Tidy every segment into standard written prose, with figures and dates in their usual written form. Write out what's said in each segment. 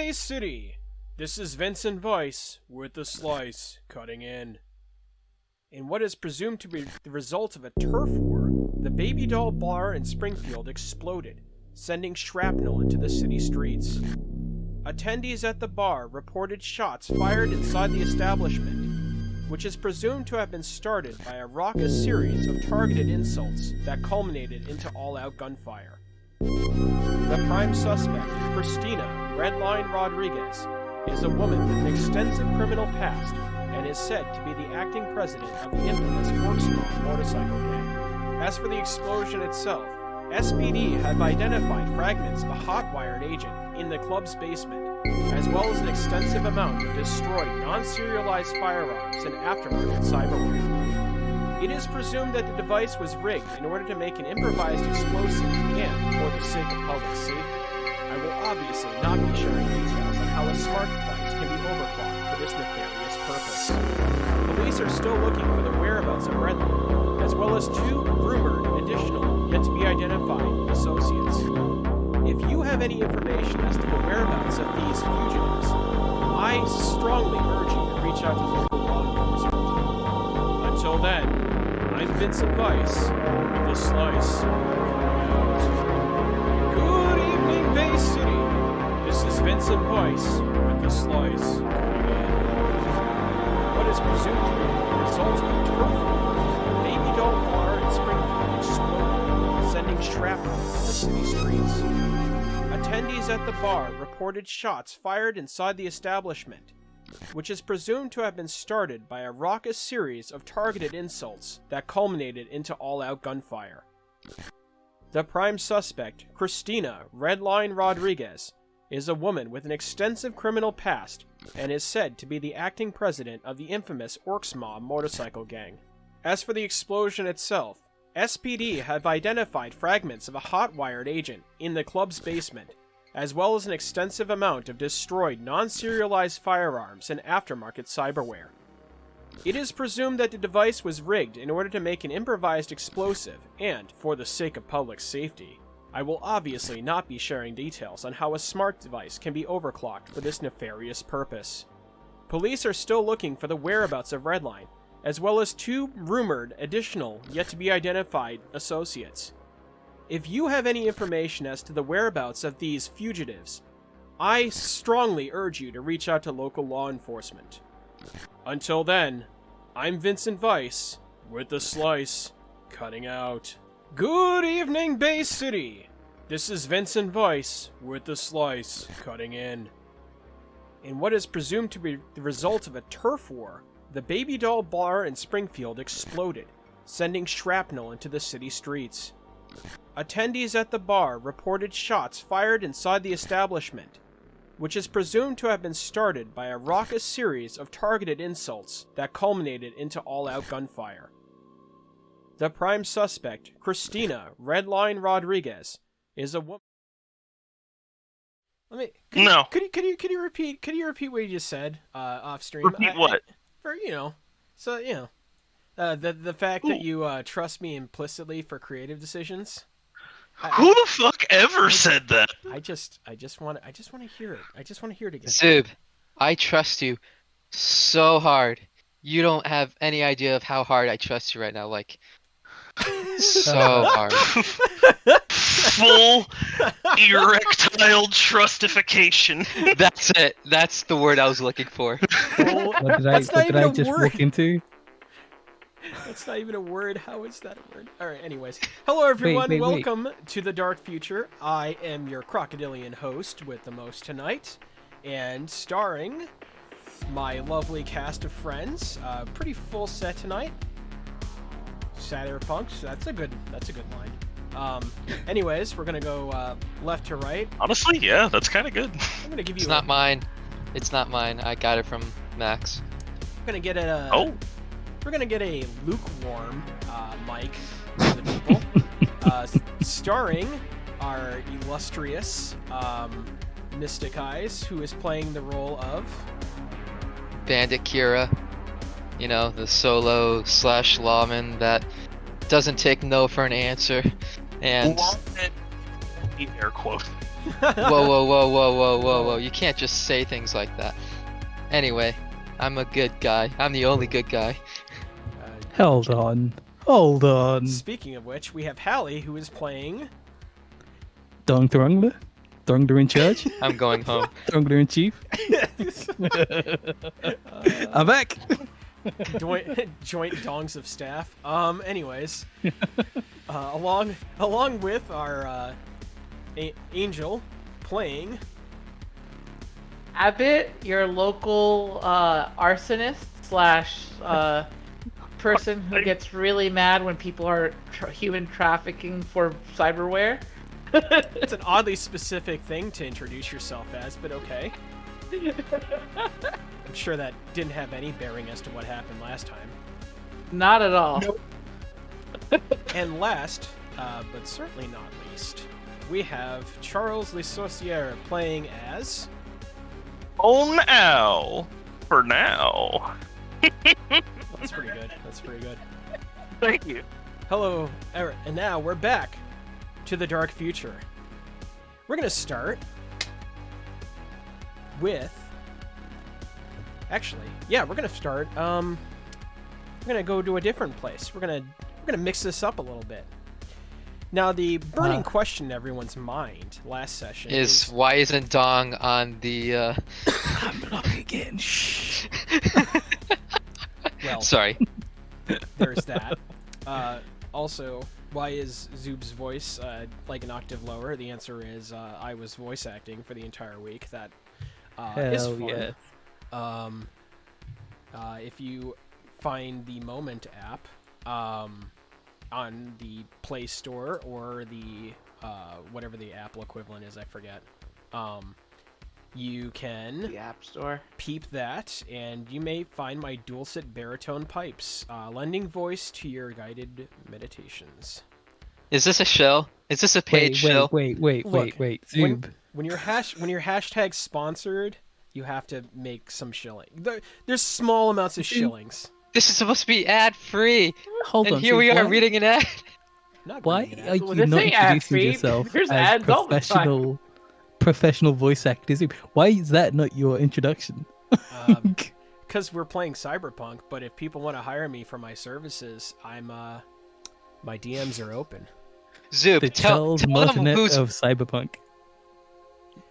Bay City. This is Vincent Weiss with the slice cutting in. In what is presumed to be the result of a turf war, the Baby Doll bar in Springfield exploded, sending shrapnel into the city streets. Attendees at the bar reported shots fired inside the establishment, which is presumed to have been started by a raucous series of targeted insults that culminated into all-out gunfire. The prime suspect, Christina Redline Rodriguez, is a woman with an extensive criminal past and is said to be the acting president of the infamous Worksmall motorcycle gang. As for the explosion itself, SPD have identified fragments of a hot-wired agent in the club's basement, as well as an extensive amount of destroyed non-serialized firearms and aftermarket cyberware. It is presumed that the device was rigged in order to make an improvised explosive and for the sake of public safety. I will obviously not be sharing details on how a smart device can be overclocked for this nefarious purpose. Police are still looking for the whereabouts of Redline, as well as two rumored additional, yet to be identified, associates. If you have any information as to the whereabouts of these fugitives, I strongly urge you to reach out to local law enforcement. Until then, I'm Vincent Weiss with the slice. Good evening, Bay City. This is Vincent Weiss with the slice. What is presumed to be the result of a turf war, the Baby Doll bar in Springfield exploded, sending shrapnel into the city streets. Attendees at the bar reported shots fired inside the establishment, which is presumed to have been started by a raucous series of targeted insults that culminated into all-out gunfire. The prime suspect, Christina Redline Rodriguez, is a woman with an extensive criminal past and is said to be the acting president of the infamous Worksmall motorcycle gang. As for the explosion itself, SPD have identified fragments of a hot-wired agent in the club's basement, as well as an extensive amount of destroyed non-serialized firearms and aftermarket cyberware. It is presumed that the device was rigged in order to make an improvised explosive, and, for the sake of public safety, I will obviously not be sharing details on how a smart device can be overclocked for this nefarious purpose. Police are still looking for the whereabouts of Redline, as well as two rumored additional, yet to be identified, associates. If you have any information as to the whereabouts of these fugitives, I strongly urge you to reach out to local law enforcement. Until then, I'm Vincent Weiss with the slice cutting out. Good evening, Bay City. This is Vincent Weiss with the slice cutting in. In what is presumed to be the result of a turf war, the Baby Doll bar in Springfield exploded, sending shrapnel into the city streets. Attendees at the bar reported shots fired inside the establishment, which is presumed to have been started by a raucous series of targeted insults that culminated into all-out gunfire. The prime suspect, Christina Redline Rodriguez, is a woman. Could you repeat what you just said off stream? Repeat what? The fact that you trust me implicitly for creative decisions. Who the fuck ever said that? I just want to hear it. I just want to hear it again. Zub, I trust you so hard. You don't have any idea of how hard I trust you right now. Like, so hard. Full erectile trustification. That's it. That's the word I was looking for. What did I just walk into? That's not even a word. How is that a word? Alright, anyways. Hello everyone, welcome to the Dark Future. I am your crocodilian host with the most tonight, and starring my lovely cast of friends. Pretty full set tonight. Cyberpunk, so that's a good line. Anyways, we're gonna go left to right. Honestly, yeah, that's kind of good. I'm gonna give you. It's not mine. It's not mine. I got it from Max. I'm gonna get a. We're gonna get a lukewarm mic for the people, starring our illustrious Mystic Eyes, who is playing the role of Bandit Kira. You know, the solo / lawman that doesn't take no for an answer. And air quote. Whoa. You can't just say things like that. Anyway, I'm a good guy. I'm the only good guy. Hold on. Speaking of which, we have Hallie, who is playing. Dong Throngler? Throngler in charge? I'm going home. Throngler in chief? I'm back! Joint dongs of staff. Anyways, along with our Angel playing Abbott, your local arsonist slash person who gets really mad when people are human trafficking for cyberware. It's an oddly specific thing to introduce yourself as, but okay. I'm sure that didn't have any bearing as to what happened last time. Not at all. Nope. And last, but certainly not least, we have Charles Le Saucier playing as... Oh no! For now. That's pretty good. That's pretty good. Thank you. Hello, Eric, and now we're back to the dark future. We're gonna start with... Actually, yeah, we're gonna start. We're gonna go to a different place. We're gonna mix this up a little bit. Now, the burning question in everyone's mind last session is why isn't Dong on the? I'm not again. Shh. Well, sorry. There's that. Also, why is Zoob's voice like an octave lower? The answer is I was voice acting for the entire week. That is Hell fun. yeah. If you find the Moment app on the Play Store or the whatever the Apple equivalent is, I forget. You can The App Store. peep that, and you may find my dulcet baritone pipes, lending voice to your guided meditations. Is this a shell? Is this a paid shell? Wait. Look, Zoob. When you're hashtag sponsored, you have to make some shilling. There's small amounts of shillings. This is supposed to be ad free, Hold and on. here Zoob, we are why- reading an ad. Not Why reading it are out. Well, you this not ain't ad introducing free. yourself There's as ads all the time. professional voice actors? Why is that not your introduction? Because we're playing Cyberpunk, but if people want to hire me for my services, I'm my DMs are open. Zoop, The tell Charles them Martinet whose. of Cyberpunk.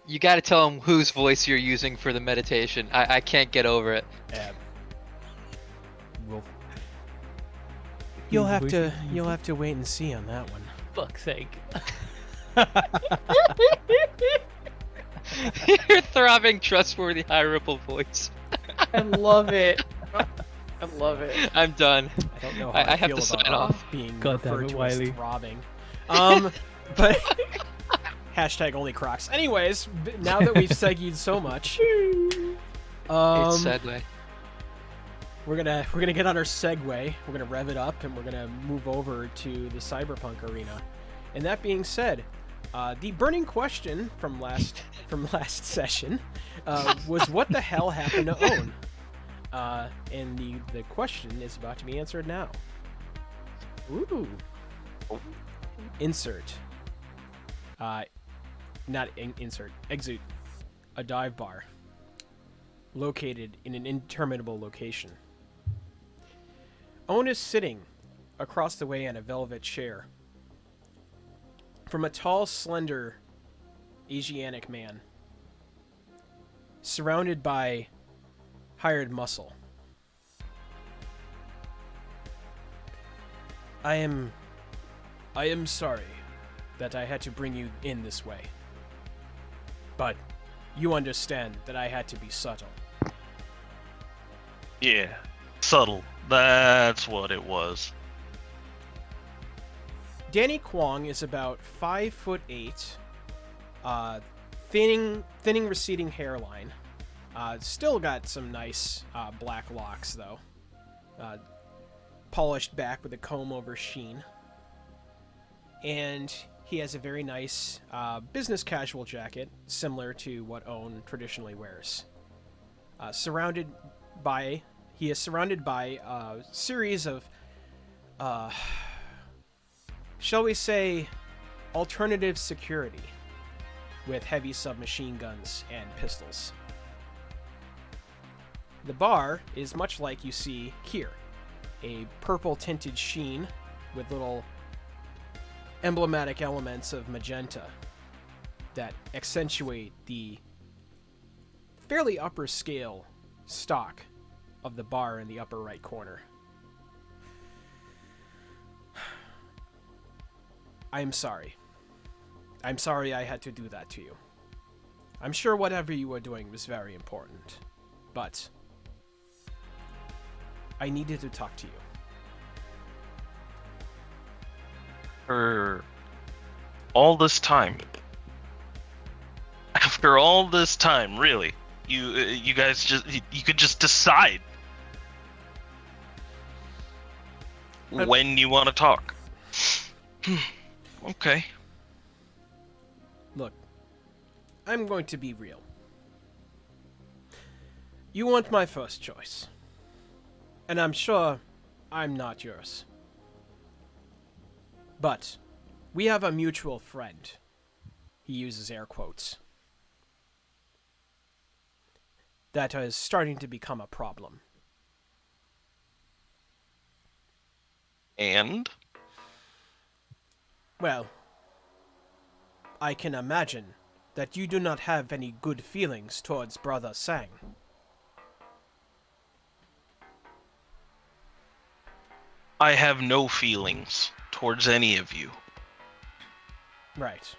You got to tell them whose voice you're using for the meditation. I can't get over it. We'll... Whose You'll have voice to are you you'll have to wait and see on that one. Fuck's sake. Your throbbing, trustworthy, high ripple voice. I love it. I love it. I'm done. I don't know how I I have feel to about sign off. being God damn referred it, to as Wiley. throbbing. But hashtag only Crocs. Anyways, now that we've segued so much, It's sad way. we're gonna get on our segue. We're gonna rev it up, and we're gonna move over to the Cyberpunk arena. And that being said, the burning question from last session was what the hell happened to Own? And the question is about to be answered now. Ooh. Insert. Insert. Exit. A dive bar. Located in an interminable location. Owen is sitting across the way in a velvet chair from a tall, slender, Asiatic man, surrounded by hired muscle. I am sorry that I had to bring you in this way. But you understand that I had to be subtle. Yeah. Subtle. That's what it was. Danny Kwong is about 5'8", thinning receding hairline. Still got some nice black locks though. Polished back with a comb over sheen. And he has a very nice business casual jacket, similar to what Owen traditionally wears. He is surrounded by a series of, shall we say, alternative security. with heavy submachine guns and pistols. The bar is much like you see here, a purple tinted sheen with little emblematic elements of magenta that accentuate the fairly upper scale stock of the bar in the upper right corner. I'm sorry. I'm sorry I had to do that to you. I'm sure whatever you were doing was very important, but I needed to talk to you. For all this time, after all this time, really, you guys you could just decide when you want to talk. Okay. Look, I'm going to be real. You weren't my first choice. And I'm sure I'm not yours. But we have a mutual friend. He uses air quotes. That is starting to become a problem. And? Well, I can imagine that you do not have any good feelings towards Brother Sang. I have no feelings towards any of you. Right.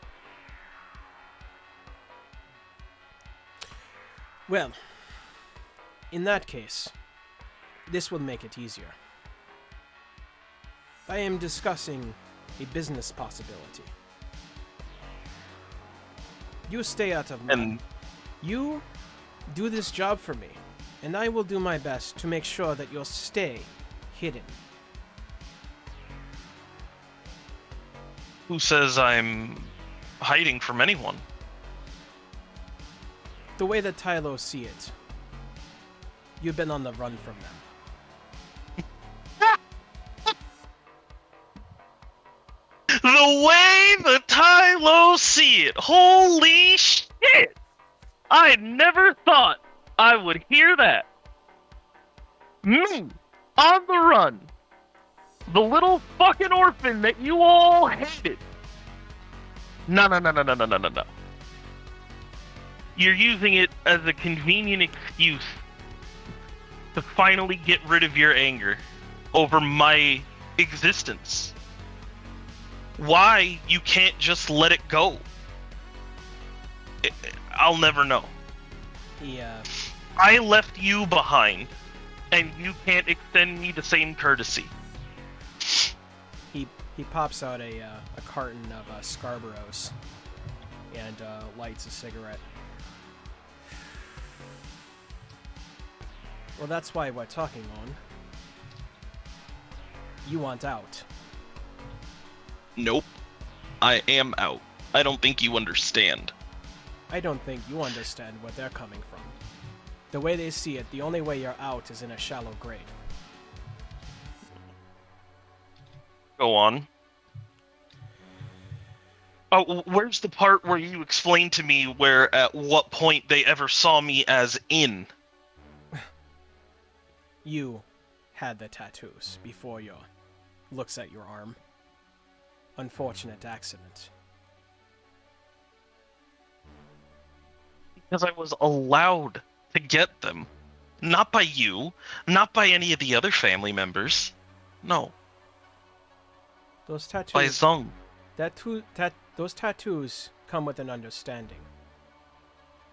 Well, in that case, this will make it easier. I am discussing a business possibility. You stay out of mine. And You do this job for me, and I will do my best to make sure that you'll stay hidden. who says I'm hiding from anyone? The way that Tylo see it, you've been on the run from them. The way the Tylo see it. Holy shit! I never thought I would hear that. Me, on the run. The little fucking orphan that you all hated. No. You're using it as a convenient excuse to finally get rid of your anger over my existence. Why you can't just let it go? I'll never know. Yeah. I left you behind, and you can't extend me the same courtesy. He pops out a carton of Scarborough's and lights a cigarette. Well, that's why we're talking on. You want out. Nope. I am out. I don't think you understand. I don't think you understand where they're coming from. The way they see it, the only way you're out is in a shallow grave. Go on. Oh, where's the part where you explained to me where at what point they ever saw me as in? You had the tattoos before your looks at your arm. Unfortunate accident. Because I was allowed to get them. Not by you, not by any of the other family members. No, Those by tattoos. Zung. Those tattoos come with an understanding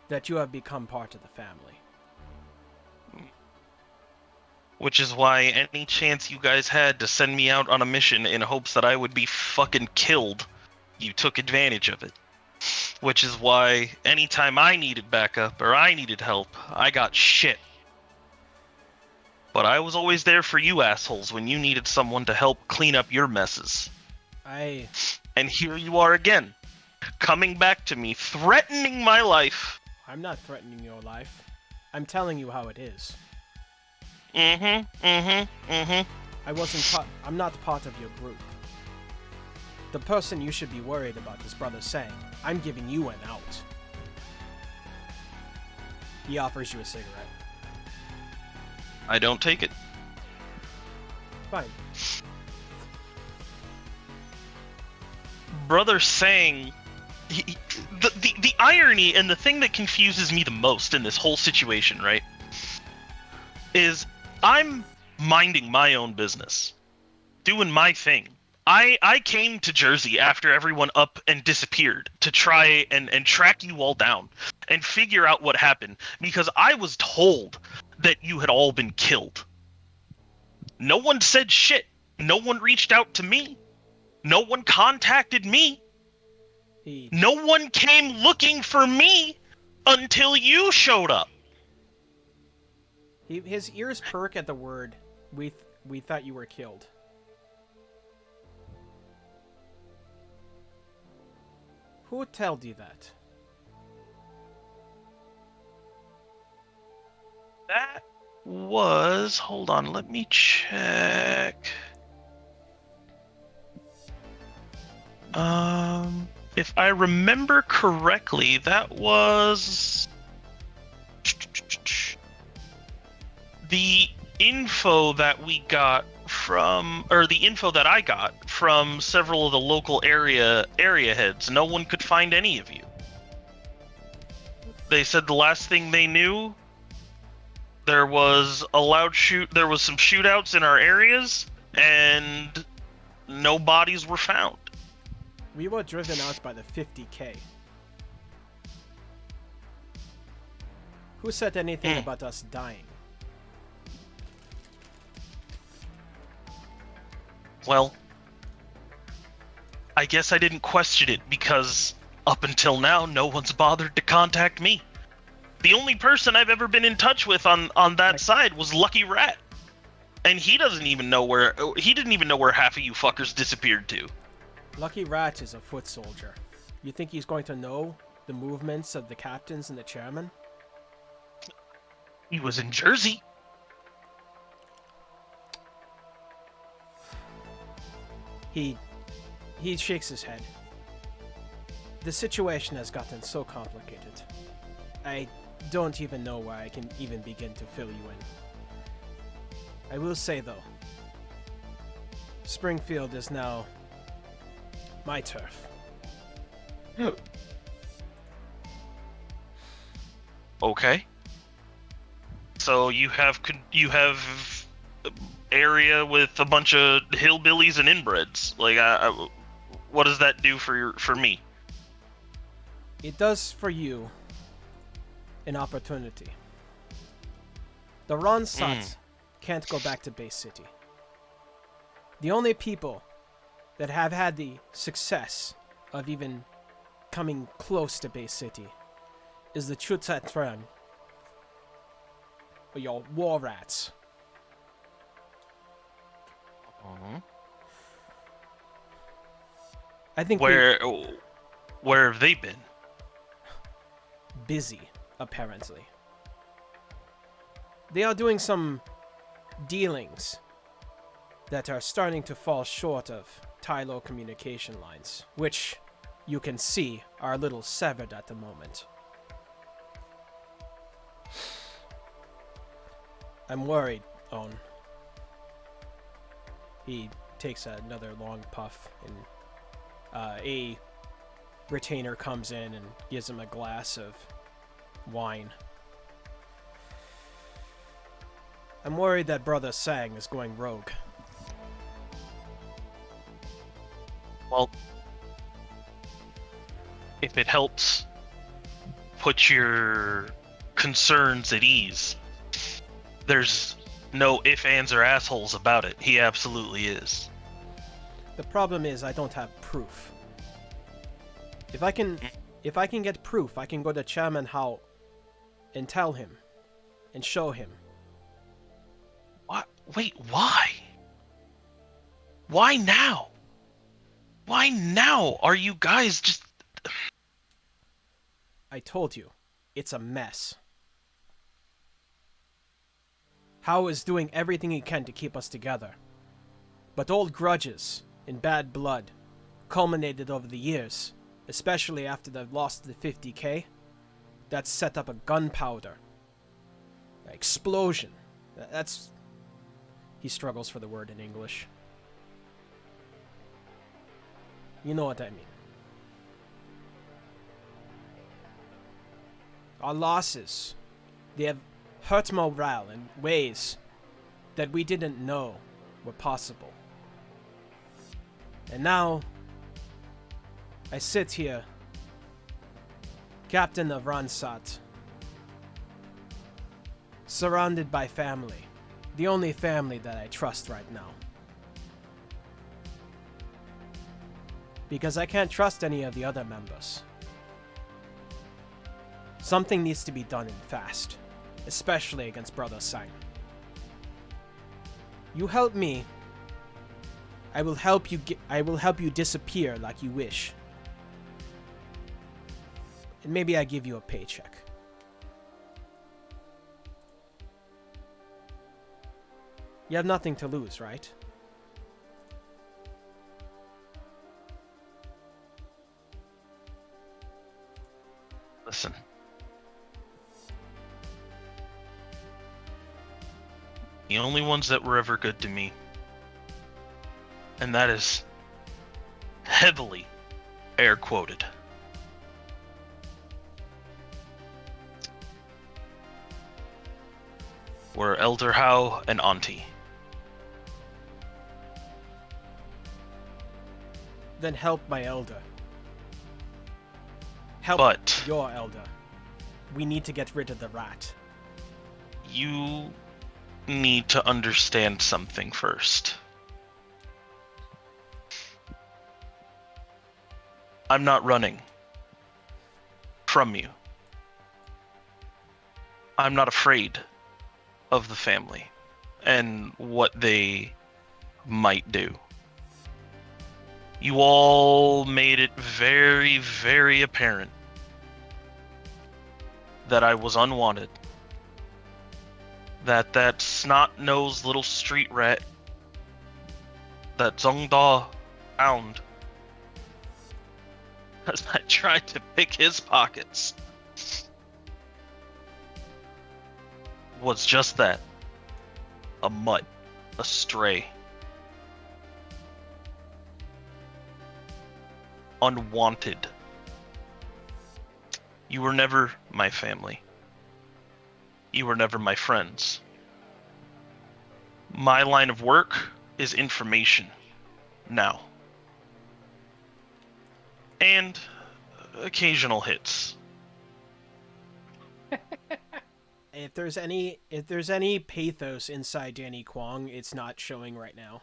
that you have become part of the family. Which is why any chance you guys had to send me out on a mission in hopes that I would be fucking killed, you took advantage of it. Which is why anytime I needed backup or I needed help, I got shit. But I was always there for you assholes when you needed someone to help clean up your messes. And here you are again, coming back to me, threatening my life. I'm not threatening your life. I'm telling you how it is. I'm not part of your group. The person you should be worried about is Brother Sang. I'm giving you an out. He offers you a cigarette. I don't take it. Fine. Brother Sang, the irony and the thing that confuses me the most in this whole situation, right, is I'm minding my own business, doing my thing. I came to Jersey after everyone up and disappeared to try and track you all down and figure out what happened, because I was told that you had all been killed. No one said shit. No one reached out to me. No one contacted me. No one came looking for me until you showed up. His ears perk at the word, we thought you were killed. Who told you that? That was... Hold on, let me check. If I remember correctly, that was... the info that we got from, or the info that I got from several of the local area heads. No one could find any of you. They said the last thing they knew, there was some shootouts in our areas, and no bodies were found. We were driven out by the 50K. Who said anything about us dying? Well, I guess I didn't question it, because up until now, no one's bothered to contact me. The only person I've ever been in touch with on that side was Lucky Rat. And he didn't even know where half of you fuckers disappeared to. Lucky Rat is a foot soldier. You think he's going to know the movements of the captains and the chairman? He was in Jersey. He shakes his head. The situation has gotten so complicated. I don't even know where I can even begin to fill you in. I will say, though, Springfield is now my turf. Okay. So you have area with a bunch of hillbillies and inbreds. Like, what does that do for me? It does for you an opportunity. The Ronsats can't go back to Bay City. The only people that have had the success of even coming close to Bay City is the Chutatran, or your war rats. I think where have they been? Busy, apparently. They are doing some dealings that are starting to fall short of Tylo communication lines, which you can see are a little severed at the moment. I'm worried, Owen. He takes another long puff, and a retainer comes in and gives him a glass of wine. I'm worried that Brother Sang is going rogue. Well, if it helps put your concerns at ease, there's no ifs, ands, or assholes about it. He absolutely is. The problem is I don't have proof. If I can get proof, I can go to Chairman Hao and tell him and show him. What? Wait, why? Why now? Why now? Are you guys just... I told you, it's a mess. Hao is doing everything he can to keep us together. But old grudges and bad blood culminated over the years, especially after the loss of the 50K. That set up a gunpowder explosion. That's... He struggles for the word in English. You know what I mean. Our losses, they have hurt morale in ways that we didn't know were possible. And now, I sit here, captain of Ransat, surrounded by family. The only family that I trust right now. Because I can't trust any of the other members. Something needs to be done and fast, especially against Brother Sang. You help me, I will help you disappear like you wish. And maybe I give you a paycheck. You have nothing to lose, right? Listen. The only ones that were ever good to me, and that is heavily air quoted, were Elder Howe and Auntie. Then help my elder. Help But your elder. We need to get rid of the rat. you need to understand something first. I'm not running from you. I'm not afraid of the family and what they might do. You all made it very, very apparent that I was unwanted. That snot-nosed little street rat that Zongda found as I tried to pick his pockets was just that. A mutt. A stray. Unwanted. You were never my family. You were never my friends. My line of work is information now. And occasional hits. If there's any pathos inside Danny Kwong, it's not showing right now.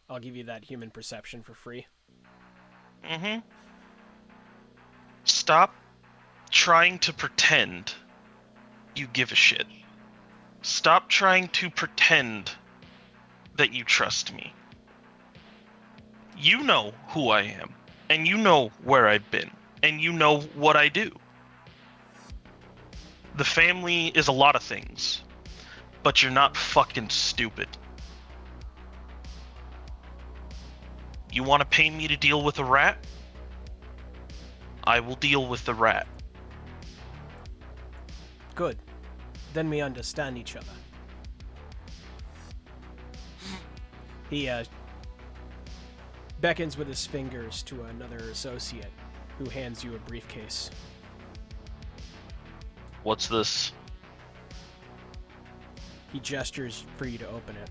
I'll give you that human perception for free. Mm-hmm. Stop trying to pretend you give a shit. Stop trying to pretend that you trust me. You know who I am, and you know where I've been, and you know what I do. The family is a lot of things, but you're not fucking stupid. You want to pay me to deal with a rat? I will deal with the rat. Good. Then we understand each other. He beckons with his fingers to another associate, who hands you a briefcase. What's this? He gestures for you to open it.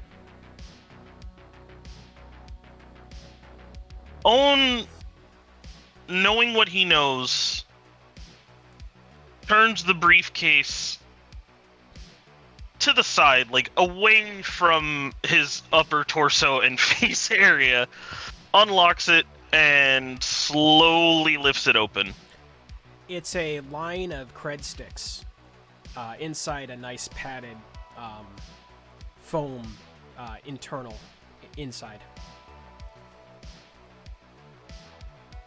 Owen, knowing what he knows, turns the briefcase to the side, like away from his upper torso and face area, unlocks it, and slowly lifts it open. It's a line of cred sticks inside a nice padded foam internal inside.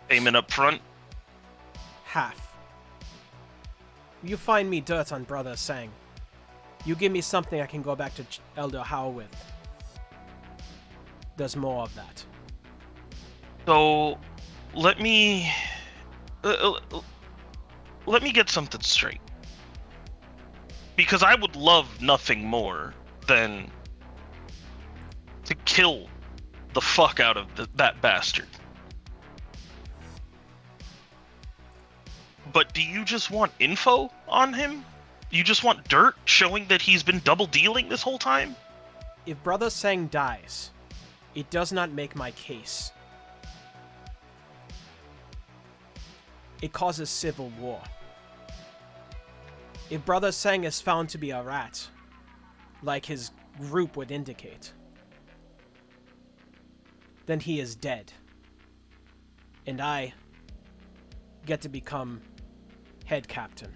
Payment up front. Half. You find me dirt on Brother Sang. You give me something I can go back to Elder Howe with. There's more of that. So, let me let me get something straight. Because I would love nothing more than to kill the fuck out of that bastard. But do you just want info on him? You just want dirt showing that he's been double dealing this whole time? If Brother Sang dies, it does not make my case. It causes civil war. If Brother Sang is found to be a rat, like his group would indicate, then he is dead. And I get to become head captain.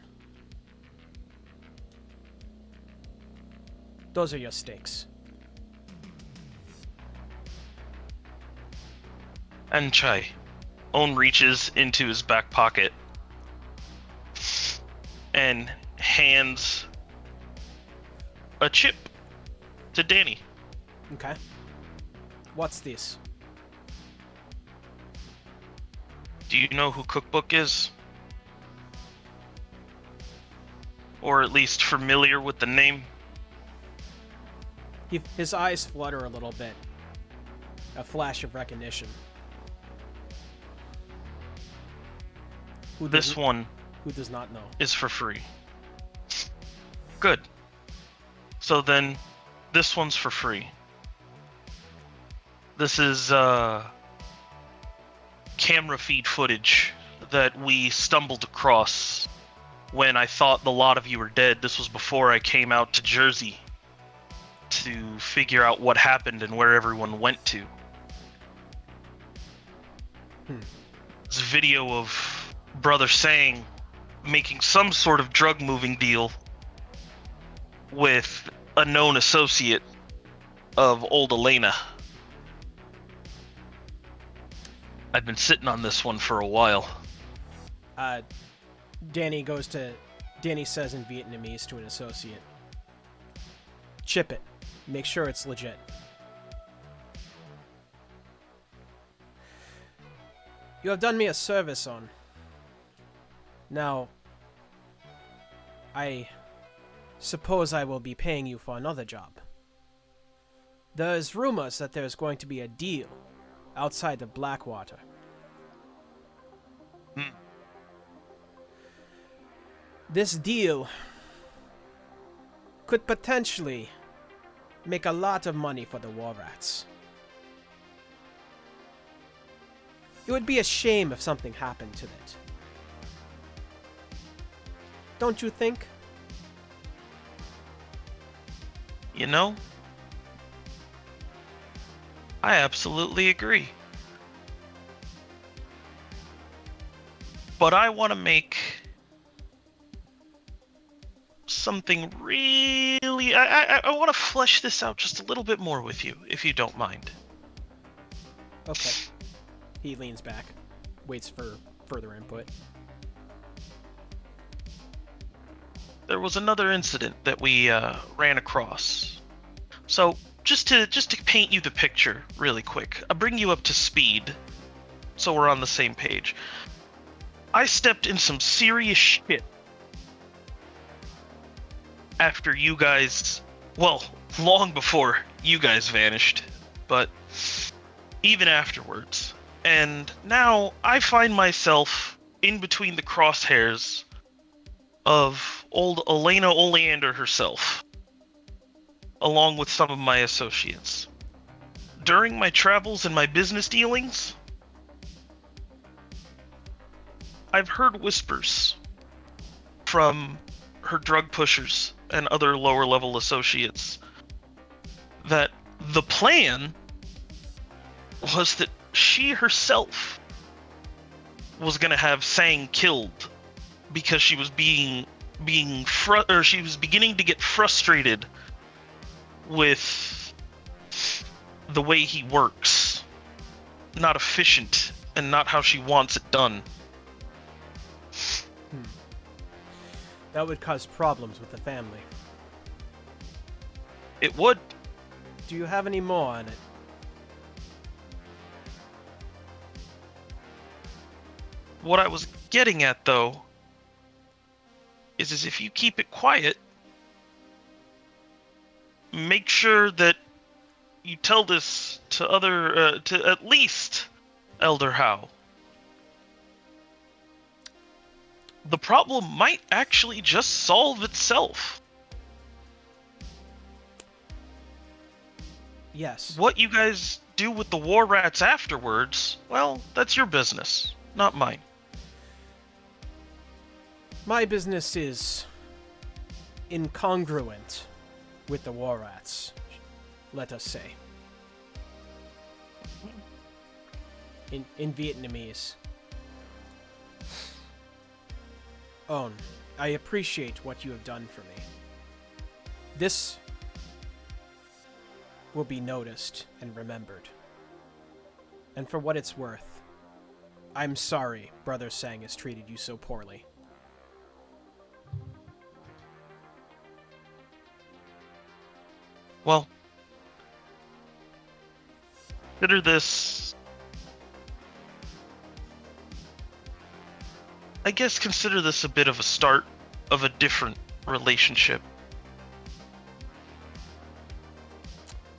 Those are your stakes. And Chai. Owen reaches into his back pocket and hands a chip to Danny. Okay. What's this? Do you know who Cookbook is? Or at least familiar with the name? His eyes flutter a little bit. A flash of recognition. This one Who does not know? is for free. Good. So then, this one's for free. This is camera feed footage that we stumbled across when I thought the lot of you were dead. This was before I came out to Jersey to figure out what happened and where everyone went to. This video of Brother Sang making some sort of drug moving deal with a known associate of old Elena. I've been sitting on this one for a while. Danny says in Vietnamese to an associate, chip it. Make sure it's legit. You have done me a service, On. Now, I suppose I will be paying you for another job. There's rumors that there's going to be a deal outside of Blackwater. This deal could potentially make a lot of money for the War Rats. It would be a shame if something happened to it. Don't you think? You know, I absolutely agree. But I want to make something really... I want to flesh this out just a little bit more with you, if you don't mind. Okay. He leans back, waits for further input. There was another incident that we ran across. So, just to paint you the picture really quick, I'll bring you up to speed so we're on the same page. I stepped in some serious shit after you guys, well, long before you guys vanished, but even afterwards. And now I find myself in between the crosshairs of old Elena Oleander herself, along with some of my associates. During my travels and my business dealings, I've heard whispers from her drug pushers and other lower level associates that the plan was that she herself was going to have Sang killed because she was she was beginning to get frustrated with the way he works. Not efficient and not how she wants it done. That would cause problems with the family. It would. Do you have any more on it? What I was getting at, though, is if you keep it quiet, make sure that you tell this to to at least Elder Howe. The problem might actually just solve itself. Yes. What you guys do with the war rats afterwards, well, that's your business, not mine. My business is incongruent with the war rats, let us say. In Vietnamese. Own, I appreciate what you have done for me. This will be noticed and remembered. And for what it's worth, I'm sorry Brother Sang has treated you so poorly. Well, consider this... I guess consider this a bit of a start of a different relationship.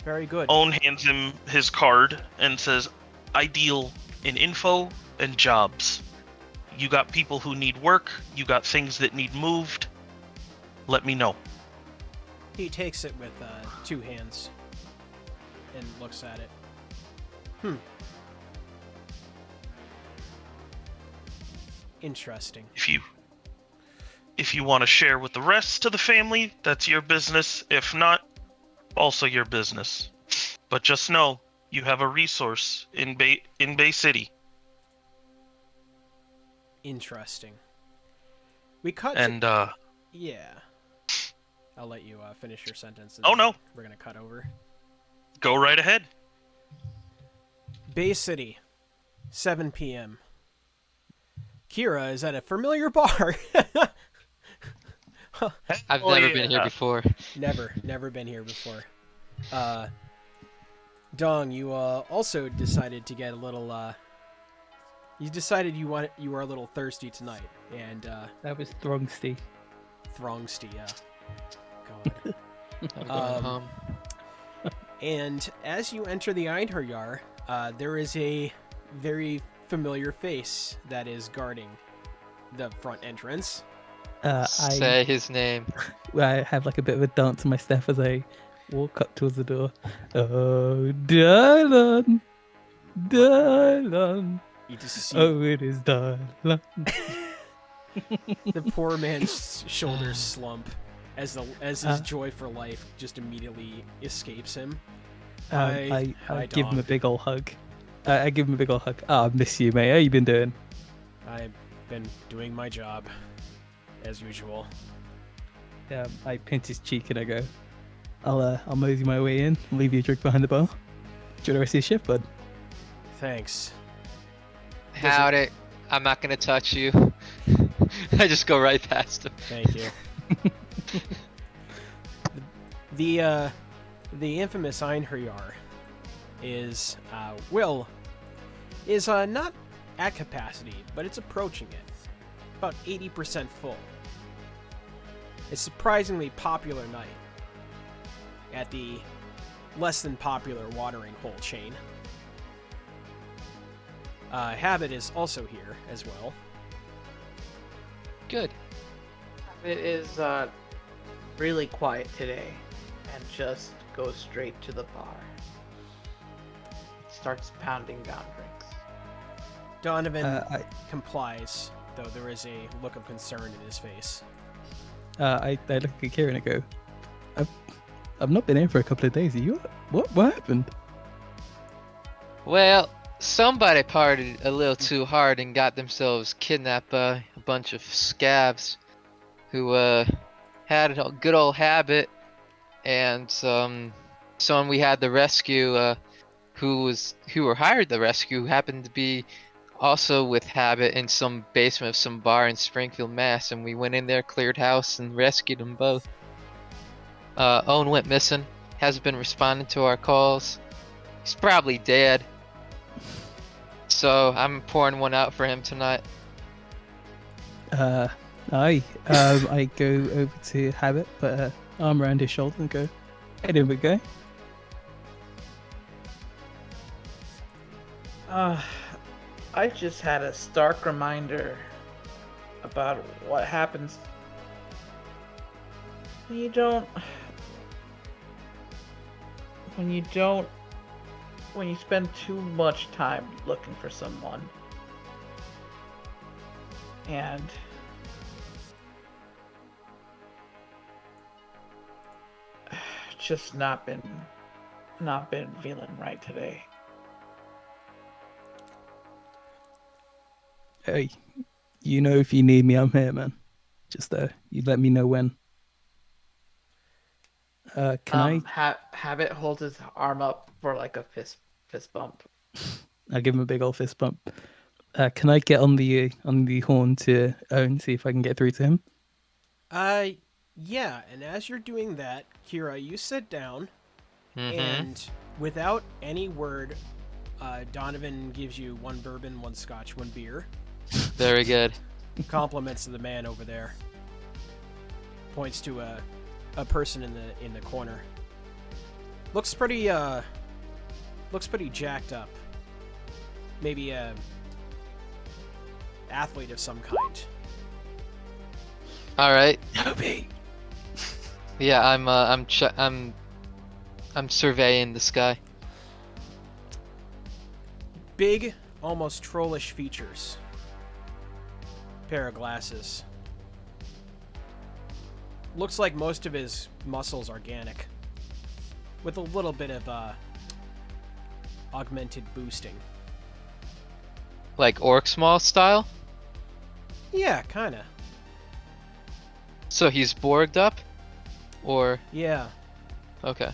Very good. Owen hands him his card and says, I deal in info and jobs. You got people who need work, you got things that need moved. Let me know. He takes it with 2 hands and looks at it. Interesting. If you want to share with the rest of the family, that's your business. If not, also your business. But just know, you have a resource in Bay City. Interesting. We cut And, Yeah. I'll let you finish your sentence. And Oh, then no. We're gonna cut over. go right ahead. Bay City, 7 p.m. Kira is at a familiar bar. I've Oh, never been here yeah. before. Never been here before. Dong, you also decided to get a little. You decided you were a little thirsty tonight, and That was Throngsty. Throngsty, yeah. God. I'm going home. And as you enter the Einherjar, there is a very familiar face that is guarding the front entrance. Say his name. I have like a bit of a dance in my step as I walk up towards the door. Oh, Dylan, Dylan. You just see Oh, it is Dylan. the poor man's shoulders slump as his joy for life just immediately escapes him. I Hi, give him a Dong. big ol' hug. I give him a big ol' hug. Oh, I miss you, mate. How you been doing? I've been doing my job, as usual. I pinch his cheek and I go, I'll mosey my way in, leave you a drink behind the bar. Enjoy the rest of your shift, bud. Thanks. Howdy. I'm not gonna touch you. I just go right past him. Thank you. The infamous Einherjar is not at capacity, but it's approaching it. About 80% full. A surprisingly popular night at the less than popular watering hole chain. Habit is also here as well. Good. It is really quiet today and just goes straight to the bar. Starts pounding down drinks. Donovan I complies, though there is a look of concern in his face. look at Kira and I go, I've not been here for a couple of days. Are you? What happened? Well, somebody partied a little too hard and got themselves kidnapped by a bunch of scabs who had a good old habit, and someone we had to rescue who were hired to rescue happened to be also with habit in some basement of some bar in Springfield, Mass, and we went in there, cleared house, and rescued them both. Owen went missing, hasn't been responding to our calls. He's probably dead. So I'm pouring one out for him tonight. Uh, I go over to Habit, put an arm around his shoulder and go, "Hey, there we go." I just had a stark reminder about what happens when you don't. When you spend too much time looking for someone. And just not been feeling right today. Hey, you know if you need me, I'm here, man. Just you let me know when. Can Habit holds his arm up for like a fist bump. I give him a big old fist bump. Can I get on the horn to Owen, see if I can get through to him? Yeah, and as you're doing that, Kira, you sit down, Mm-hmm. and without any word, Donovan gives you one bourbon, one scotch, one beer. Very good. Compliments to the man over there. Points to a person in the corner. Looks pretty jacked up. Maybe a athlete of some kind. All right. Toby. Yeah, I'm surveying the sky. Big, almost trollish features. Pair of glasses. Looks like most of his muscles organic, with a little bit of augmented boosting. Like orc small style. Yeah, kinda. So he's borged up, or Yeah. okay.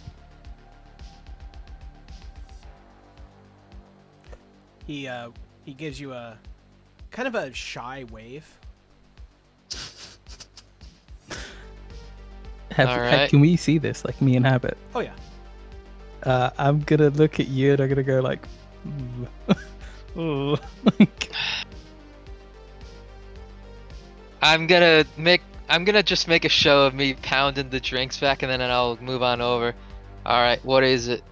He gives you a kind of a shy wave. Alright. Can we see this, like me and Habit? Oh yeah. I'm gonna look at you and I'm gonna go like, ooh. I'm gonna just make a show of me pounding the drinks back, and then I'll move on over. All right, what is it?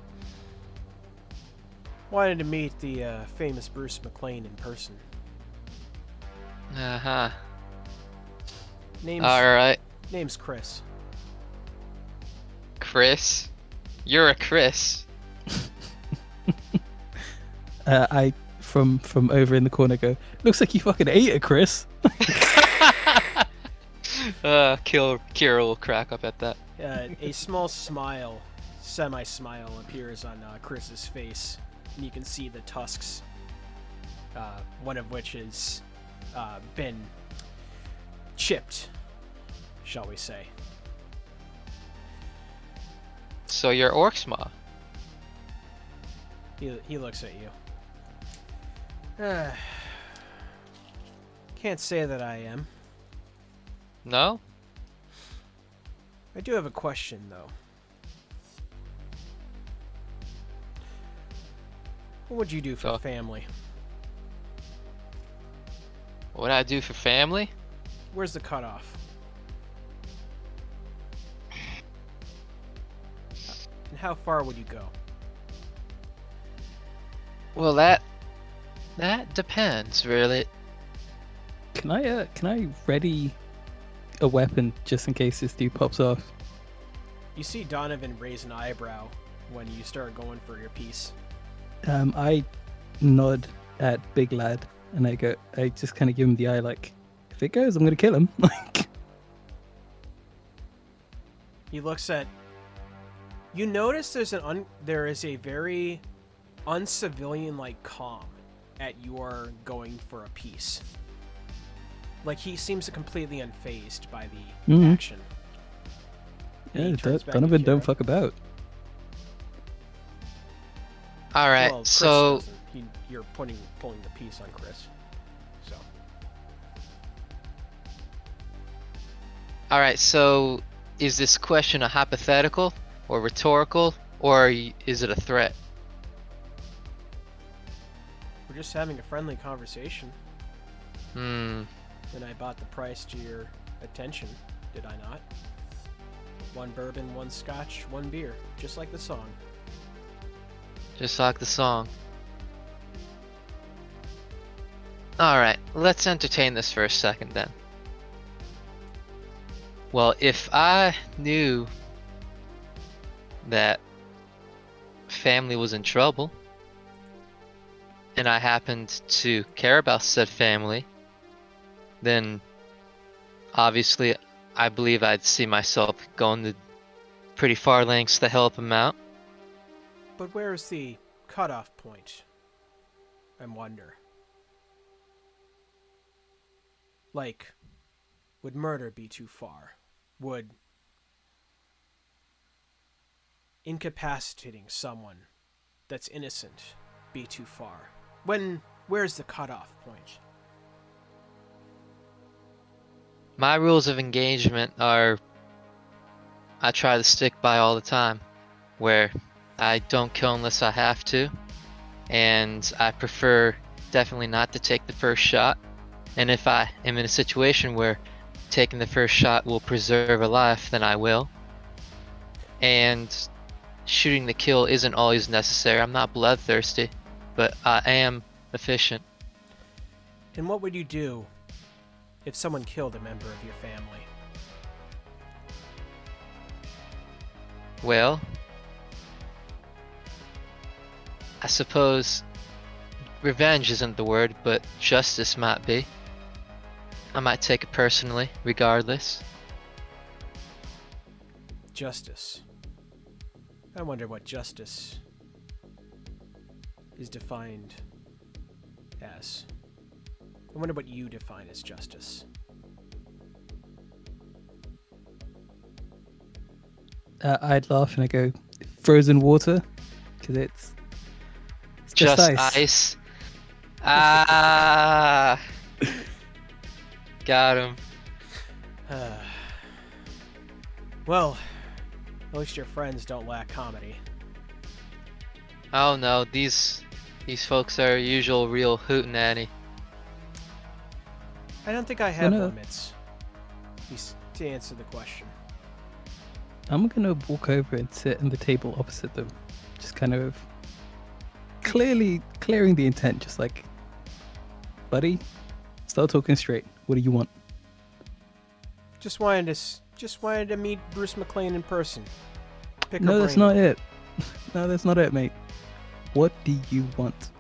Wanted to meet the famous Bruce McLean in person. Uh-huh. Name's Alright. Name's Chris. Chris? You're a Chris. I from over in the corner go, looks like you fucking ate it, Chris. Kira will crack up at that. A small smile, semi-smile, appears on Chris's face, and you can see the tusks. One of which has been chipped, shall we say. So you're Orcsma. He looks at you. Can't say that I am. No? I do have a question, though. What would you do for Go. family? What would I do for family? Where's the cutoff? And how far would you go? Well, that depends, really. Can I ready a weapon just in case this dude pops off? You see Donovan raise an eyebrow when you start going for your piece. I nod at Big Lad and I just kind of give him the eye like, if it goes, I'm gonna kill him. Like, He looks at. You notice there is a very uncivilian-like calm at your going for a piece. Like he seems completely unfazed by the Mhm. action. And he yeah, turns back to Donovan don't Kira. fuck about. All right, Well, Chris so doesn't. You're pulling the piece on Chris. So all right, so is this question a hypothetical or rhetorical, or is it a threat? we're just having a friendly conversation. Hmm. And I bought the price to your attention, did I not? 1 bourbon, 1 scotch, 1 beer, just like the song. Just like the song. Alright, let's entertain this for a second then. Well, if I knew that family was in trouble, and I happened to care about said family, then obviously I believe I'd see myself going to pretty far lengths to help them out. But where is the cutoff point? I wonder. Like, would murder be too far? Would incapacitating someone that's innocent be too far? Where's the cutoff point? My rules of engagement are I try to stick by all the time, where I don't kill unless I have to, and I prefer definitely not to take the first shot. And if I am in a situation where taking the first shot will preserve a life, then I will. And shooting the kill isn't always necessary. I'm not bloodthirsty, but I am efficient. And what would you do if someone killed a member of your family? Well, I suppose revenge isn't the word, but justice might be. I might take it personally, regardless. Justice. I wonder what justice is defined as. I wonder what you define as justice. I'd laugh and I go, frozen water, because it's just ice. Ah, got him. Well, at least your friends don't lack comedy. Oh no, these folks are usual real hootenanny. I don't think I have no. limits. To answer the question. I'm gonna walk over and sit on the table opposite them, just kind of clearly clearing the intent, just like, buddy, start talking straight. What do you want? Just wanted to meet Bruce McLean in person. Pick her No, that's brain. not it. No, that's not it, mate. What do you want?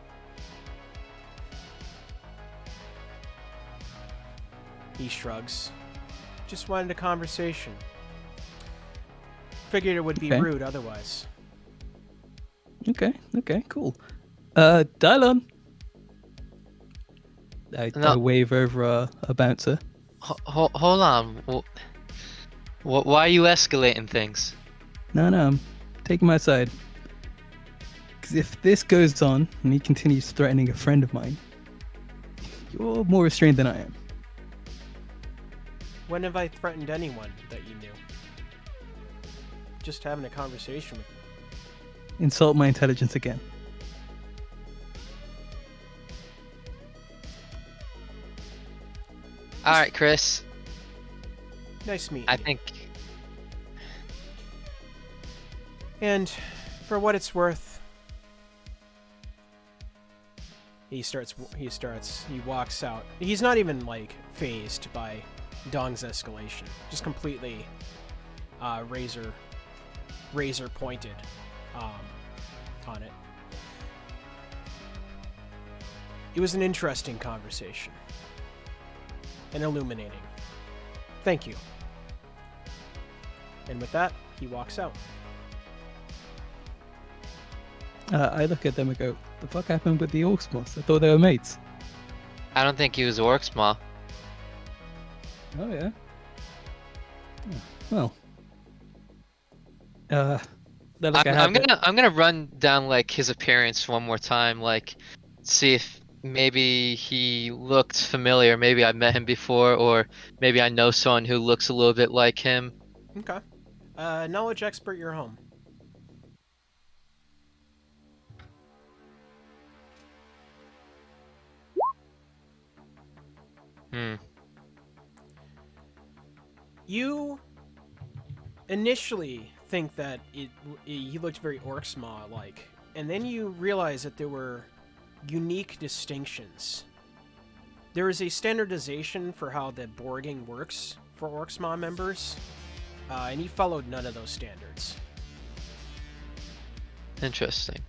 He shrugs. Just wanted a conversation. Figured it would be Okay. rude otherwise. Okay, cool. Dylon. I No. wave over a bouncer. Hold on. Why are you escalating things? No, I'm taking my side. Because if this goes on and he continues threatening a friend of mine, you're more restrained than I am. When have I threatened anyone that you knew? Just having a conversation with you. Insult my intelligence again. All right, Chris. Nice meeting I you. think And for what it's worth, he walks out. He's not even like phased by Dong's escalation. Just completely razor pointed on it. It was an interesting conversation. And illuminating. Thank you. And with that, he walks out. I look at them and go, the fuck happened with the Orcs boss? I thought they were mates. I don't think he was orc small. Oh, yeah? Oh, well. I'm gonna run down like his appearance one more time, like see if maybe he looked familiar. Maybe I've met him before, or maybe I know someone who looks a little bit like him. Okay. Knowledge expert, you're home. Hmm. You initially think that he looked very Orcsmaw-like, and then you realize that there were unique distinctions. There is a standardization for how the Borging works for Orcsmaw members, and he followed none of those standards. Interesting.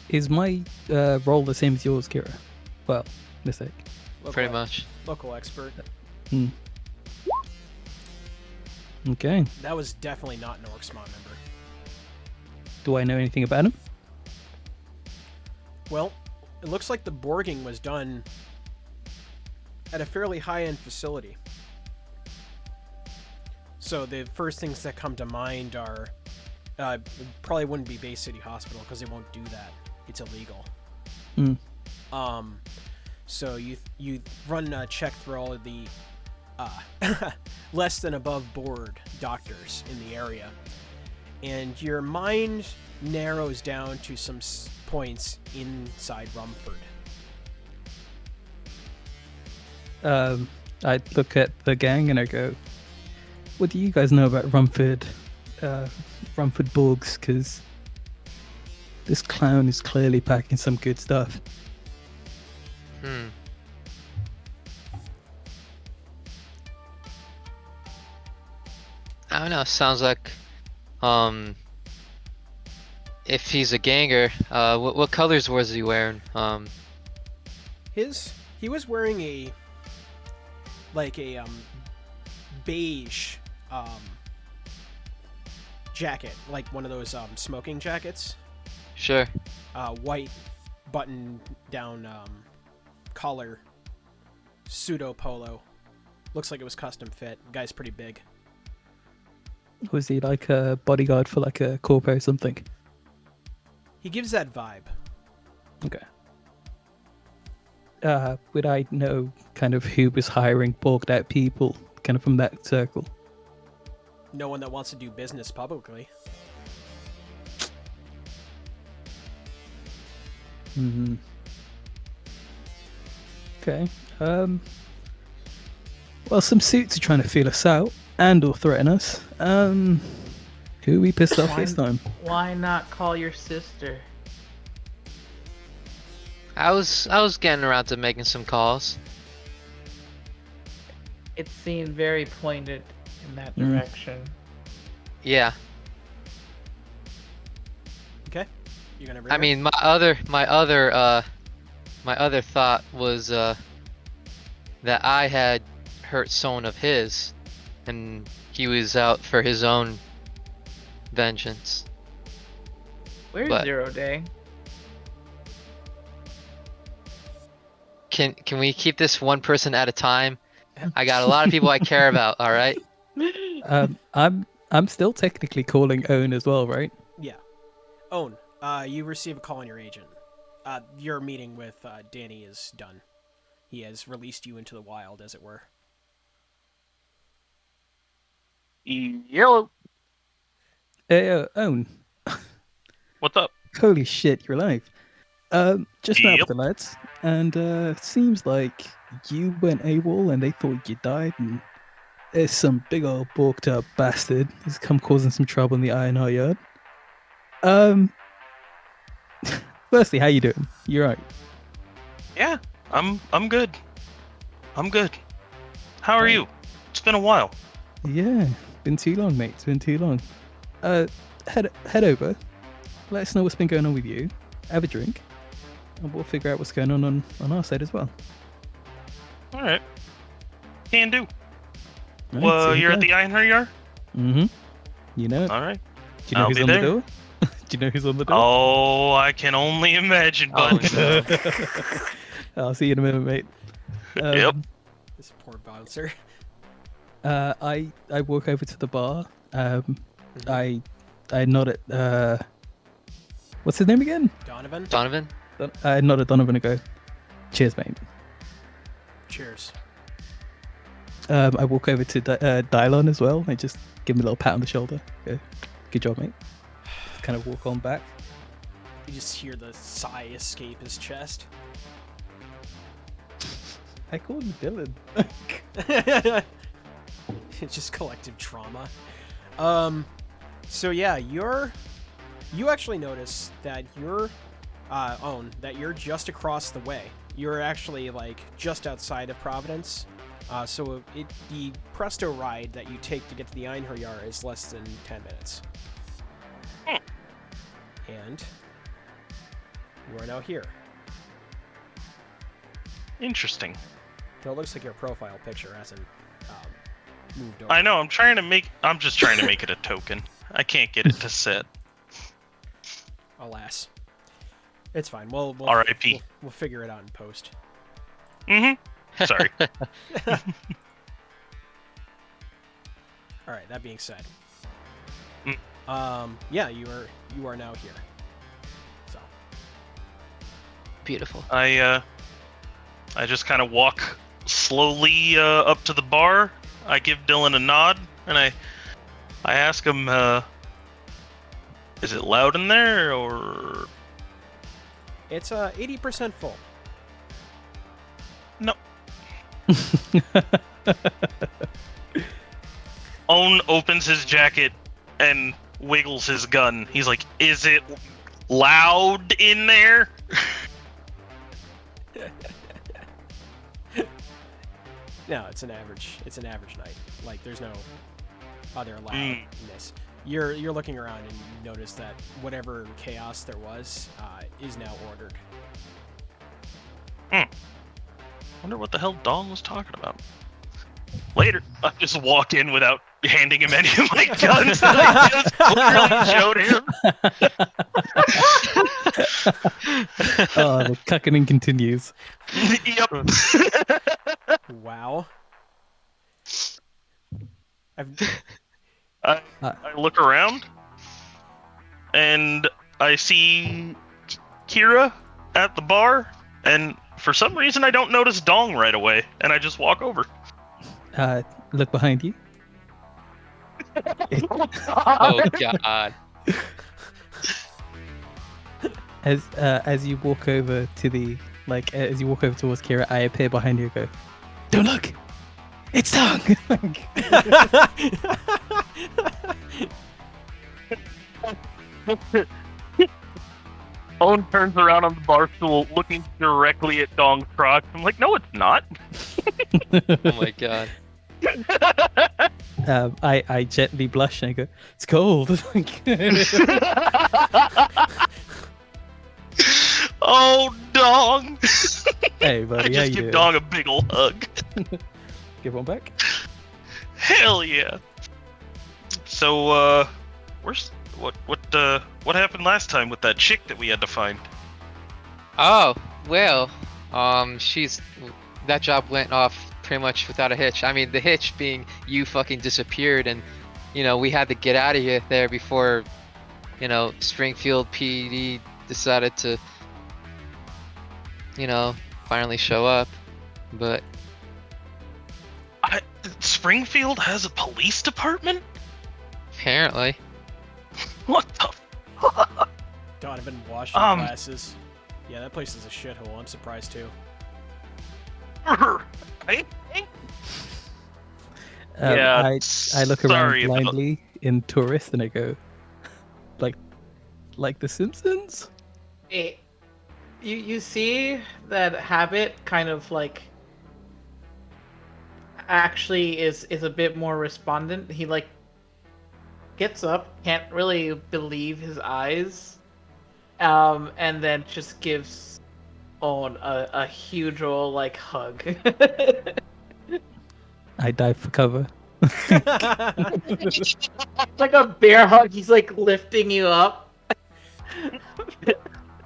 Is my role the same as yours, Kira? Well, let's say. Pretty much. Local expert. Hmm. Okay. That was definitely not an Orcsmaw member. Do I know anything about him? Well, it looks like the Borging was done at a fairly high-end facility. So the first things that come to mind are probably wouldn't be Bay City Hospital because they won't do that. It's illegal. Hmm. So you run a check through all of the less than above board doctors in the area, and your mind narrows down to some points inside Rumford. I look at the gang and I go, "What do you guys know about Rumford Borgs? Because this clown is clearly packing some good stuff." I don't know. Sounds like, if he's a ganger, what colors was he wearing? He was wearing a beige jacket, like one of those smoking jackets. Sure. White button down collar, pseudo polo. Looks like it was custom fit. Guy's pretty big. Was he like a bodyguard for like a corpo or something? He gives that vibe. Okay. Would I know kind of who was hiring borged out people kind of from that circle? No one that wants to do business publicly. Mm-hmm. Okay. Well, some suits are trying to feel us out and or threaten us. Who we pissed off this time? Why not call your sister? I was getting around to making some calls. It seemed very pointed in that direction. Yeah. Okay. You're gonna. I mean, my other thought was that I had hurt someone of his, and he was out for his own vengeance. Where's But- 0 Day? Can we keep this one person at a time? I got a lot of people I care about. All right. I'm still technically calling Owen as well, right? Yeah. Owen, you receive a call on your agent. Your meeting with Danny is done. He has released you into the wild, as it were. Yellow. Hey, Owen. What's up? Holy shit, you're alive. Just met up Yep. with the lads, and it seems like you went AWOL and they thought you died, and there's some big old bulked up bastard who's come causing some trouble in the I&R yard. Firstly, how you doing? You right? Yeah, I'm good. I'm good. How are you? It's been a while. Yeah, been too long, mate. It's been too long. Head over. Let us know what's been going on with you. Have a drink, and we'll figure out what's going on our side as well. All right. Can do. Right, Well, see you you're at guys. the Iron Yard? Mm-hmm. You know it. All right. Do you know I'll who's be on there. the door? Do you know who's on the door? Oh, I can only imagine, Oh, bud. no. I'll see you in a minute, mate. Yep. This poor bouncer. I walk over to the bar. I nod at what's his name again? Donovan. Donovan. I nod at Donovan and go, "Cheers, mate." Cheers. I walk over to Dylon as well. I just give him a little pat on the shoulder. Go, "Good job, mate." Just kind of walk on back. You just hear the sigh escape his chest. I called him villain. It's just collective trauma. So yeah, you actually notice that you're that you're just across the way. You're actually like just outside of Providence. So the Presto ride that you take to get to the Einherjar is less than 10 minutes. And you are now here. Interesting. So it looks like your profile picture hasn't moved over. I know. I'm just trying to make it a token. I can't get it to sit. Alas. It's fine. We'll R.I.P. We'll figure it out in post. Mm-hmm. Sorry. All right. That being said, Mm. yeah, you are now here. So Beautiful. I just kind of walk slowly up to the bar. I give Dylan a nod, and I ask him, is it loud in there, or... it's 80% full. No. Owen opens his jacket and wiggles his gun. He's like, is it loud in there? No, it's an average night. Like there's no other loudness. You're looking around and you notice that whatever chaos there was is now ordered. Wonder what the hell Dong was talking about. Later, I just walk in without handing him any of my guns that I just clearly showed him. Oh, the cuckening continues. Yep. Wow. I look around, and I see Kira at the bar, and for some reason I don't notice Dong right away, and I just walk over. Look behind you. Oh god. As you walk over to the as you walk over towards Kira, I appear behind you and go, "Don't look! It's Dong!" Owen turns around on the bar stool, looking directly at Dong's crotch. I'm like, no, it's not. Oh my god. I gently blush and I go, "It's cold." Oh, Dong! Hey, I buddy, how just you give doing? Dong a big ol' hug. Give one back. Hell yeah! So, what happened last time with that chick that we had to find? Oh, well, that job went off pretty much without a hitch. I mean, the hitch being you fucking disappeared, and we had to get out of there before Springfield PD decided to finally show up. But Springfield has a police department? apparently. What the fuck? Donovan washed your glasses. Yeah, that place is a shithole. I'm surprised too. Right? I look around sorry about- blindly in tourist and I go, like The Simpsons? You see that Habit kind of like actually is a bit more respondent. He like gets up, can't really believe his eyes, and then just gives Owen a huge old like hug. I dive for cover. It's like a bear hug. He's like lifting you up.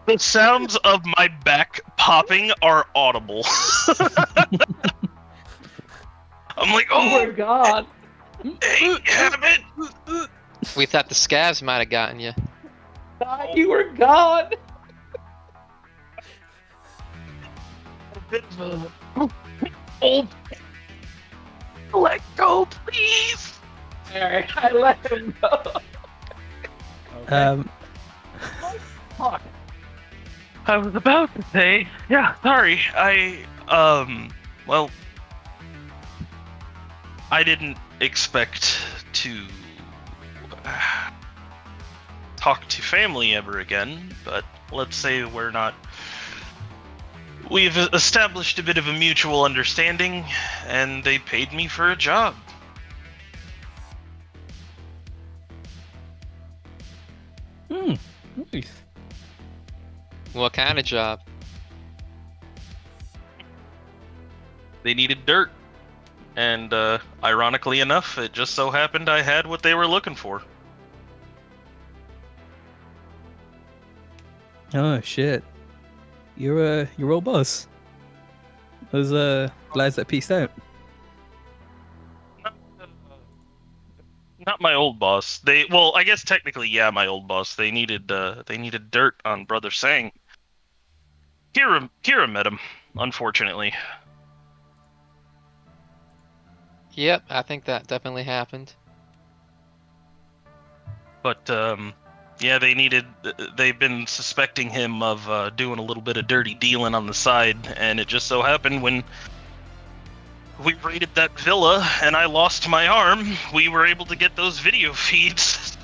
The sounds of my back popping are audible. I'm like, Oh my oh, god. hey, Habit! We thought the scavs might have gotten you. God, you were gone. Old, let go, please. Alright, I let him go. Okay. I was about to say, yeah, sorry. Well, I didn't expect to talk to family ever again, but let's say we've established a bit of a mutual understanding, and they paid me for a job. Nice. What kind of job? They needed dirt, and ironically enough, it just so happened I had what they were looking for. Oh shit. You're your old boss. Those lads that pieced out. Not my old boss. Well, I guess technically, yeah, my old boss. They needed dirt on Brother Sang. Kira met him, unfortunately. Yep, I think that definitely happened. But yeah, they've been suspecting him of doing a little bit of dirty dealing on the side, and it just so happened when we raided that villa and I lost my arm, we were able to get those video feeds.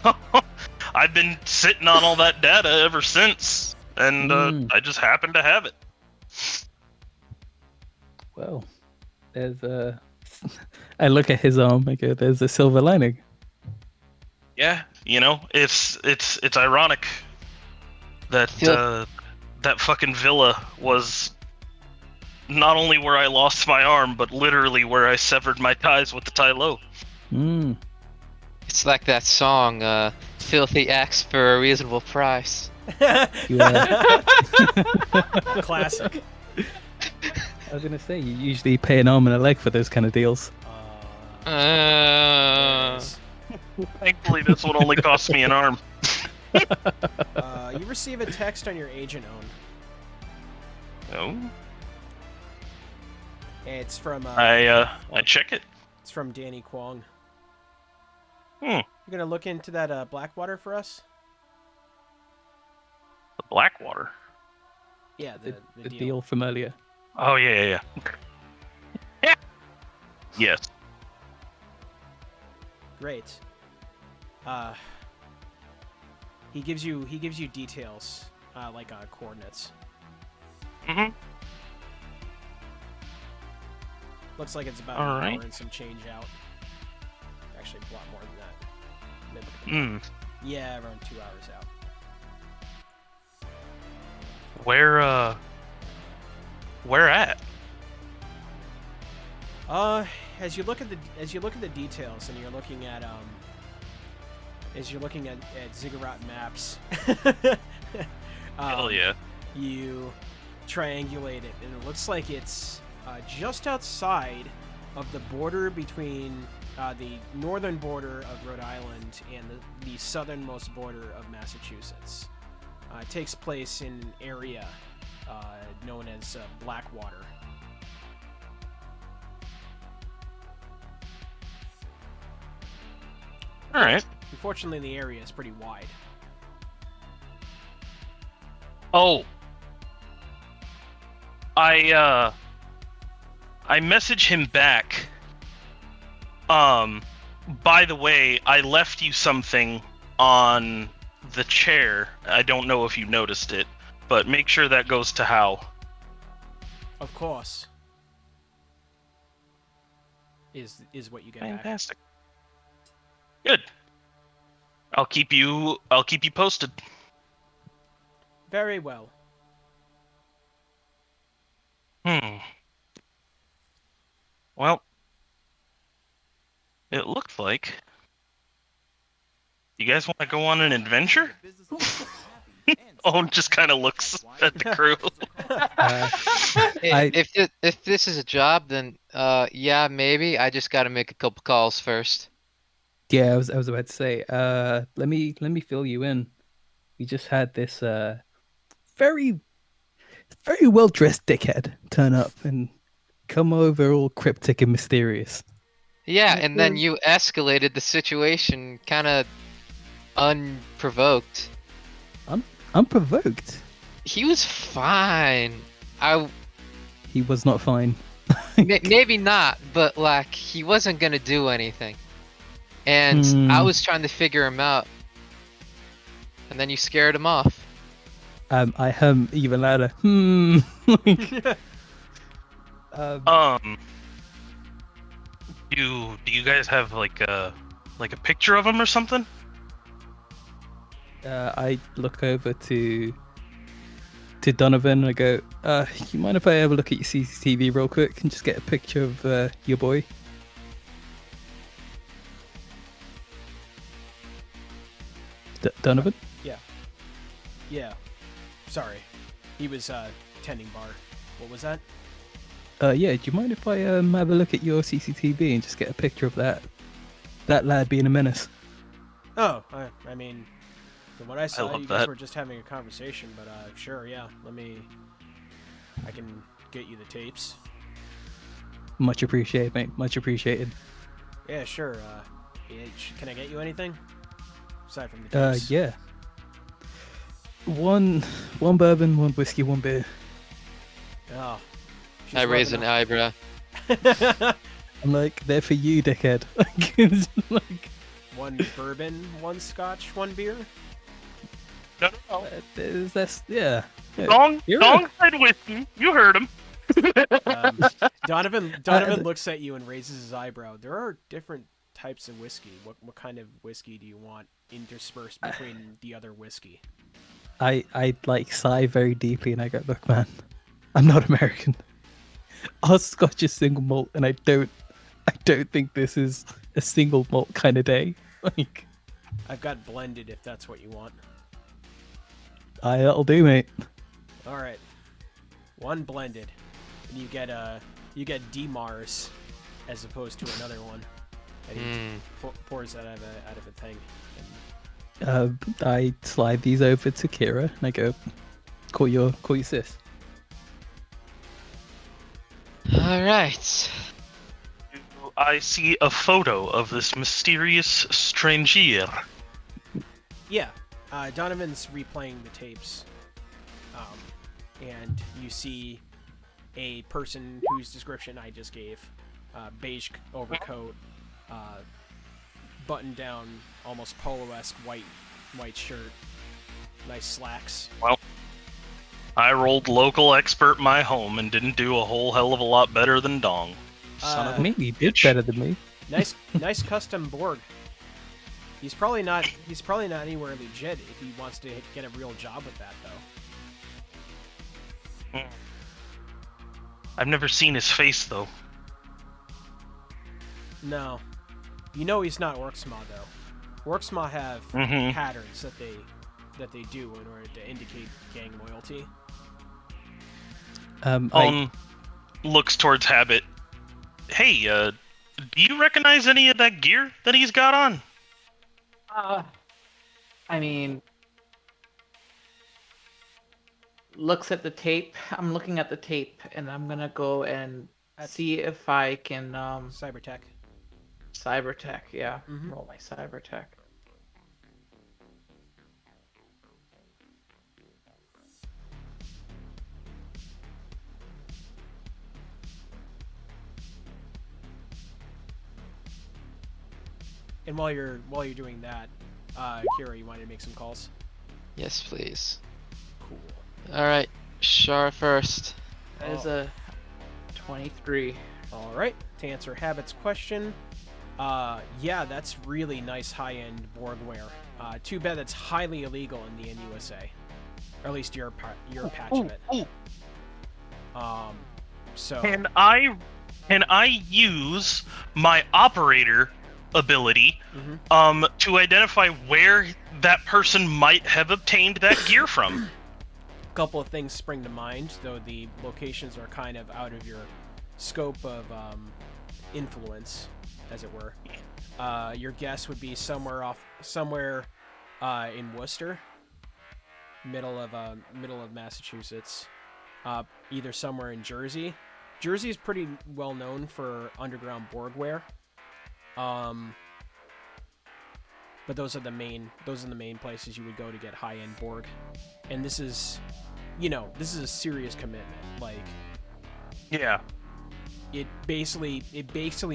I've been sitting on all that data ever since, and I just happened to have it. Well, there's I look at his arm. I go, "There's a silver lining." Yeah, it's ironic that that fucking villa was not only where I lost my arm, but literally where I severed my ties with the Tai Lo. It's like that song, "Filthy Acts for a Reasonable Price." Classic. I was gonna say you usually pay an arm and a leg for those kind of deals. Thankfully, this one only cost me an arm. You receive a text on your agent own. Oh. It's from I check it. It's from Danny Kwong. You gonna look into that Blackwater for us? The Blackwater. Yeah, The deal from earlier. Oh yeah. Yes. Great. He gives you details, like coordinates. Mm-hmm. Looks like it's about All an right. hour and some change out. Actually, a lot more than that. Yeah, around 2 hours out. Where at? As you look at the details, and you're looking at Ziggurat maps. Hell yeah. You triangulate it, and it looks like it's just outside of the border between the northern border of Rhode Island and the southernmost border of Massachusetts. It takes place in an area known as Blackwater. All right. Unfortunately, the area is pretty wide. Oh. I message him back. By the way, I left you something on the chair. I don't know if you noticed it, but make sure that goes to Hal. Of course. Is what you get back. Fantastic. Good. I'll keep you posted. Very well. Well, it looks like you guys want to go on an adventure? Owen just kind of looks at the crew. If this is a job, then yeah, maybe. I just got to make a couple calls first. Yeah, I was about to say. Let me fill you in. We just had this very well dressed dickhead turn up and come over all cryptic and mysterious. Yeah, and then you escalated the situation kind of unprovoked. Unprovoked. He was fine. He was not fine. Maybe not, but like he wasn't gonna do anything, and I was trying to figure him out, and then you scared him off. I even louder. Like, Um, do you guys have like a picture of him or something? I look over to Donovan and I go, you mind if I have a look at your CCTV real quick and just get a picture of your boy? Donovan? Yeah. Sorry. He was tending bar. What was that? Yeah, do you mind if I have a look at your CCTV and just get a picture of that lad being a menace? Oh, I mean, from what I saw, love you guys that. were just having a conversation, but sure, yeah. I can get you the tapes. Much appreciated, mate. Much appreciated. Yeah, sure. Yeah, can I get you anything? Aside from the tapes. Yeah. One bourbon, one whiskey, one beer. Oh. I raise an eyebrow. I'm like, they're for you, dickhead. It's like, One bourbon, one scotch, one beer. No. that's yeah. Dong You're said whiskey. You heard him. Donovan looks at you and raises his eyebrow. There are different types of whiskey. What kind of whiskey do you want interspersed between the other whiskey? I like sigh very deeply and I go, look, man, I'm not American. Our Scotch is single malt, and I don't think this is a single malt kind of day. Like, I've got blended if that's what you want. that'll do, mate. All right, one blended, and you get D-Mars as opposed to another one. And he pours that out of a thing. And I slide these over to Kira and I go, call your sis. All right. I see a photo of this mysterious stranger. yeah, Donovan's replaying the tapes, and you see a person whose description I just gave, beige overcoat, button down, almost polo-esque white shirt, nice slacks. Well, I rolled local expert my home and didn't do a whole hell of a lot better than Dong. Son of a Maybe he did better than me. Nice custom Borg. He's probably not anywhere legit if he wants to get a real job with that though. I've never seen his face though. No. You know he's not Orcsma though. Orcsma have patterns that they do in order to indicate gang loyalty. Looks towards Habit. Hey, do you recognize any of that gear that he's got on? I mean, looks at the tape. I'm looking at the tape, and I'm gonna go and see if I can Cybertech. Cybertech, yeah. Roll my Cybertech. And while you're doing that, Kira, you want to make some calls? Yes, please. Cool. All right. Shar first. That is a 23. All right. To answer Habit's question, yeah, that's really nice high-end Borgware. Too bad that's highly illegal in the NUSA, or at least your patch of it. So Can I use my operator ability to identify where that person might have obtained that gear from? a couple of things spring to mind, though the locations are kind of out of your scope of influence, as it were. Your guess would be somewhere in Worcester, middle of Massachusetts, either somewhere in Jersey. Jersey is pretty well known for underground Borgware. But those are the main places you would go to get high-end Borg. And this is a serious commitment. Like, Yeah. it basically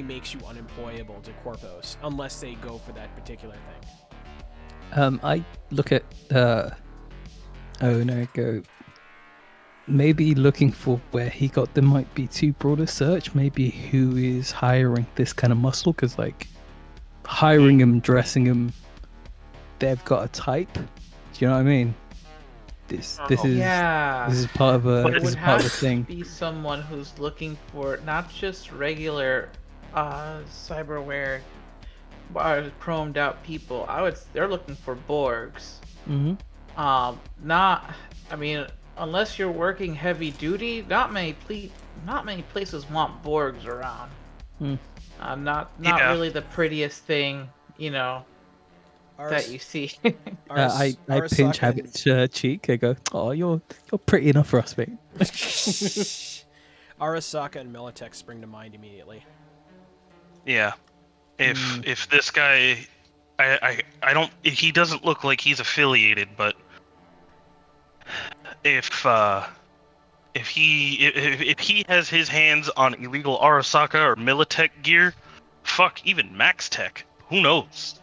makes you unemployable to corpos unless they go for that particular thing. I look at owner and go, maybe looking for where he got them might be too broad a search. Maybe who is hiring this kind of muscle, because like hiring him, dressing him, they've got a type. Do you know what I mean? This Oh. is Yeah. this is part of a It this would is part of have a thing. to be someone who's looking for not just regular cyberware chromed out people. They're looking for Borgs. Hmm. Not I mean unless you're working heavy duty, not many places want Borgs around. Mm. Not Yeah. really the prettiest thing, that you see. I pinch Arasaka Habit's cheek. I go, oh, you're pretty enough for us, mate. Arasaka and Militech spring to mind immediately. Yeah. If this guy, I don't. He doesn't look like he's affiliated, but if he has his hands on illegal Arasaka or Militech gear, fuck, even Max Tech, who knows?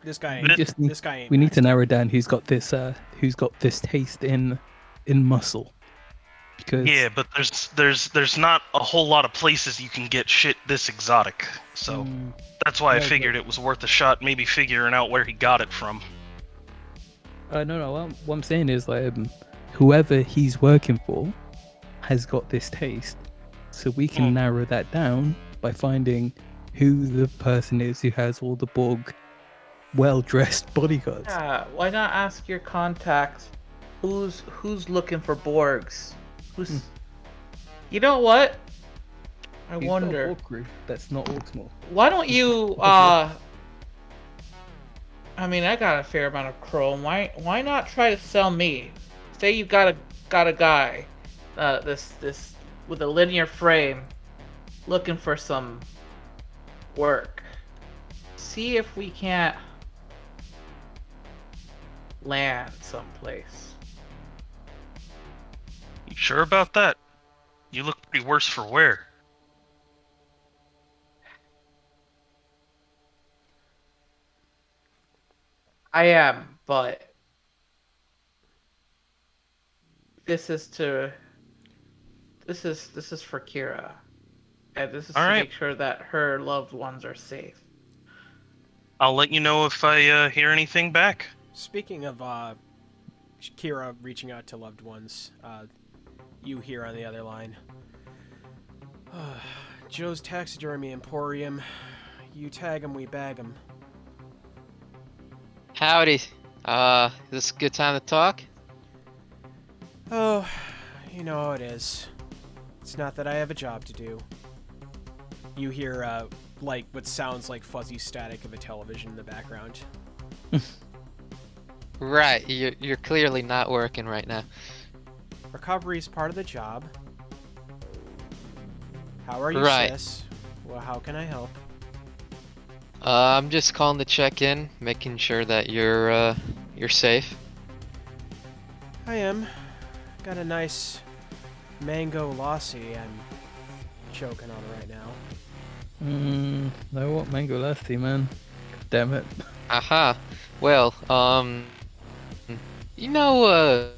This guy We ain't. just This guy ain't. we need Max to Tech. narrow down who's got this taste in muscle. Because Yeah, but there's not a whole lot of places you can get shit this exotic, so that's why I no, figured it was worth a shot. Maybe figuring out where he got it from. no. What I'm saying is like whoever he's working for has got this taste, so we can narrow that down by finding who the person is who has all the Borg well-dressed bodyguards. Yeah, why not ask your contacts who's looking for Borgs? Who's You know what? I Who's got a wonder. Borg crew that's not Orcsmore. Why don't you I mean, I got a fair amount of chrome. Why not try to sell me? Say you got a guy this with a linear frame looking for some work. See if we can't land someplace. You sure about that? You look pretty worse for wear. I am, but this is for Kira. And this is All to right. make sure that her loved ones are safe. I'll let you know if I hear anything back. Speaking of Kira reaching out to loved ones, you hear on the other line. Joe's Taxidermy Emporium. You tag him, we bag him. Howdy. Is this a good time to talk? Oh, you know how it is. It's not that I have a job to do. You hear, like, what sounds like fuzzy static of a television in the background. Right, you're clearly not working right now. Recovery is part of the job. How are you, Right. sis? Well, how can I help? I'm just calling to check in, making sure that you're safe. I am. Got a nice mango lassi I'm choking on right now. No, what mango lasty, man? Damn it. Aha. Well, you know a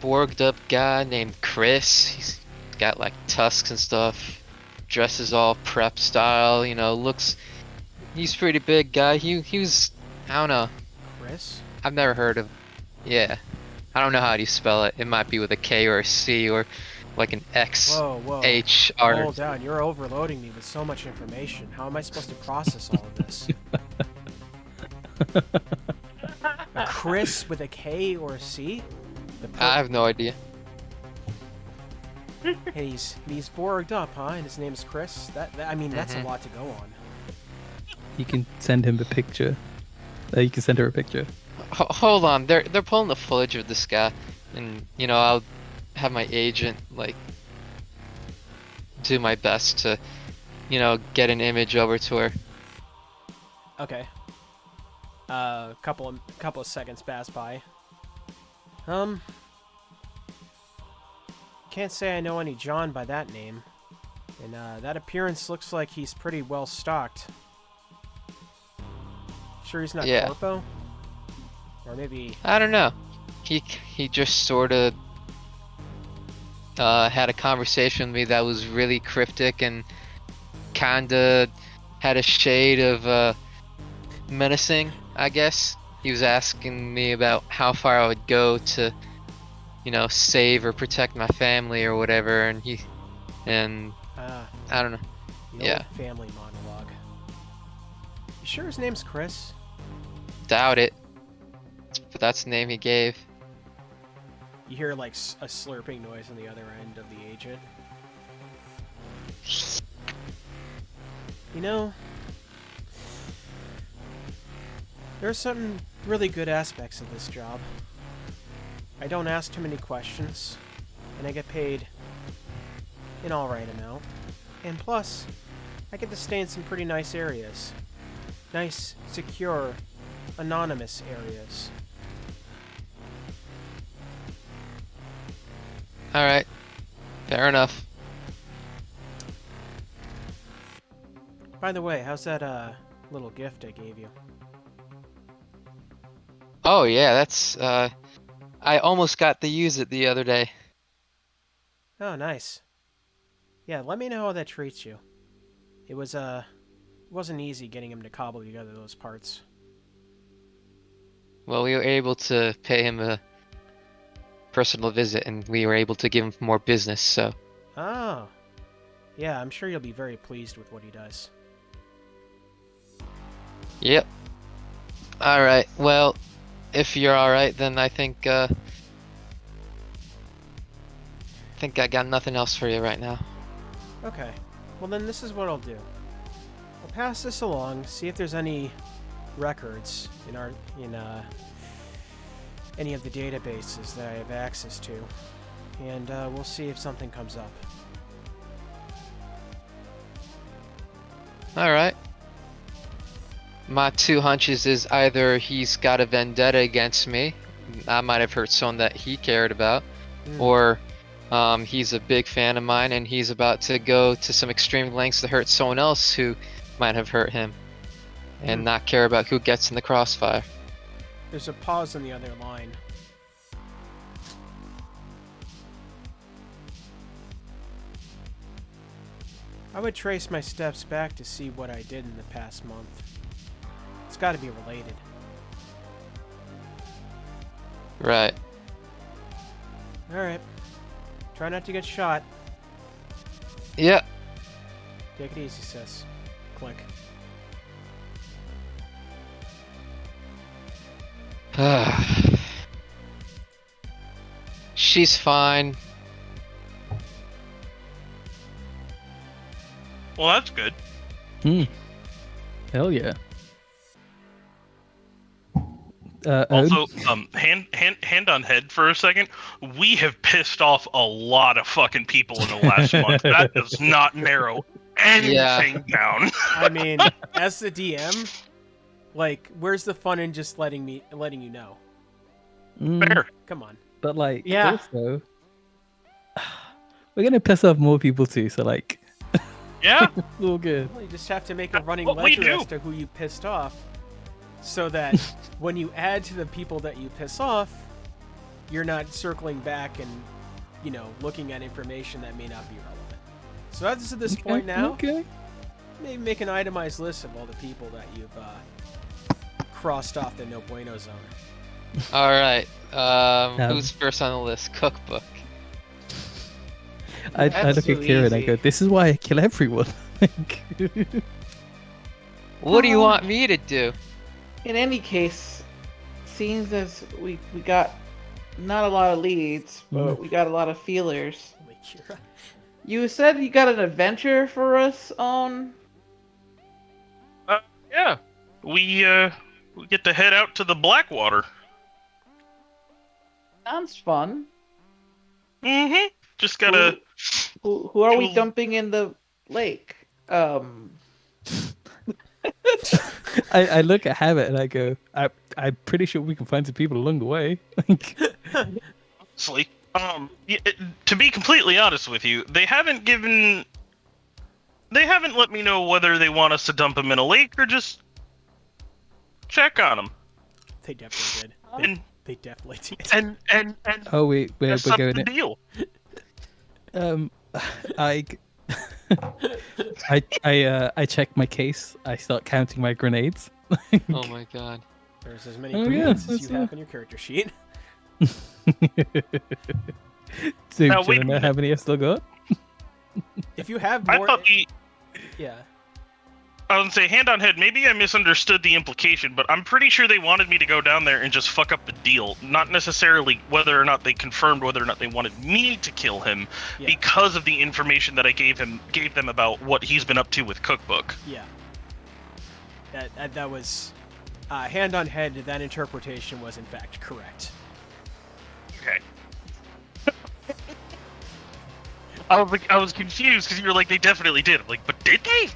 borged up guy named Chris? He's got like tusks and stuff. Dresses all prep style, he's a pretty big guy. He was, I don't know. Chris? I've never heard of. Yeah. I don't know how do you spell it. It might be with a K or a C or like an X Whoa. H R. Hold down. You're overloading me with so much information. How am I supposed to process all of this? A Chris with a K or a C? I have no idea. Hey, he's borged up, huh? And his name's Chris? I mean, that's a lot to go on. You can send him a picture. You can send her a picture. Hold on, they're pulling the footage of this guy, and I'll have my agent like do my best to get an image over to her. Okay. Couple of seconds pass by. Can't say I know any John by that name. And that appearance looks like he's pretty well stocked. Sure he's not Yeah. Corpo? Or maybe... I don't know. He just sort of had a conversation with me that was really cryptic and kinda had a shade of menacing, I guess. He was asking me about how far I would go to, save or protect my family or whatever, and I don't know. The Yeah. old family monologue. You sure his name's Chris? Doubt it. But that's the name he gave. You hear like a slurping noise on the other end of the agent. You know, there's some really good aspects of this job. I don't ask too many questions, and I get paid an alright amount. And plus, I get to stay in some pretty nice areas. Nice, secure, anonymous areas. Alright. Fair enough. By the way, how's that little gift I gave you? Oh yeah, that's I almost got to use it the other day. Oh, nice. Yeah, let me know how that treats you. It wasn't easy getting him to cobble together those parts. Well, we were able to pay him a personal visit and we were able to give him more business, so. Oh. Yeah, I'm sure you'll be very pleased with what he does. Yep. Alright, well, if you're alright, then I think I got nothing else for you right now. Okay. Well, then this is what I'll do. I'll pass this along, see if there's any records in any of the databases that I have access to, and we'll see if something comes up. Alright. My two hunches is either he's got a vendetta against me, I might have hurt someone that he cared about, or he's a big fan of mine and he's about to go to some extreme lengths to hurt someone else who might have hurt him and not care about who gets in the crossfire. There's a pause on the other line. I would trace my steps back to see what I did in the past month. It's got to be related. Right. Alright. Try not to get shot. Yep. Take it easy, sis. Click. She's fine. Well, that's good. Hell yeah. Also, hand on head for a second. We have pissed off a lot of fucking people in the last month. That does not narrow anything down. I mean, as the DM, like, where's the fun in just letting you know? Fair. Come on. But like, Yeah. also, we're gonna piss off more people too. So like, Yeah. it's all good. Well, you just have to make a running What we ledger do. as to who you pissed off, so that when you add to the people that you piss off, you're not circling back and, looking at information that may not be relevant. So as of this point now, Okay. maybe make an itemized list of all the people that you've crossed off the no bueno zone. Alright. Who's first on the list? Cookbook. I That's look so at Kira and I easy. go, "This is why I kill everyone." What do you want me to do? In any case, seems as we got not a lot of leads, but we got a lot of feelers. Holy Kira. You said you got an adventure for us on. Yeah. We get to head out to the Blackwater. Sounds fun. Mm-hmm. Just gotta. Who are we Cool. dumping in the lake? I look at Habit and I go, I'm pretty sure we can find some people along the way. Like, Honestly, To be completely honest with you, they haven't let me know whether they want us to dump him in a lake or just check on him. They definitely did. And They definitely did. and Oh, we're that's going the it. deal. I I check my case. I start counting my grenades. Oh my god. There's as many Oh, grenades yeah, as you that's, have in your character sheet. So, Now, do wait you a know how minute. many I've still got? If you have I more, thought yeah. I was gonna say, hand on head, maybe I misunderstood the implication, but I'm pretty sure they wanted me to go down there and just fuck up the deal. Not necessarily whether or not they confirmed whether or not they wanted me to kill him, Yeah. because of the information that I gave them about what he's been up to with Cookbook. Yeah. That was hand on head. That interpretation was in fact correct. Okay. I was confused because you were like, they definitely did. I'm like, but did they?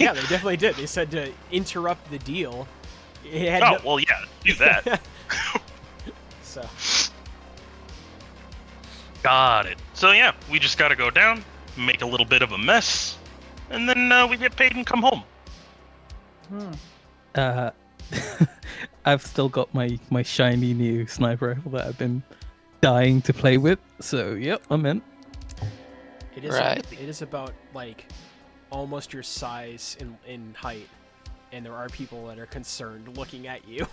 Yeah, they definitely did. They said to interrupt the deal. It had Oh, well, yeah, do that. So Got it. So yeah, we just gotta go down, make a little bit of a mess, and then we get paid and come home. I've still got my shiny new sniper rifle that I've been dying to play with. So yep, I'm in. it is. Right. It is about like almost your size in height, and there are people that are concerned looking at you.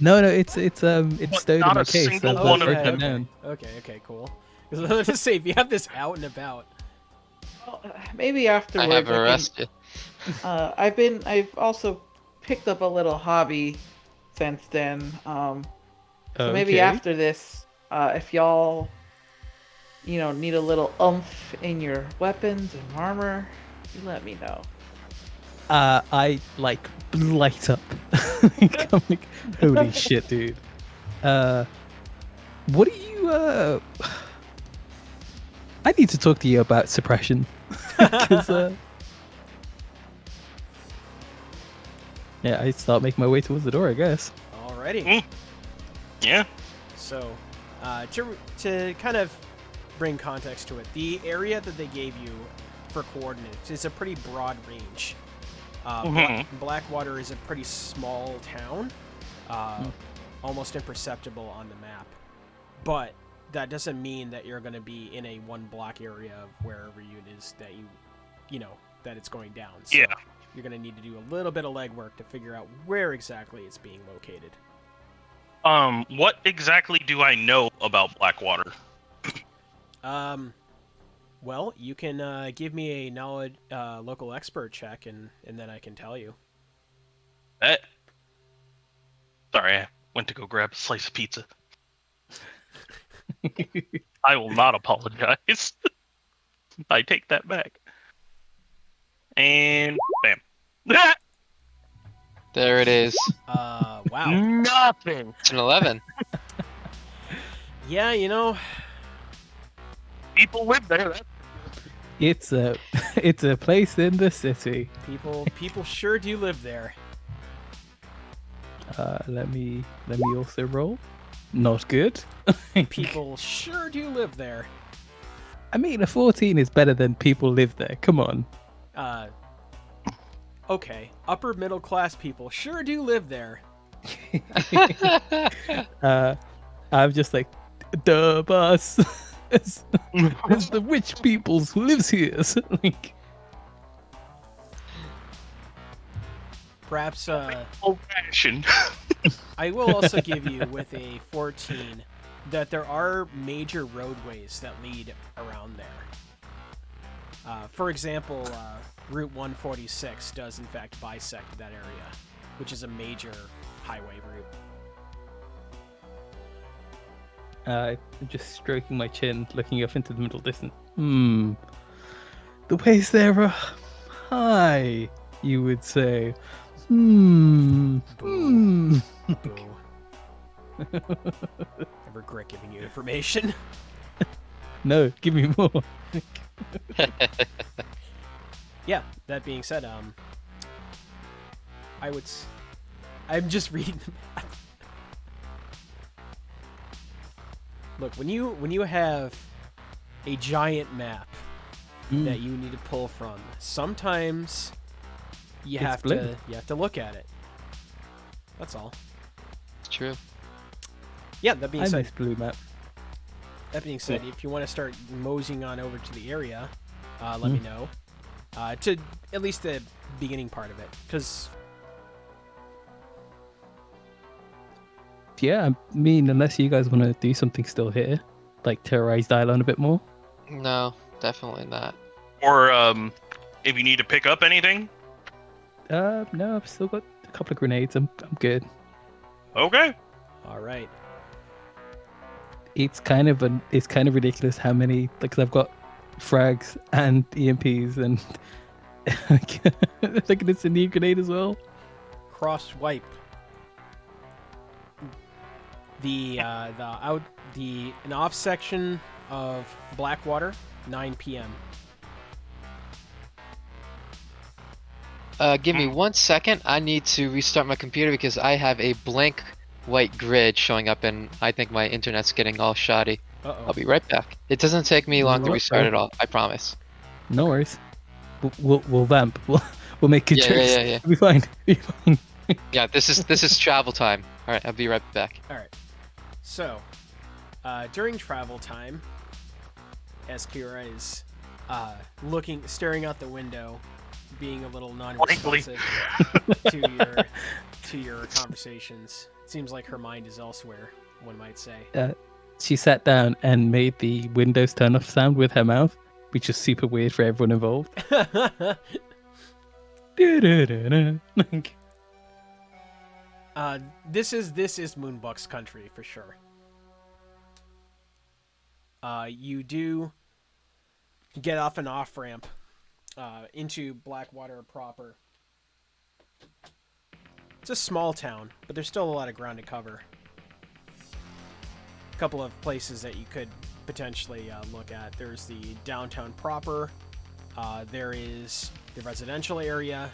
No, it's stowed in not my a case. single so one I'll of break them. that down. Okay, cool. Because I was gonna say, if you have this out and about, Well, maybe afterwards. I have can- arrested. I've also picked up a little hobby since then. So maybe Okay. after this, if y'all, need a little oomph in your weapons and armor, you let me know. I like light up. I'm like, holy shit, dude. What do you I need to talk to you about suppression. 'Cause, yeah, I start making my way towards the door, I guess. already. Yeah. So, to kind of bring context to it, the area that they gave you for coordinates is a pretty broad range. Blackwater is a pretty small town, almost imperceptible on the map. But that doesn't mean that you're going to be in a one block area of wherever it is that that it's going down. So Yeah. you're going to need to do a little bit of legwork to figure out where exactly it's being located. What exactly do I know about Blackwater? Well, you can give me a knowledge local expert check, and then I can tell you. Sorry, I went to go grab a slice of pizza. I will not apologize. I take that back. And bam. There it is. Wow. Nothing. It's an 11. Yeah, People live there. It's a place in the city. people sure do live there. Let me also roll. Not good. People sure do live there. I mean, a 14 is better than people live there. Come on. Okay, upper middle class people sure do live there. I'm just like, duh, boss. it's the rich peoples who lives here. So, like, Perhaps Old fashioned. I will also give you with a 14 that there are major roadways that lead around there. For example, Route 146 does in fact bisect that area, which is a major highway route. just stroking my chin, looking off into the middle distance. The ways there are high, you would say. Boo. I regret giving you information. No, give me more. Yeah, that being said, I'm just reading the map. Look, when you have a giant map that you need to pull from, sometimes you It's have blue. to look at it. That's all. It's true. Yeah, that being I said, miss blue map. if you want to start moseying on over to the area, let me know. To at least the beginning part of it, because Yeah, I mean, unless you guys want to do something still here, like terrorize Dylon a bit more. No, definitely not. Or if you need to pick up anything. No, I've still got a couple of grenades. I'm good. Okay. all right. It's kind of ridiculous how many, because I've got frags and EMPs and I think it's a new grenade as well. Cross wipe. The an off section of Blackwater, 9 p.m. Give me 1 second. I need to restart my computer because I have a blank white grid showing up and I think my internet's getting all shoddy. Uh-oh. I'll be right back. It doesn't take me long to restart it all. I promise. No worries. We'll vamp. We'll make good Yeah, jokes. yeah. It'll be fine. It'll be fine. Yeah, this is travel time. All right, I'll be right back. All right. So, during travel time, as Kira is staring out the window, being a little non-responsive to your conversations, it seems like her mind is elsewhere. One might say. She sat down and made the Windows turn off sound with her mouth, which is super weird for everyone involved. This is Moonbuck's country for sure. You do get off an off ramp into Blackwater proper. It's a small town, but there's still a lot of ground to cover. A couple of places that you could potentially look at. There's the downtown proper. There is the residential area,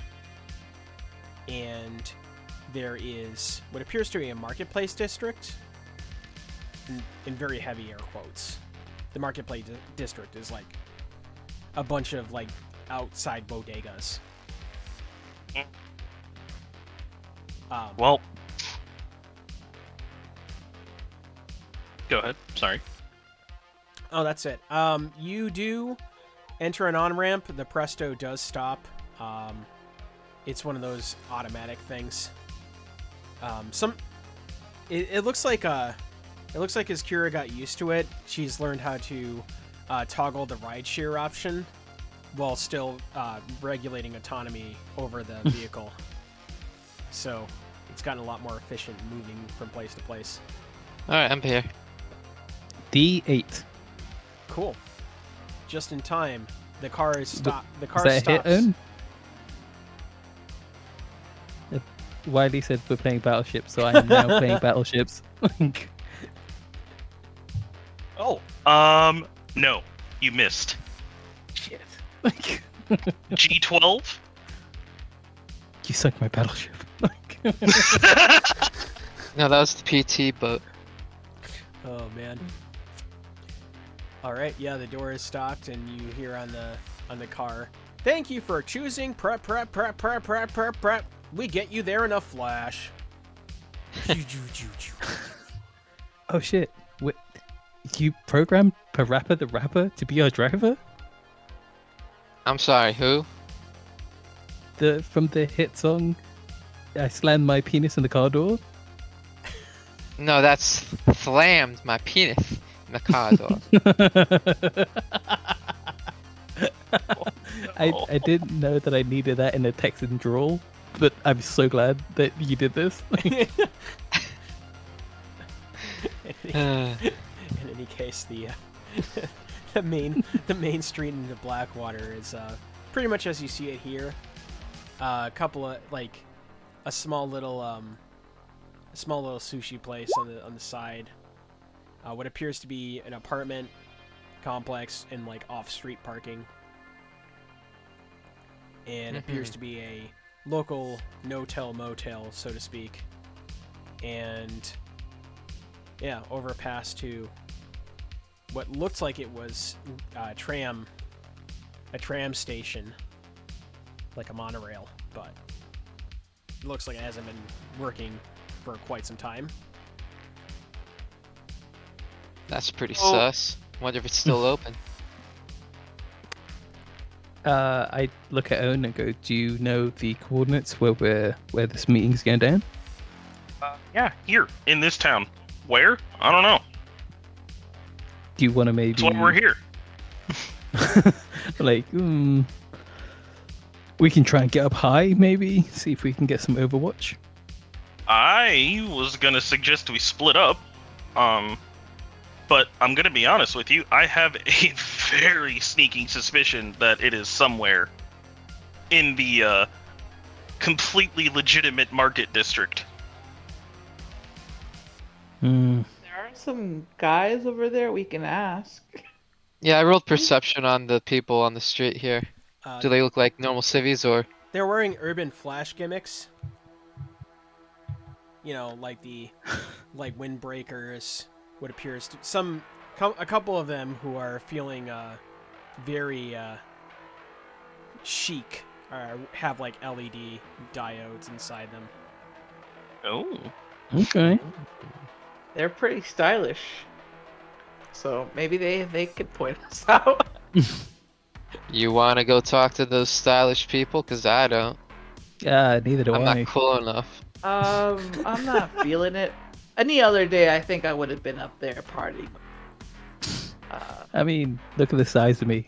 and there is what appears to be a marketplace district in very heavy air quotes. The marketplace district is like a bunch of like outside bodegas. Well, go ahead. Sorry. Oh, that's it. You do enter an on-ramp. The Presto does stop. It's one of those automatic things. It looks like as Kira got used to it, she's learned how to toggle the rideshare option while still regulating autonomy over the vehicle. So it's gotten a lot more efficient moving from place to place. All right, I'm here. D8. Cool. Just in time. The car is stopped. The car Is that a hit, stops. Owen? Wiley said we're playing battleships, so I am now playing battleships. Oh. No. You missed. Shit. G12? You sunk my battleship. No, that was the PT boat. Oh man. All right, yeah, the door is stopped, and you hear on the car, "Thank you for choosing prep. We get you there in a flash." Oh shit! Wait, you programmed Parappa the Rapper to be our driver? I'm sorry, who? From the hit song, I slammed my penis in the car door. No, that's slammed my penis in the car door. I didn't know that I needed that in a Texan drawl, but I'm so glad that you did this. In any case, the main street into Blackwater is pretty much as you see it here. A couple of a small little sushi place on the side. What appears to be an apartment complex and off-street parking, and appears to be a local no-tell motel, so to speak. And yeah, overpass to what looked like it was a tram station, like a monorail, but it looks like it hasn't been working for quite some time. That's pretty Oh. sus. Wonder if it's still open. I look at Owen and go, "Do you know the coordinates where this meeting's going down?" Yeah, here in this town. Where? I don't know. Do you want to maybe? That's why we're here. Like, we can try and get up high, maybe see if we can get some Overwatch. I was gonna suggest we split up. But I'm gonna be honest with you. I have a very sneaking suspicion that it is somewhere in the completely legitimate market district. Hmm. There are some guys over there we can ask. Yeah, I rolled perception on the people on the street here. Do they look like normal civvies or? They're wearing urban flash gimmicks. You know, like like windbreakers. What appears to a couple of them who are feeling very chic have like LED diodes inside them. Oh. Okay. They're pretty stylish. So maybe they could point us out. You want to go talk to those stylish people? Cause I don't. Yeah, neither do I'm I. not cool enough. I'm not feeling it. Any other day, I think I would have been up there partying. I mean, look at the size of me.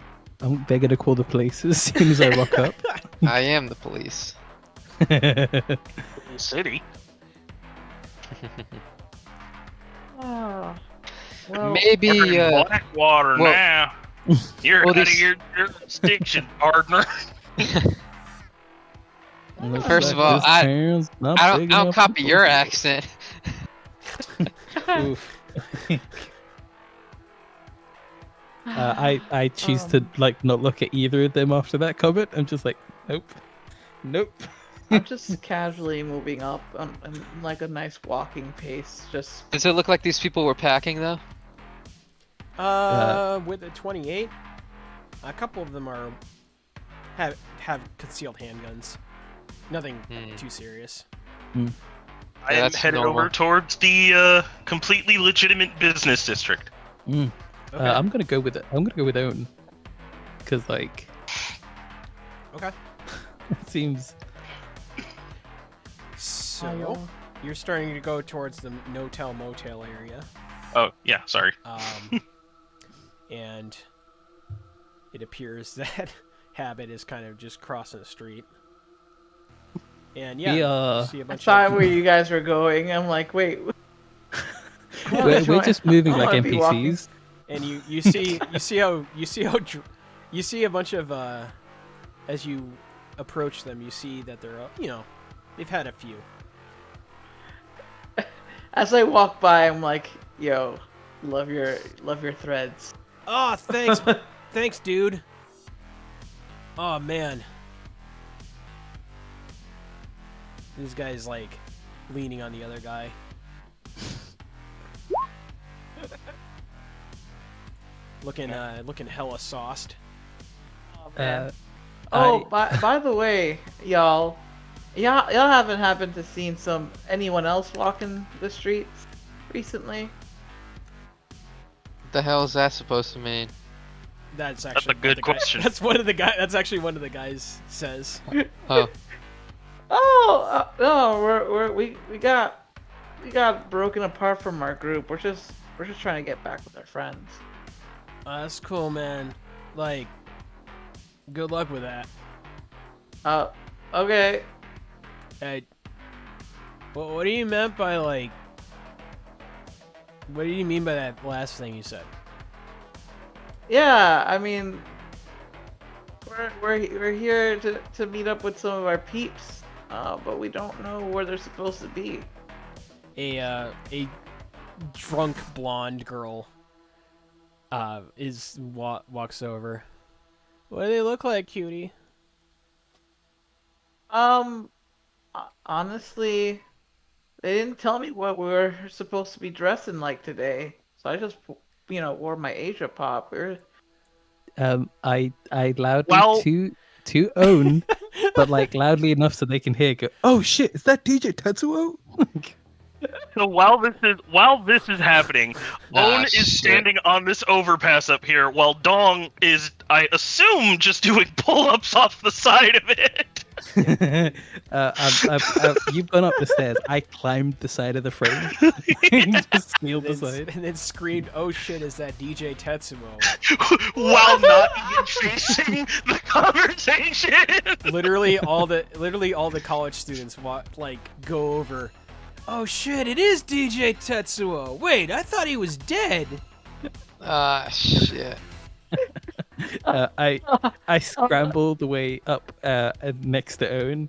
They're gonna call the police as soon as I rock up. I am the police. City. Oh, well, Maybe. We're in Blackwater well- now. You're well, out of this- your jurisdiction, partner. Looks First like of all, this I town's not I big don't enough copy for your both of us. accent. Oof. I choose to like not look at either of them after that comment. I'm just like, nope. I'm just casually moving up on like a nice walking pace. Just Does it look like these people were packing though? With a 28, a couple of them have concealed handguns. Nothing too serious. I Yeah, am that's headed normal. over towards the completely legitimate business district. Okay. I'm gonna go with it. I'm gonna go with Owen, because like, Okay. it seems. So you're starting to go towards the no-tell motel area. Oh, yeah, sorry. And it appears that Habit is kind of just crossing the street. And yeah, Yeah. you see a I bunch saw of where you guys were going. I'm like, wait. We're just moving I like wanna be walking. NPCs. and you see a bunch of as you approach them, you see that they're they've had a few. As I walk by, I'm like, yo, love your threads. Oh, thanks, thanks, dude. Oh man, this guy's like leaning on the other guy. Looking hella sauced. Oh man. Uh, By the way, y'all haven't happened to seen anyone else walking the streets recently? What the hell is that supposed to mean? That's a actually good question. That's one of the guy. That's actually one of the guys says. Oh, Oh no, we got broken apart from our group. We're just trying to get back with our friends. That's cool, man. Like, good luck with that. Okay. Hey, what do you meant by like? What do you mean by that last thing you said? Yeah, I mean, we're here to meet up with some of our peeps, but we don't know where they're supposed to be. A drunk blonde girl walks over. What do they look like, cutie? Honestly, they didn't tell me what we were supposed to be dressing like today, so I just wore my Asia Pop. I loudly Well- to own, but like loudly enough so they can hear. Go, oh shit! Is that DJ Tetsuo? So while this is happening, Ah, Own is shit. standing on this overpass up here, while Dong is, I assume, just doing pull-ups off the side of it. You've gone up the stairs. I climbed the side of the frame. Just scaled the side. And then screamed, "Oh shit! Is that DJ Tetsuo?" While not even facing the conversation. literally all the college students go over. Oh shit! It is DJ Tetsuo. Wait, I thought he was dead. Ah, shit. I scrambled the way up next to Owen,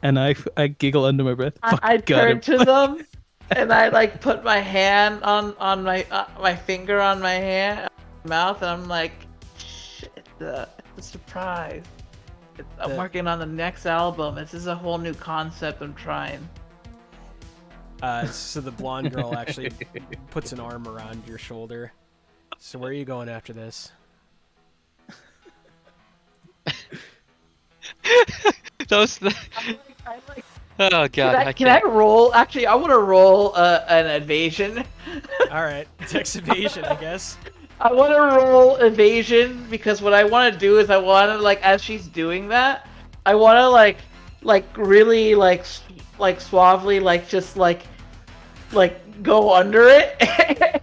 and I giggle under my breath. I Fucking got turn him. to them, and I like put my hand on my finger on my hand, mouth, and I'm like, shit, it's a surprise. I'm working on the next album. This is a whole new concept I'm trying. So the blonde girl actually puts an arm around your shoulder. So where are you going after this? Those. Oh god. Can I roll? Actually, I want to roll an evasion. All right, text evasion, I guess. I want to roll evasion because what I want to do is I want to like as she's doing that, I want to like really like suavely just like go under it.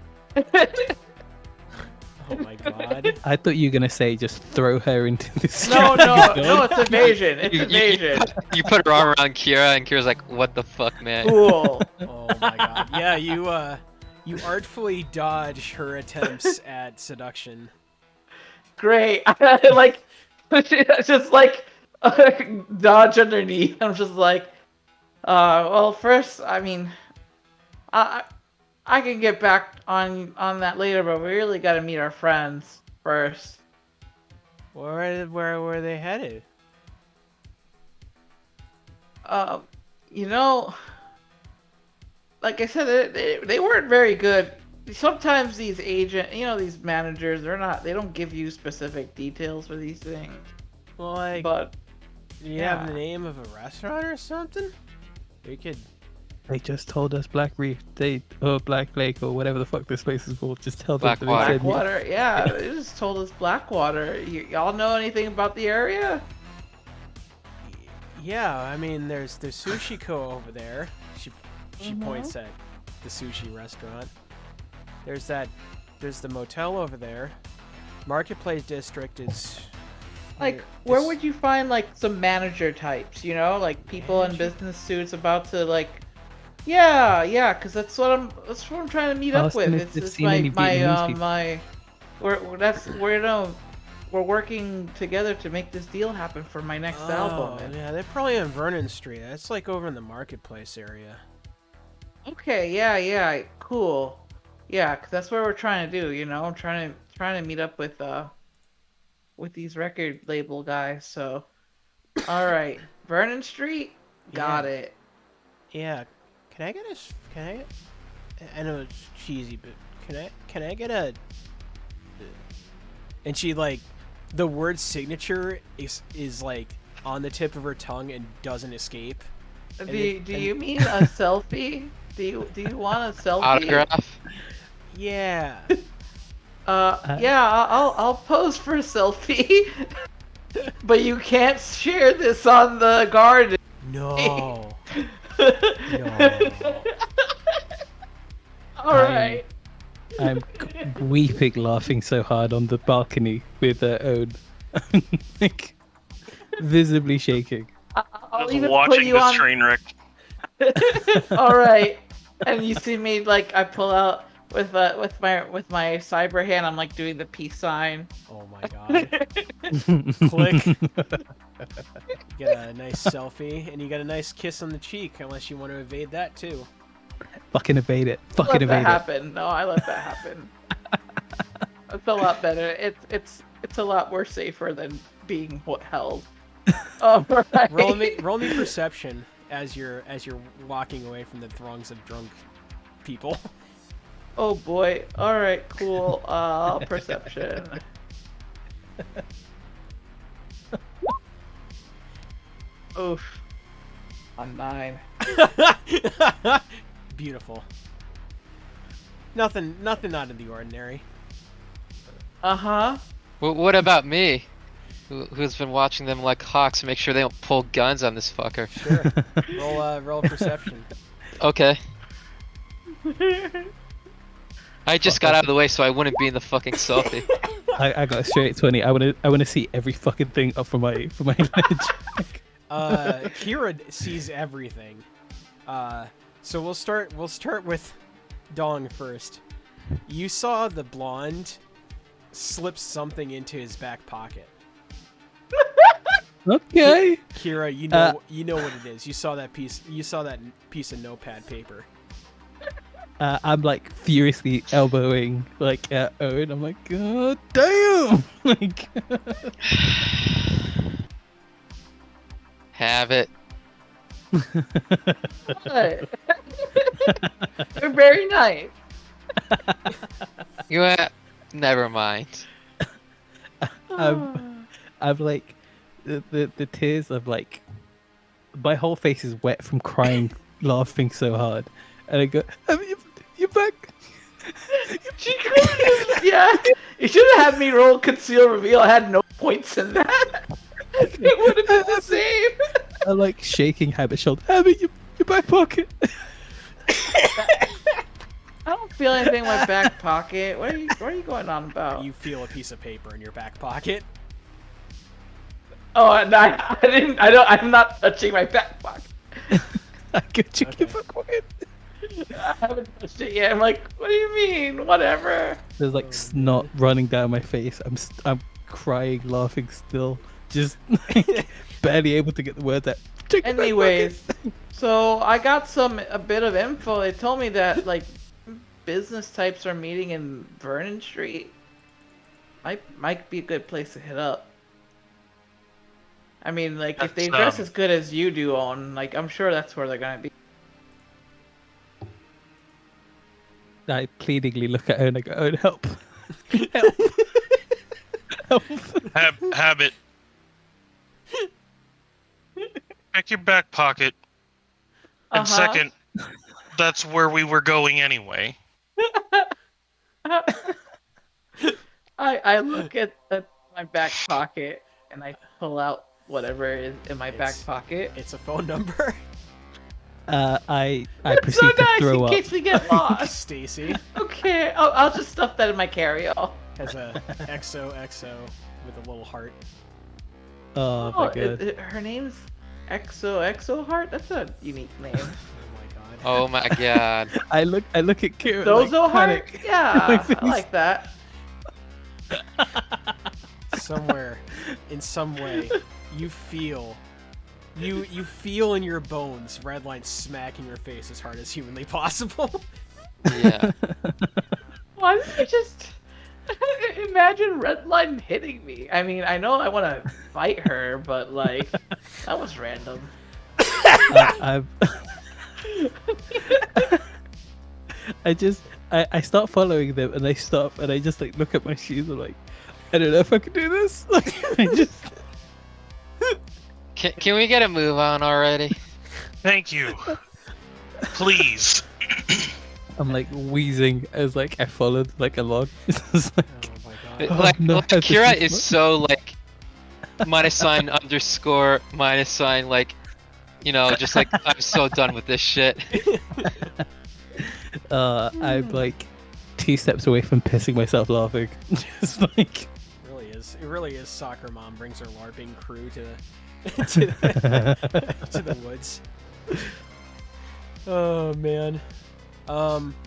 Oh my god. I thought you were gonna say just throw her into the No, sky. it's evasion. It's evasion. You put her arm around Kira, and Kira's like, "What the fuck, man?" Cool. Oh my god. Yeah, you artfully dodge her attempts at seduction. Great. Like just like dodge underneath. I'm just like, well, first, I mean, I can get back on that later, but we really got to meet our friends first. Where were they headed? You know, like I said, they weren't very good. Sometimes these these managers, they don't give you specific details for these things. Well, like, But do you have the name of a restaurant or something? We could. They just told us Black Reef, or Black Lake, or whatever the fuck this place is called. Just tell them. Blackwater. Blackwater, yeah, they just told us Blackwater. Y'all know anything about the area? Yeah, I mean, there's Sushiko over there. She points at the sushi restaurant. There's the motel over there. Marketplace district is Like, where would you find like some manager types? You know, like people in business suits about to like. Yeah, because that's what I'm trying to meet up with. It's we're working together to make this deal happen for my next album. Yeah, they're probably on Vernon Street. That's like over in the marketplace area. Okay, yeah, cool. Yeah, 'cause that's what we're trying to do. You know, I'm trying to meet up with these record label guys. So, all right, Vernon Street, got it. Yeah. Can I I know it's cheesy, but can I get a and she like the word signature is like on the tip of her tongue and doesn't escape. Do you mean a selfie? Do you want a selfie? Autograph. Yeah. Yeah, I'll pose for a selfie. But you can't share this on the garden. No. All right. I'm weeping, laughing so hard on the balcony with Owen, like, visibly shaking. I'll Just even put watching you this on. train wreck. All right, and you see me like I pull out with my cyber hand. I'm like doing the peace sign. Oh my god. Click. You get a nice selfie and you get a nice kiss on the cheek unless you want to evade that too. Fucking evade it. Fucking Let that evade it. happen. No, I let that happen. It's a lot better. It's a lot more safer than being held. All right. Roll me perception as you're walking away from the throngs of drunk people. Oh boy. All right, cool. Perception. Oof. A 9. Beautiful. Nothing out of the ordinary. Uh-huh. Well, what about me? Who's been watching them like hawks to make sure they don't pull guns on this fucker? Sure. Roll perception. Okay. I just got out of the way so I wouldn't be in the fucking selfie. I got a straight 20. I wanna see every fucking thing up from my ledge. Kira sees everything. So we'll start with Dong first. You saw the blonde slip something into his back pocket. Okay. Kira, you know what it is. You saw that piece of notepad paper. I'm like furiously elbowing like at Owen. I'm like, God damn! Like, Have it. What? You're very nice. You never mind. I'm like the tears of like my whole face is wet from crying, laughing so hard, and I go, you back? Yeah. You should have had me roll conceal reveal. I had no points in that. It would have been the same. I'm like shaking Habit's shoulder. Habit, your back pocket. I don't feel anything in my back pocket. What are you going on about? You feel a piece of paper in your back pocket. Oh, no, I didn't. I'm not touching my back pocket. I get you, Okay. your back pocket. I haven't touched it yet. I'm like, what do you mean? Whatever. There's like snot running down my face. I'm crying, laughing still, just barely able to get the words out. Check your back Anyways, pocket. so I got a bit of info. They told me that like business types are meeting in Vernon Street. Might be a good place to hit up. I mean, like if they dress as good as you do, on like I'm sure that's where they're gonna be. I pleadingly look at her and I go, "Oh, help! Help! Help!" Habit. Check your back pocket. And Uh-huh. second, that's where we were going anyway. I look at my back pocket and I pull out whatever is in my back pocket. It's a phone number. I That's proceed so to nice throw in up. case we get lost. Stacy Okay, I'll just stuff that in my carry-all. has a XOXO with a little heart. Oh my god! Her name's XOXO Heart. That's a unique name. Oh my god. Oh my god. I look at Kira. Dozo like, Heart. panic. Yeah, My face. I like that. Somewhere, in some way, you feel in your bones Redline smacking your face as hard as humanly possible. Yeah. Why did you just imagine Redline hitting me? I mean, I know I want to fight her, but like, that was random. I've I start following them and they stop and I just like look at my shoes and like I don't know if I can do this. Like I just Can we get a move on already? Thank you. Please. I'm like wheezing as like I followed like along. It's just like, Oh my god. It- Oh, like, no, like this Kira is is so like minus sign underscore minus sign like just like I'm so done with this shit. I'm like 2 steps away from pissing myself laughing. Just like It really is soccer mom brings her LARPing crew to to the woods. Oh man.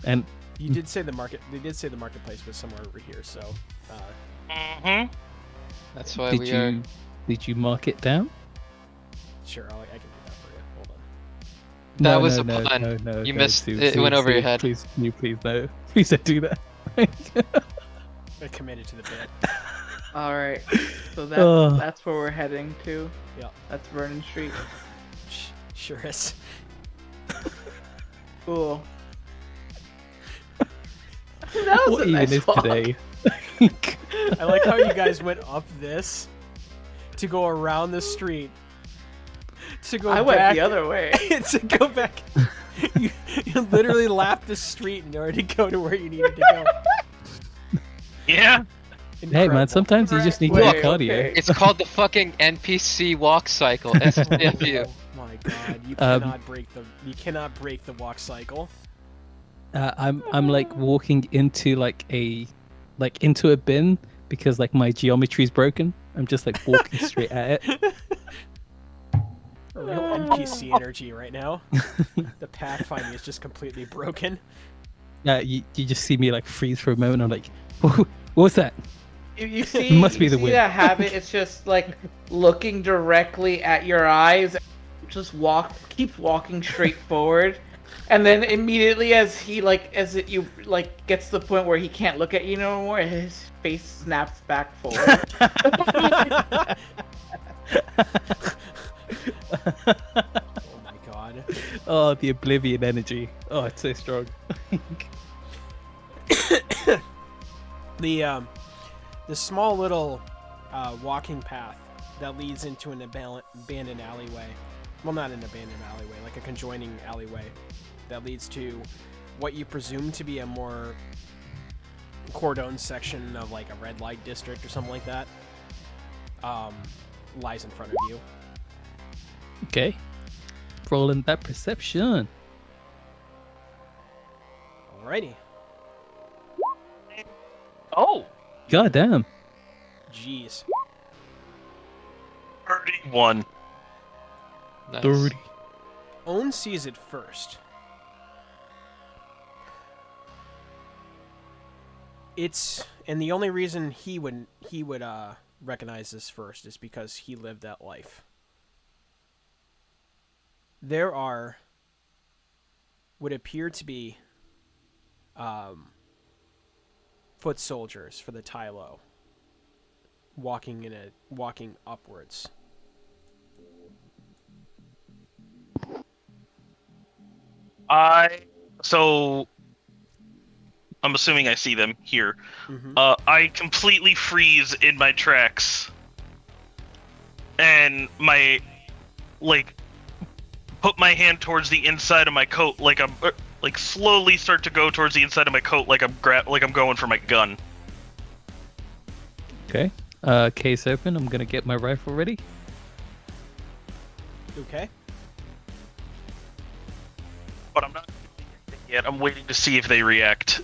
and You did say the market. They did say the marketplace was somewhere over here. So, Mm-hmm. That's why did we are. did you mark it down? sure, I can do that for you. Hold on. That No, was no, a no, pun. no, no, You no, missed- Sue, it Sue, went over Sue, your head. Please, can you please no. Please don't do that. I committed to the bit. All right, so Oh. that's where we're heading to. Yeah, That's Vernon Street. sure is. Cool. That was What a even nice is walk. today? I like how you guys went up this to go around the street to go I went back the other way. to go back. You literally lapped the street in order to go to where you needed to go. Yeah. Hey Incredible. man, sometimes you just need to Wait, get cardio. okay. It's called the fucking NPC walk cycle. SCFU. Oh my god, you cannot break the walk cycle. I'm like walking into into a bin because like my geometry's broken. I'm just like walking straight at it. Real NPC energy right now. The pathfinding is just completely broken. You just see me like freeze for a moment. I'm like, what was that? You see, Must be you the see wind. that habit. It's just like looking directly at your eyes. Just keep walking straight forward, and then immediately as he gets to the point where he can't look at you no more, his face snaps back forward. Oh my god. Oh, the oblivion energy. Oh, it's so strong. The small little walking path that leads into an abandoned alleyway. Well, not an abandoned alleyway, like a conjoining alleyway that leads to what you presume to be a more cordoned section of like a red light district or something like that. Lies in front of you. Okay. Rolling that perception. Alrighty. Oh. God damn. Jeez. 31. Nice. 30. Owen sees it first. And the only reason he would recognize this first is because he lived that life. There are would appear to be foot soldiers for the Tylo walking upwards. So I'm assuming I see them here. Mm-hmm. I completely freeze in my tracks, and put my hand towards the inside of my coat, like I'm slowly start to go towards the inside of my coat, like I'm going for my gun. Okay. Case open. I'm gonna get my rifle ready. Okay. But I'm not doing anything yet. I'm waiting to see if they react.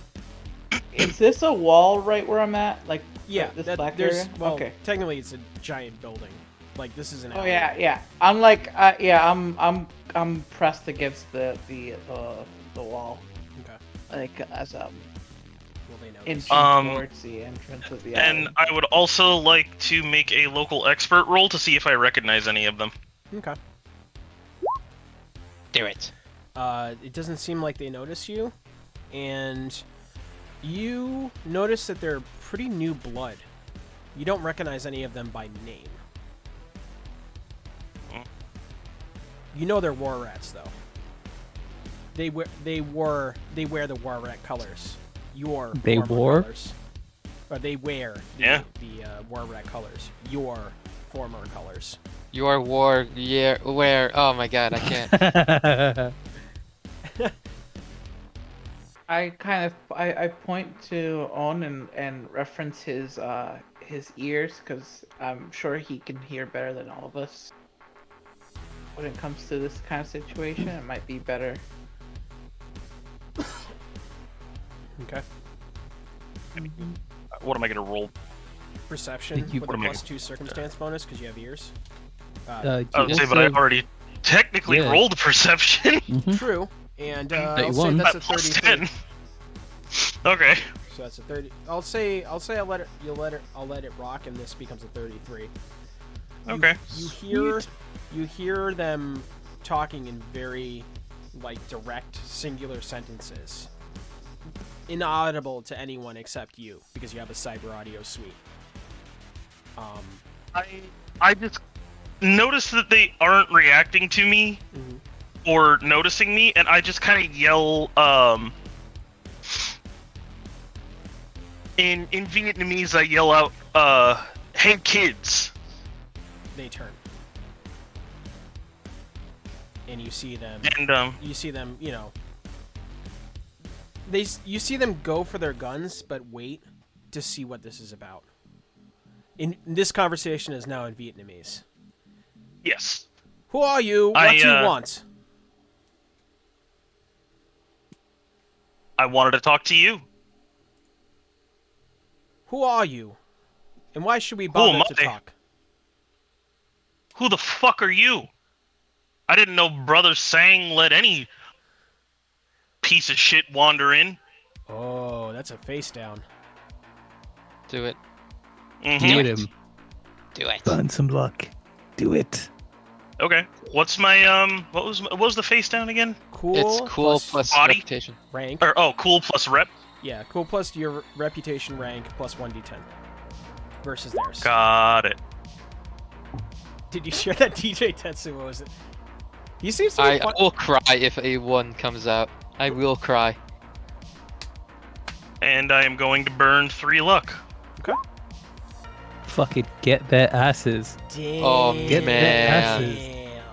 Is this a wall right where I'm at? Like Yeah, this that, black there's area? well, Okay. technically it's a giant building. Like this is an Oh alley. yeah. I'm like I'm pressed against the wall, Okay. like as Well, they know. inching towards the entrance of the alley. And I would also like to make a local expert roll to see if I recognize any of them. Okay. Do it. It doesn't seem like they notice you, and you notice that they're pretty new blood. You don't recognize any of them by name. You know they're war rats, though. They wear the war rat colors. Your They former wore? colors. Or they wear Yeah. the war rat colors. Your former colors. Your war year where? Oh my god, I can't. I point to On and reference his ears, because I'm sure he can hear better than all of us. When it comes to this kind of situation, it might be better. Okay. What am I gonna roll? Perception You- with What a am I- +2 circumstance bonus because you have ears. You I would say, but I also- already technically Yeah. rolled perception. Mhm. True. And I'll say 31. that's a At plus 33. 10. Okay. So that's a 30. I'll say I'll let it rock, and this becomes a 33. Okay. You hear them talking in very direct singular sentences, inaudible to anyone except you because you have a cyber audio suite. I just notice that they aren't reacting to me Mhm. or noticing me, and I just kind of yell, In Vietnamese, I yell out, "Hey kids!" They turn. And you see them. And You see them, you know. You see them go for their guns, but wait to see what this is about. This conversation is now in Vietnamese. yes, Who are you? What do you want? I wanted to talk to you. Who are you? And why should we am bother to I? talk? Who the fuck are you? I didn't know Brother Sang let any piece of shit wander in. Oh, that's a face down. Do it. Mhm. Get him. Do it. Burn some luck. Do it. Okay. What's my what was the face down again? Cool. It's cool plus body? reputation. rank. Or cool plus rep. Yeah, cool plus your reputation rank plus 1d10 versus theirs. Got it. Did you share that DJ Tetsuo? Was it? He seems to be I fun. will cry if a 1 comes out. I will cry. And I am going to burn 3 luck. Okay. Fucking get their asses. Damn. Oh, Get their asses. Damn.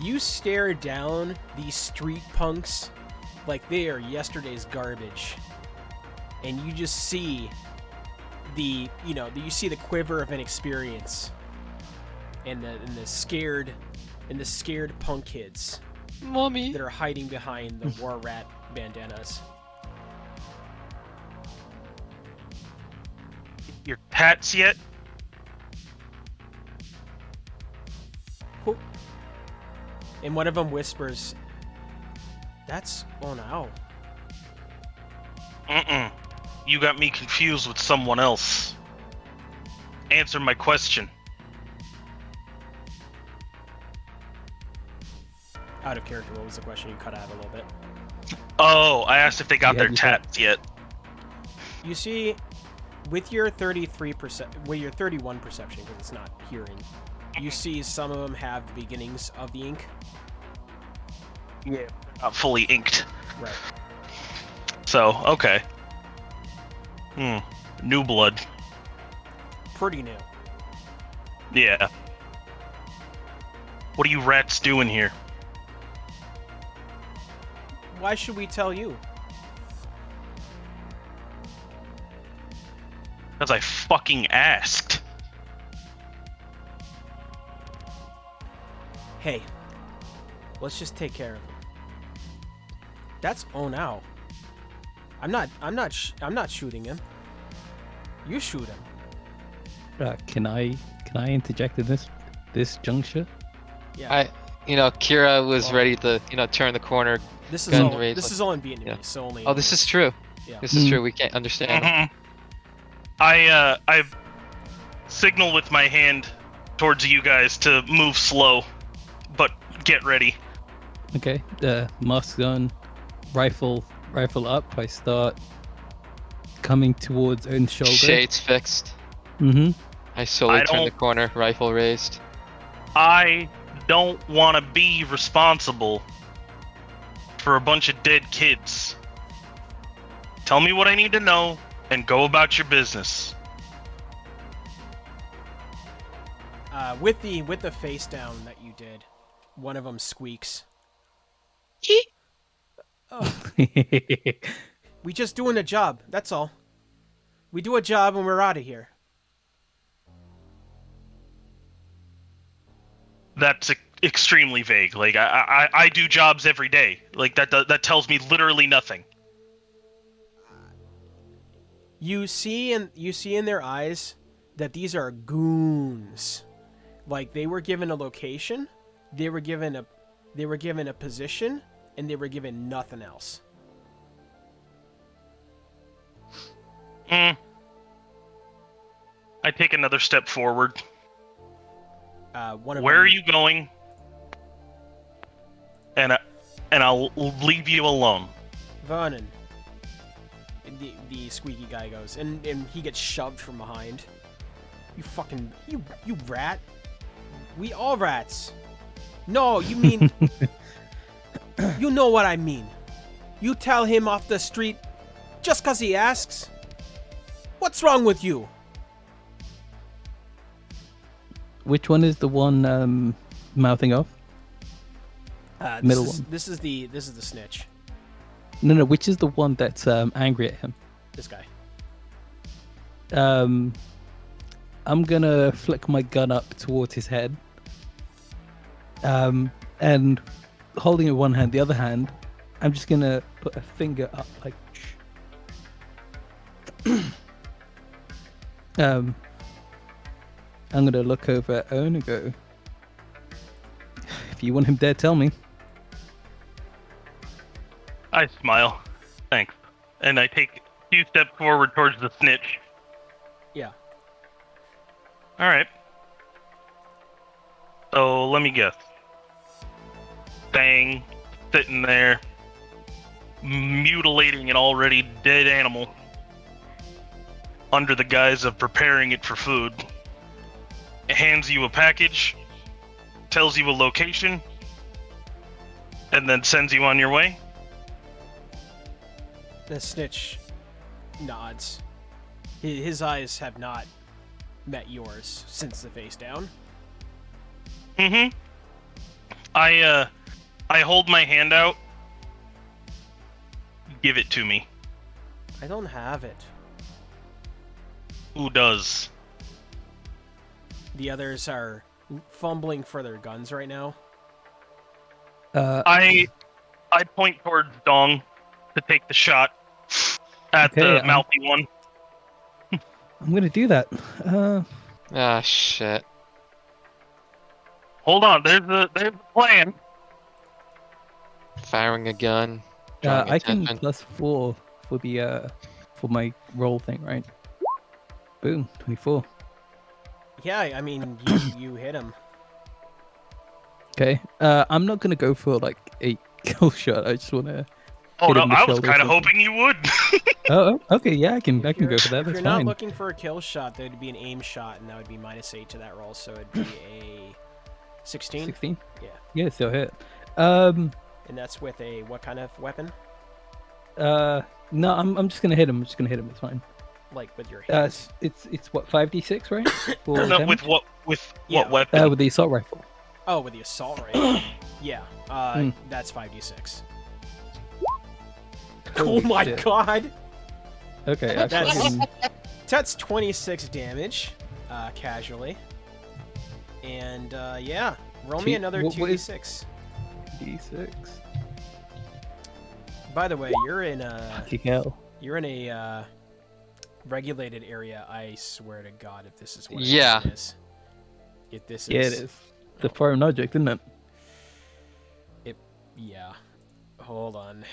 You stare down these street punks like they are yesterday's garbage, and you just see you see the quiver of inexperience, and the scared punk kids Mommy. that are hiding behind the war rat bandanas. Your tats yet? Who- And one of them whispers, "That's Onao." Mm-mm. You got me confused with someone else. Answer my question. Out of character, what was the question? You cut out a little bit. Oh, I asked if they got Yeah, their you tats yet. You see, with your 31 perception, because it's not hearing, you see some of them have the beginnings of the ink. Yeah. Not fully inked. Right. So, okay. New blood. Pretty new. Yeah. What are you rats doing here? Why should we tell you? Because I fucking asked. Hey, let's just take care of him. That's Onao. I'm not shooting him. You shoot him. Can I interject in this juncture? Yeah. Kira was Well- ready to, turn the corner. This is gun all. raised, This like- is all in Vietnamese, yeah. so only. Oh, this is true. Yeah. This is Mm. true. We can't understand. Mhm. I signal with my hand towards you guys to move slow, but get ready. Okay. Mask on, rifle up. I start coming towards Owen's shoulder. Shades fixed. Mm-hmm. I slowly I turn the don't- corner, rifle raised. I don't want to be responsible for a bunch of dead kids. Tell me what I need to know and go about your business. With the face down that you did, one of them squeaks. Oh, we just doing a job. That's all. We do a job and we're out of here. That's extremely vague. Like I do jobs every day. Like that tells me literally nothing. You see in their eyes that these are goons. Like they were given a location, they were given a position, and they were given nothing else. I take another step forward. One of Where them, are you going? And I'll leave you alone. Vernon. The squeaky guy goes, and he gets shoved from behind. You fucking you rat. We all rats. No, you mean you know what I mean. You tell him off the street just 'cause he asks. What's wrong with you? Which one is the one mouthing off? Middle one. This is the snitch. No. Which is the one that's angry at him? This guy. I'm gonna flick my gun up towards his head. And holding it in one hand, the other hand, I'm just gonna put a finger up like. I'm gonna look over at Owen and go, if you want him dead, tell me. I smile. Thanks. And I take 2 steps forward towards the snitch. Yeah. Alright. So, let me guess. Bang. Sitting there. Mutilating an already dead animal. Under the guise of preparing it for food. It hands you a package. Tells you a location. And then sends you on your way. The snitch nods. His eyes have not met yours since the face down. Mm-hmm. I hold my hand out. Give it to me. I don't have it. Who does? The others are fumbling for their guns right now. I point towards Dong to take the shot at Okay, the mouthy one. I'm gonna do that. Ah, shit. Hold on, there's a plan. Firing a gun. Drawing I can attention. +4 for the for my roll thing, right? Boom, 24. Yeah, I mean, you hit him. Okay. I'm not gonna go for like a kill shot. I just wanna. Oh Hit no, him in the I was shoulder or kind of something. hoping you would. Oh, okay. Yeah, I can go for that. If That's you're not fine. looking for a kill shot, there'd be an aim shot, and that would be -8 to that roll, so it'd be a 16. 16. Yeah. Yeah, still hit. And that's with a what kind of weapon? No, I'm just gonna hit him. I'm just gonna hit him. It's fine. Like with your hands? It's what 5d6, right? For No, damage? with Yeah. what weapon? With the assault rifle. Oh, with the assault rifle. Yeah. Hmm. That's 5d6. Holy oh my shit. god! Okay, I That's- fucking That's 26 damage, casually. And yeah, roll me Two- another what is- 2d6. d6. By the way, you're in a Fucking hell. regulated area. I swear to God, if this is what Yeah. it is. If this Yeah, it is. is. It's a foreign object, isn't it? Yeah. Hold on.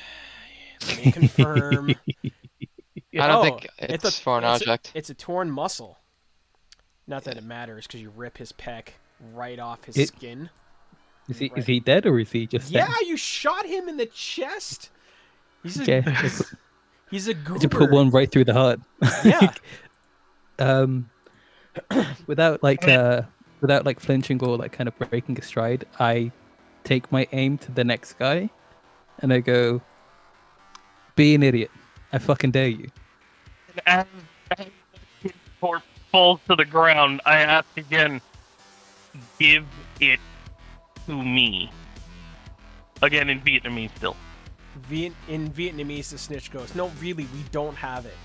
Let me confirm. I don't Oh, think it's a foreign object. It's a torn muscle. Not that it matters, because you rip his pec right off his It- skin. Is he dead or is he just? Yeah, stabbed? you shot him in the chest. He's a Okay. he's a To goober. put one right through the heart. Yeah. Without like flinching or like kind of breaking a stride, I take my aim to the next guy, and I go, "Be an idiot! I fucking dare you!" And as his corpse falls to the ground, I ask again, give it to me. Again in Vietnamese still. In Vietnamese, the snitch goes, "No, really, we don't have it.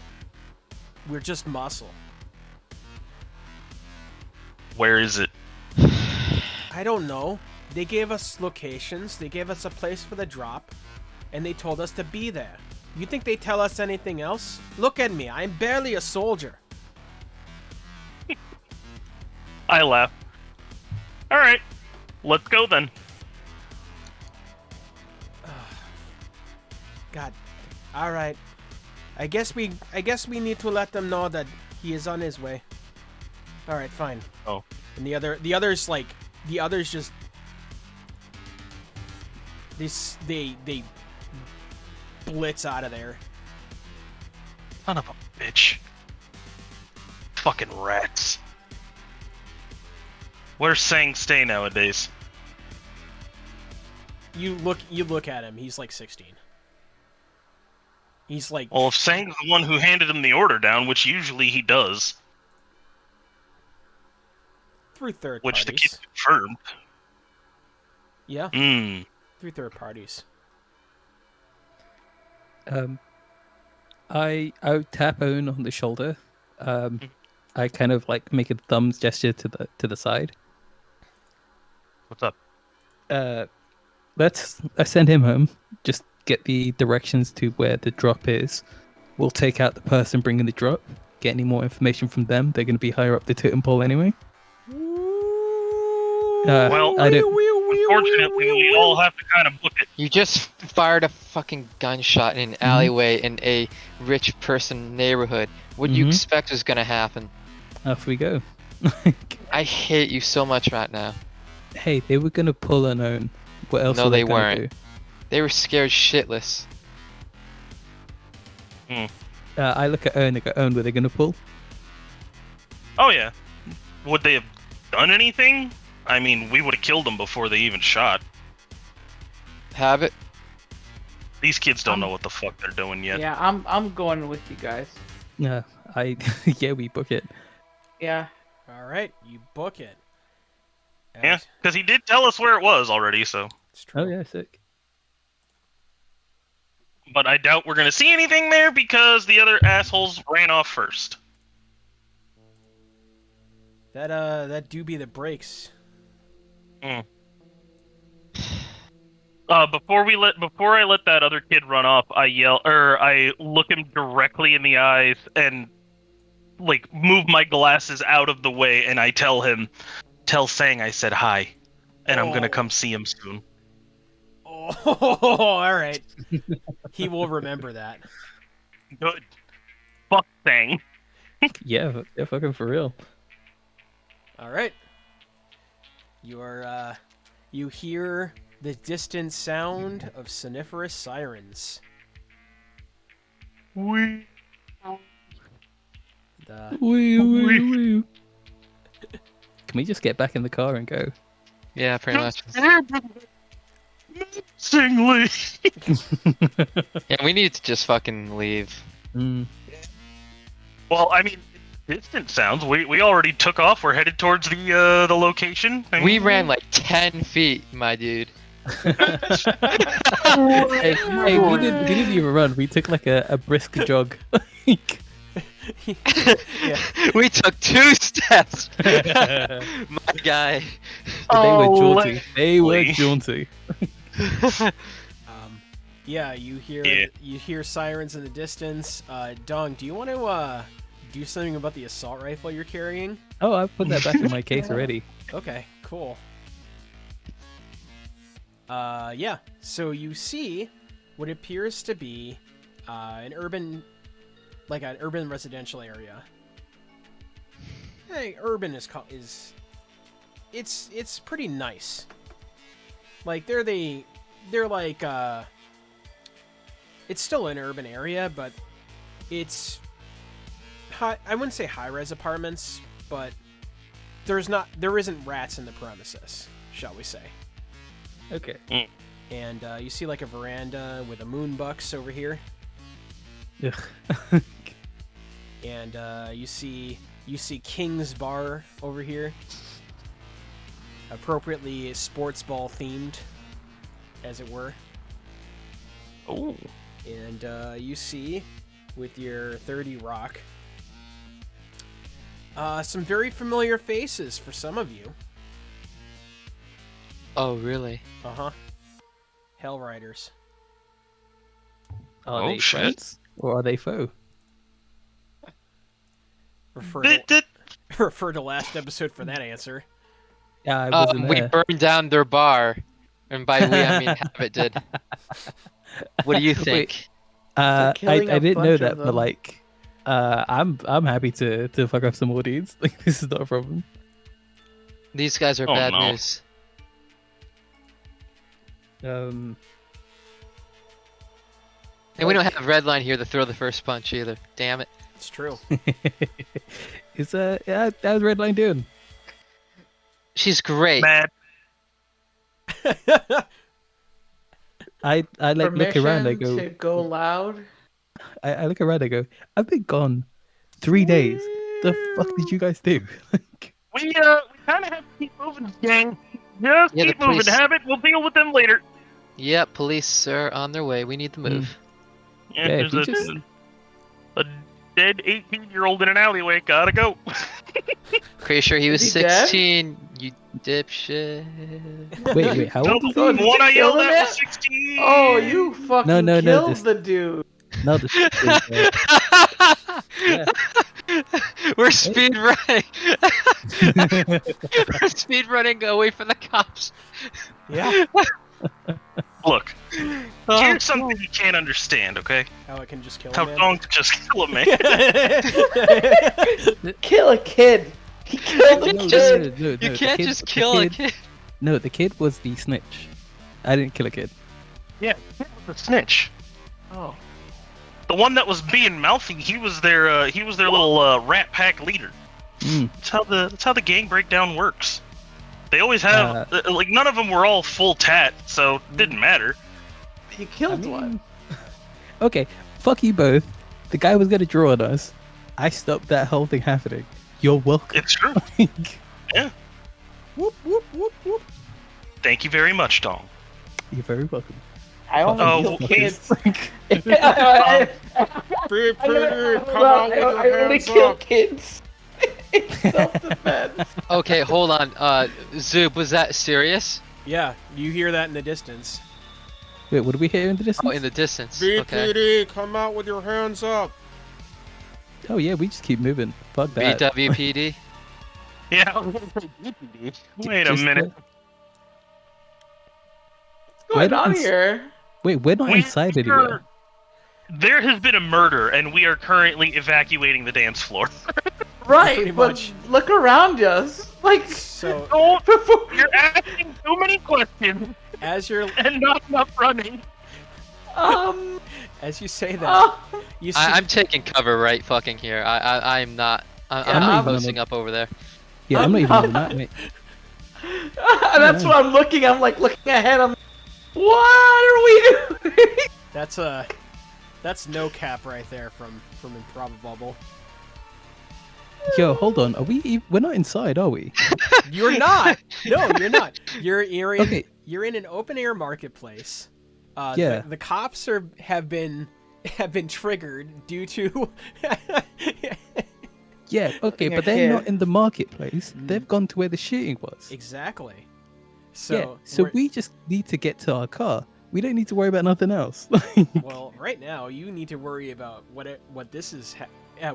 We're just muscle." Where is it? I don't know. They gave us locations. They gave us a place for the drop, and they told us to be there. You think they tell us anything else? Look at me. I'm barely a soldier. I laugh. Alright, let's go then. God. All right. I guess we need to let them know that he is on his way. All right, fine. Oh. And the others just they blitz out of there. Son of a bitch. Fucking rats. Where's Sang stay nowadays? You look at him. He's like 16. He's like, Well, if Sang's the one who handed him the order down, which usually he does, through third which the parties. kid confirmed. Yeah, Hmm. through third parties. I would tap Owen on the shoulder. I kind of like make a thumbs gesture to the side. What's up? Let's send him home. Just get the directions to where the drop is. We'll take out the person bringing the drop. Get any more information from them. They're going to be higher up the totem pole anyway. Well, I don't. Unfortunately, we all have to kind of book it. You just fired a fucking gunshot in an alleyway in a rich person neighborhood. What do you expect is gonna happen? Off we go. I hate you so much right now. Hey, they were gonna pull an Owen. What else? No, were they gonna weren't. They were scared shitless. Do? I look at Owen. I go, Owen, were they gonna pull? Oh yeah. Would they have done anything? I mean, we would have killed them before they even shot. Have it? These kids don't know what the fuck they're doing yet. Yeah, I'm going with you guys. Yeah, yeah, we book it. Yeah. All right, you book it. Yeah, because he did tell us where it was already, so. It's true. Oh yeah, sick. But I doubt we're gonna see anything there because the other assholes ran off first. That do be the brakes. Before I let that other kid run off, I look him directly in the eyes and like move my glasses out of the way, and I tell Sang I said hi, and I'm gonna come see him soon. Oh, all right. He will remember that. Good. Fuck Sang. Yeah, fucking for real. All right. You hear the distant sound of soniferous sirens. We. Wee. Can we just get back in the car and go? Yeah, pretty much. Singly. Yeah, we need to just fucking leave. Well, I mean, distant sounds. We already took off. We're headed towards the location. I We mean, ran like 10 feet, my dude. Hey, we didn't even run. We took like a brisk jog. Yeah. We took 2 steps. My guy. They were Oh, jaunty. They were jaunty. Yeah, you hear sirens in the distance. Dong, do you want to do something about the assault rifle you're carrying? Oh, I put that back in my case already. Okay, cool. Yeah. So you see what appears to be an urban residential area. Hey, urban is it's pretty nice. Like they're like it's still an urban area, but it's high, I wouldn't say high-res apartments, but there isn't rats in the premises, shall we say. Okay. And you see like a veranda with a moonbucks over here. Ugh. And you see King's Bar over here. Appropriately sports ball themed, as it were. Oh. And you see, with your 30 Rock, some very familiar faces for some of you. Oh, really? Uh-huh. Hell Riders. Are Oh, they shit. friends or are they foe? Refer to last episode for that answer. Yeah, I wasn't We there. burned down their bar. And by we, I mean Habit did. What do you think? I killing a didn't know bunch that, of but them. like, I'm happy to fuck up some more dudes. Like, this is not a problem. These guys are Oh, bad no. news. And we don't have red line here to throw the first punch either. Damn it. It's true. Is yeah, how's Redline doing? She's great. Mad. I like look around. I Permission go, to go loud. I look around. I go, I've been gone 3 days. The fuck did you guys do? Like, We kind of have to keep moving, gang. Just Yeah, the keep moving. police- Have it. We'll deal with them later. Yep, police are on their way. We need to move. Yeah, Yeah, if there's you a, just- a dead 18-year-old in an alleyway. Gotta go. Pretty sure he was Is he dead? 16. You dipshit. wait, how old is Oh, he? did The one you I kill yelled him at yet? was 16. Oh, you fucking no, killed this- the dude. No, the yeah. We're speed running. We're speed running away from the cops. Yeah. Look, Oh, here's something you can't understand, okay? How it can just kill How a man. Dong could just kill a man. Kill a kid. He killed a No, kid. no, you the can't kid- just the kill a kid. No, the kid was the snitch. I didn't kill a kid. Yeah, the snitch. Oh. The one that was being mouthy, he was their little rat pack leader. Mm. That's how the gang breakdown works. They always have like none of them were all full tat, so it didn't matter. He killed one. Okay, fuck you both. The guy was gonna draw on us. I stopped that whole thing happening. You're welcome. It's true. Whoop, whoop, whoop, whoop. Thank you very much, Dong. You're very welcome. I only Oh, kill well, kids. Be pretty, come on with I your only hands kill up. kids. In self-defense. Okay, hold on. Zoob, was that serious? Yeah, you hear that in the distance. Wait, what do we hear in the distance? Oh, in the distance. BPD, Okay. come out with your hands up. Oh yeah, we just keep moving. Fuck that. BWPD. Yeah. Wait a Just, minute. What's going Wait, on it's- here? Wait, we're not inside anywhere. There has been a murder, and we are currently evacuating the dance floor. Right, Pretty but much. look around us. Like, So, You're asking too many questions as you're and not enough running. as you say that, you see I'm taking cover right fucking here. I'm not. Yeah, I'm I'm- posting up over there. Yeah, I'm not even on the map, mate. that's what I'm looking. I'm like looking ahead. I'm. What are we doing? that's no cap right there from Improbable. Yo, hold on. Are we? We're not inside, are we? You're not. No, you're not. You're in Okay. you're in an open air marketplace. Yeah. The cops have been triggered due to Yeah. Okay, Fucking but a they're kid. not in the marketplace. They've gone to where the shooting was. exactly. Yeah. So So we just need to get to our car. We don't need to worry about nothing else. well, right now you need to worry about what this is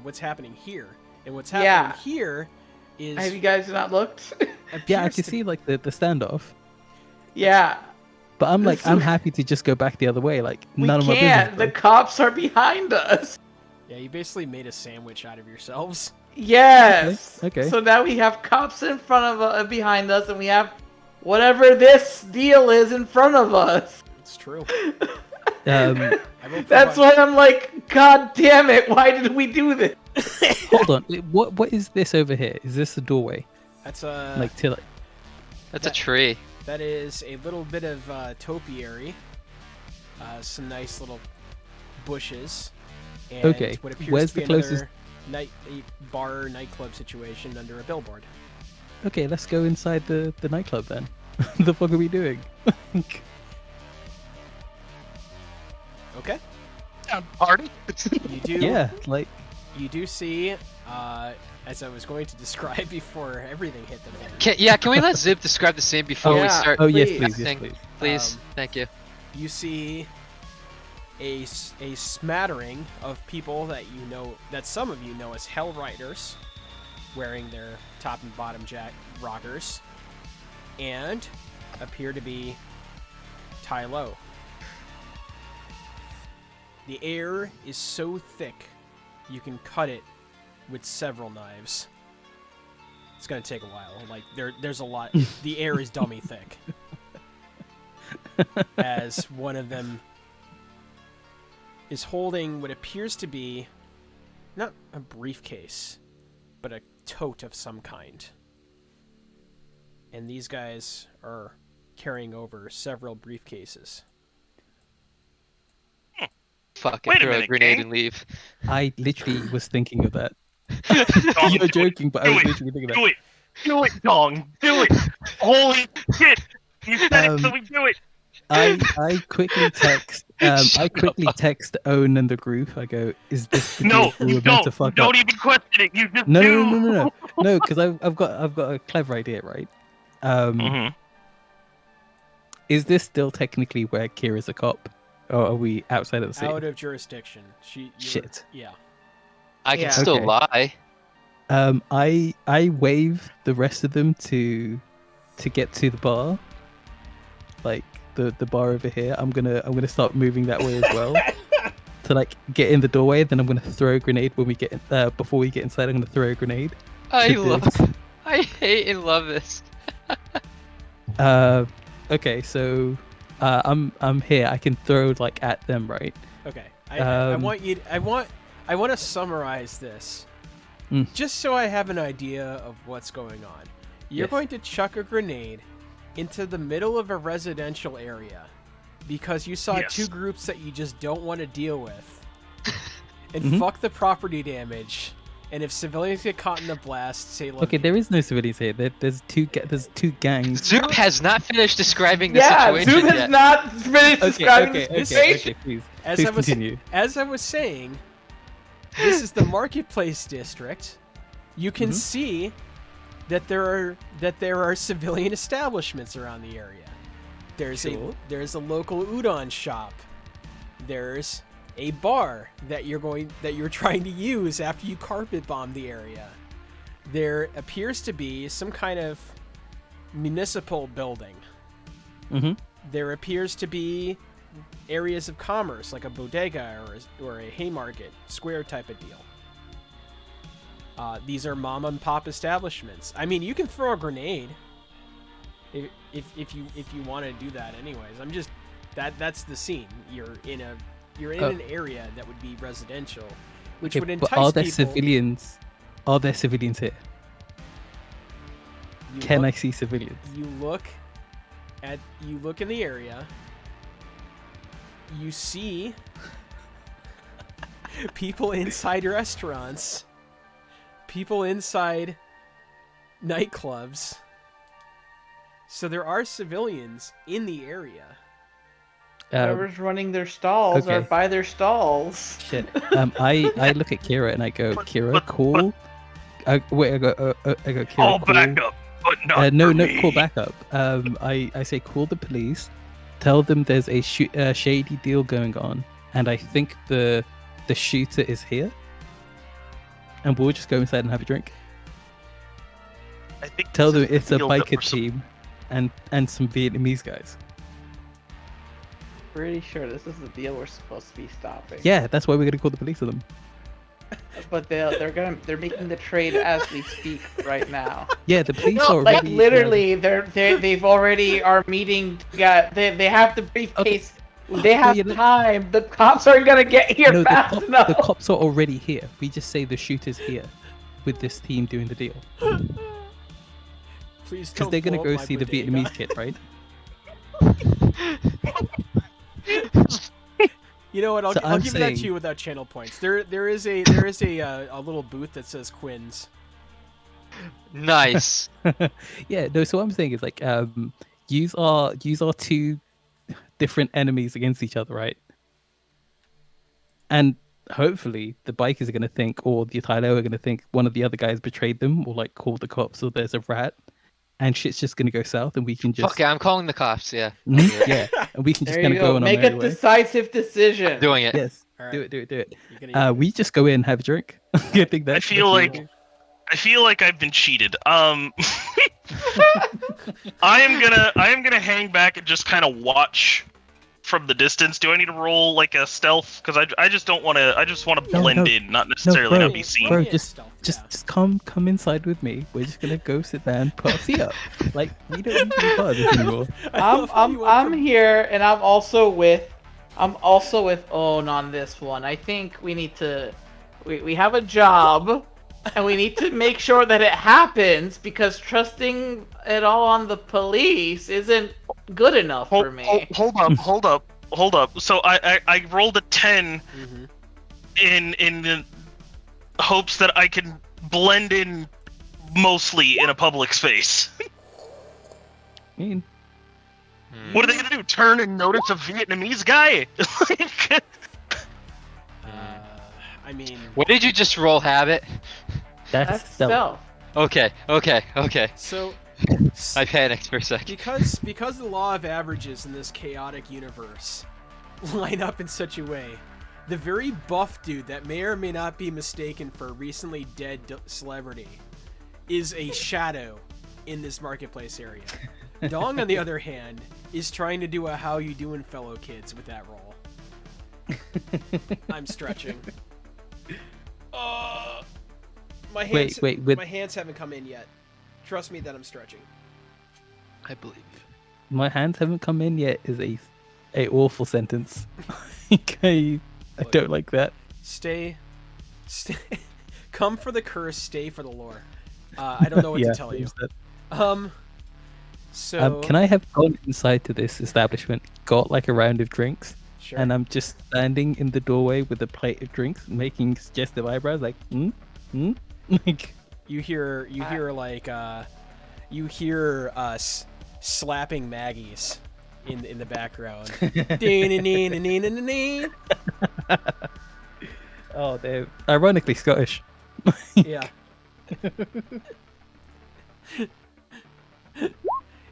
what's happening here, and what's happening Yeah. here is Have you guys not looked? Yeah, I appears can to- see like the standoff, Yeah. but I'm like, This I'm is- happy to just go back the other way. Like We none of my can't. business. The cops are behind us. Yeah, you basically made a sandwich out of yourselves. Yes. Okay. So now we have cops in front of behind us, and we have whatever this deal is in front of us. It's true. bro. I will That's provide- why I'm like, God damn it! Why did we do this? Hold on. What is this over here? Is this the doorway? That's Like to like? That's a tree. that is a little bit of topiary. Some nice little bushes. And Okay, what appears where's to be the closest- another bar nightclub situation under a billboard. Okay, let's go inside the nightclub then. The fuck are we doing? Okay. Party? You do. Yeah, like You do see, as I was going to describe before everything hit the fan. Can we let Zip describe the scene before Yeah. we start? oh yes, please. please, yes, Thing. please. Please, Um, thank you. You see a smattering of people that that some of you know as Hell Riders, wearing their top and bottom jack rockers, and appear to be Tai Lo. The air is so thick you can cut it with several knives. It's gonna take a while. Like there's a lot. The air is dummy thick. As one of them is holding what appears to be not a briefcase, but a tote of some kind. And these guys are carrying over several briefcases. fuck it, Wait a throw a minute, grenade gang. and leave. I literally was thinking of that. Dong, You're do it. joking, but I Do was it. literally thinking of Do it. Do it, Dong. Do it. Holy shit. You said it, so Um, we do it. I quickly text Owen and the group. I go, is this the No, deal we you were about to don't. You fuck don't up? even question it. You just No, do. no, no, no, no, no, because I've got a clever idea, right? hmm Is this still technically where Kira's a cop, or are we outside of the city? Out of jurisdiction. Shit. Yeah. I can Yeah. still Okay. lie. I wave the rest of them to get to the bar, like the bar over here. I'm gonna start moving that way as well to like get in the doorway. Then I'm gonna throw a grenade when we get before we get inside. I'm gonna throw a grenade. I to love. this. I hate and love this. Okay, so I'm here. I can throw like at them, right? Okay. I Um, want you. I want to summarize this, Mm. just so I have an idea of what's going on. You're Yes. going to chuck a grenade into the middle of a residential area because you saw Yes. two groups that you just don't want to deal with, and Mhm. fuck the property damage. And if civilians get caught in the blast, say, "Look, Okay, there is no civilians here. There's two gangs. Zoom has not finished describing the Yeah, situation Zoom has yet. not finished describing the situation. Please, as please I was continue. as I was saying, this is the marketplace district. You can Mhm. see that there are civilian establishments around the area. There's Sure. a local udon shop. There's a bar that you're trying to use after you carpet bomb the area. There appears to be some kind of municipal building. Mm-hmm. There appears to be areas of commerce like a bodega or a Haymarket Square type of deal. These are mom and pop establishments. I mean, you can throw a grenade if you want to do that. Anyways, I'm just that's the scene. You're in an area that would be residential, which would entice but are there people. civilians? Are there civilians here? Can I look, see civilians? You look in the area. You see people inside restaurants, people inside nightclubs. So there are civilians in the area. Whoever's running their stalls are okay. by their stalls. Shit. I look at Kira and I go, Kira, call. I go, Kira, I'll call. back up, but not No, for no, me. call back up. I say call the police, tell them there's a shady deal going on, and I think the shooter is here, and we'll just go inside and have a drink. I think Tell this them is it's the a deal that biker we're sup- team, and some Vietnamese guys. Pretty sure this is the deal we're supposed to be stopping. Yeah, that's why we're gonna call the police on them. But they're making the trade as we speak right now. Yeah, the police No, are like already literally, they've already are meeting. They have the briefcase. They have yeah, look- time. The cops aren't gonna get here No, fast enough. the cops are already here. We just say the shooter's here, with this team doing the deal. Please Because don't they're gonna blow go up my see the bodega. Vietnamese kid, right? You know what? I'll So I'll I'm give that to saying- you without channel points. There is a little booth that says Quinn's. Nice. Yeah, no. So what I'm saying is like, use our two different enemies against each other, right? And hopefully the bikers are gonna think, or the Tylo are gonna think one of the other guys betrayed them, or like called the cops, or there's a rat, and shit's just gonna go south, and we can just Fuck it, I'm calling the cops. Yeah. Mhm, yeah, and we can just There kind you of go go. on Make our a merry way. decisive decision. Doing it. Yes, All right. do it. You're gonna- We just go in, have a drink. I think I that's feel what like we do. I feel like I've been cheated. I am gonna hang back and just kind of watch from the distance. Do I need to roll like a stealth? Because I just don't want to. I just want to No, blend no. in, not necessarily bro. not be seen. Bro, Yeah, just stealth, just yeah. just come inside with me. We're just gonna go sit there and put our feet up. Like we don't need to be part of this anymore. I love how you went I'm from- here, and I'm also with Owen on this one. I think we need to. We have a job, and we need to make sure that it happens because trusting it all on the police isn't good enough for me. Hold up. hold up. So I rolled a 10 Mm-hmm. in the hopes that I can blend in mostly in a public space. I mean, What are they gonna do? Turn and notice a Vietnamese guy? Like, I mean, What did you just roll, Habit? that's That's stealth. stealth. Okay. so I panicked for a second. because the law of averages in this chaotic universe line up in such a way, the very buff dude that may or may not be mistaken for a recently dead celebrity is a shadow in this marketplace area. Dong, on the other hand, is trying to do a "how you doing, fellow kids" with that roll. I'm stretching. My hands. Wait, My hands haven't come in yet. Trust me that I'm stretching. I believe you. My hands haven't come in yet is a awful sentence. I don't like that. Stay. Come for the curse, stay for the lore. I don't know what to tell you. there's that. So Can I have gone inside to this establishment, got like a round of drinks, sure. and I'm just standing in the doorway with a plate of drinks, making suggestive eyebrows, like, like, You hear us slapping Maggie's in the background. oh, they're ironically Scottish. Yeah.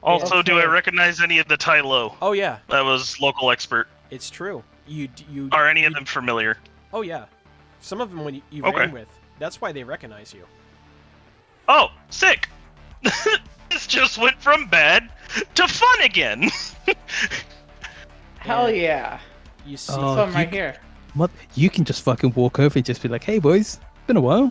also, do I Okay. recognize any of the Tai Lo? Oh yeah, That was local expert. it's true. You Are any of them familiar? Oh yeah, some of them when you Okay. ran with. That's why they recognize you. Oh, sick! This just went from bad to fun again. Hell yeah. You see. Oh, So I'm you right c- here. What? You can just fucking walk over and just be like, "Hey, boys, been a while,"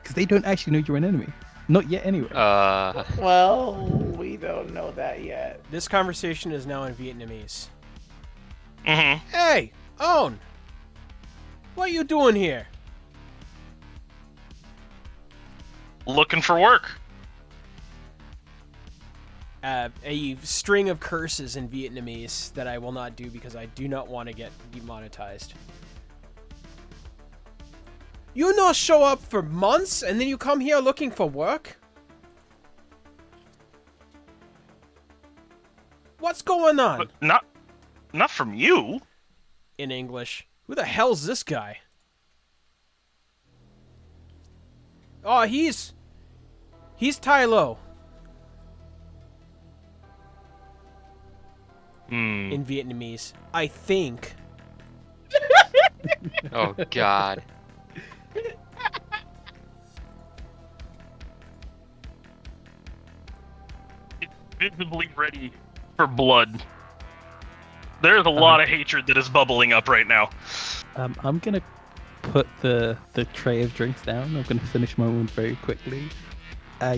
because they don't actually know you're an enemy. Not yet, anyway. Well, we don't know that yet. This conversation is now in Vietnamese. Mm-hmm. Hey, Own! What you doing here? Looking for work. A string of curses in Vietnamese that I will not do because I do not want to get demonetized. You not show up for months and then you come here looking for work? What's going on? But not from you. In English. Who the hell's this guy? Oh, he's Tai Lo Hmm. in Vietnamese. I think. Oh God. Visibly ready for blood. There's a lot of hatred that is bubbling up right now. I'm gonna put the tray of drinks down. I'm gonna finish my one very quickly.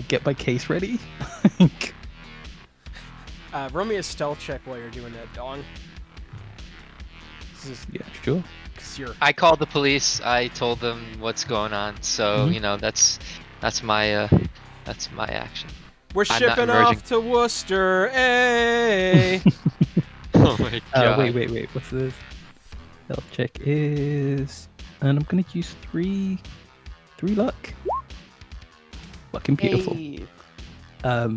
Get my case ready. Roll me a stealth check while you're doing that, Dong. This is Yeah, sure. 'cause you're I called the police. I told them what's going on. So Mhm. you know that's my action. We're I'm not shipping emerging. off to Worcester, eh? Oh my God. Wait. What's this? Health check is, and I'm gonna use three luck. Fucking beautiful. Hey. All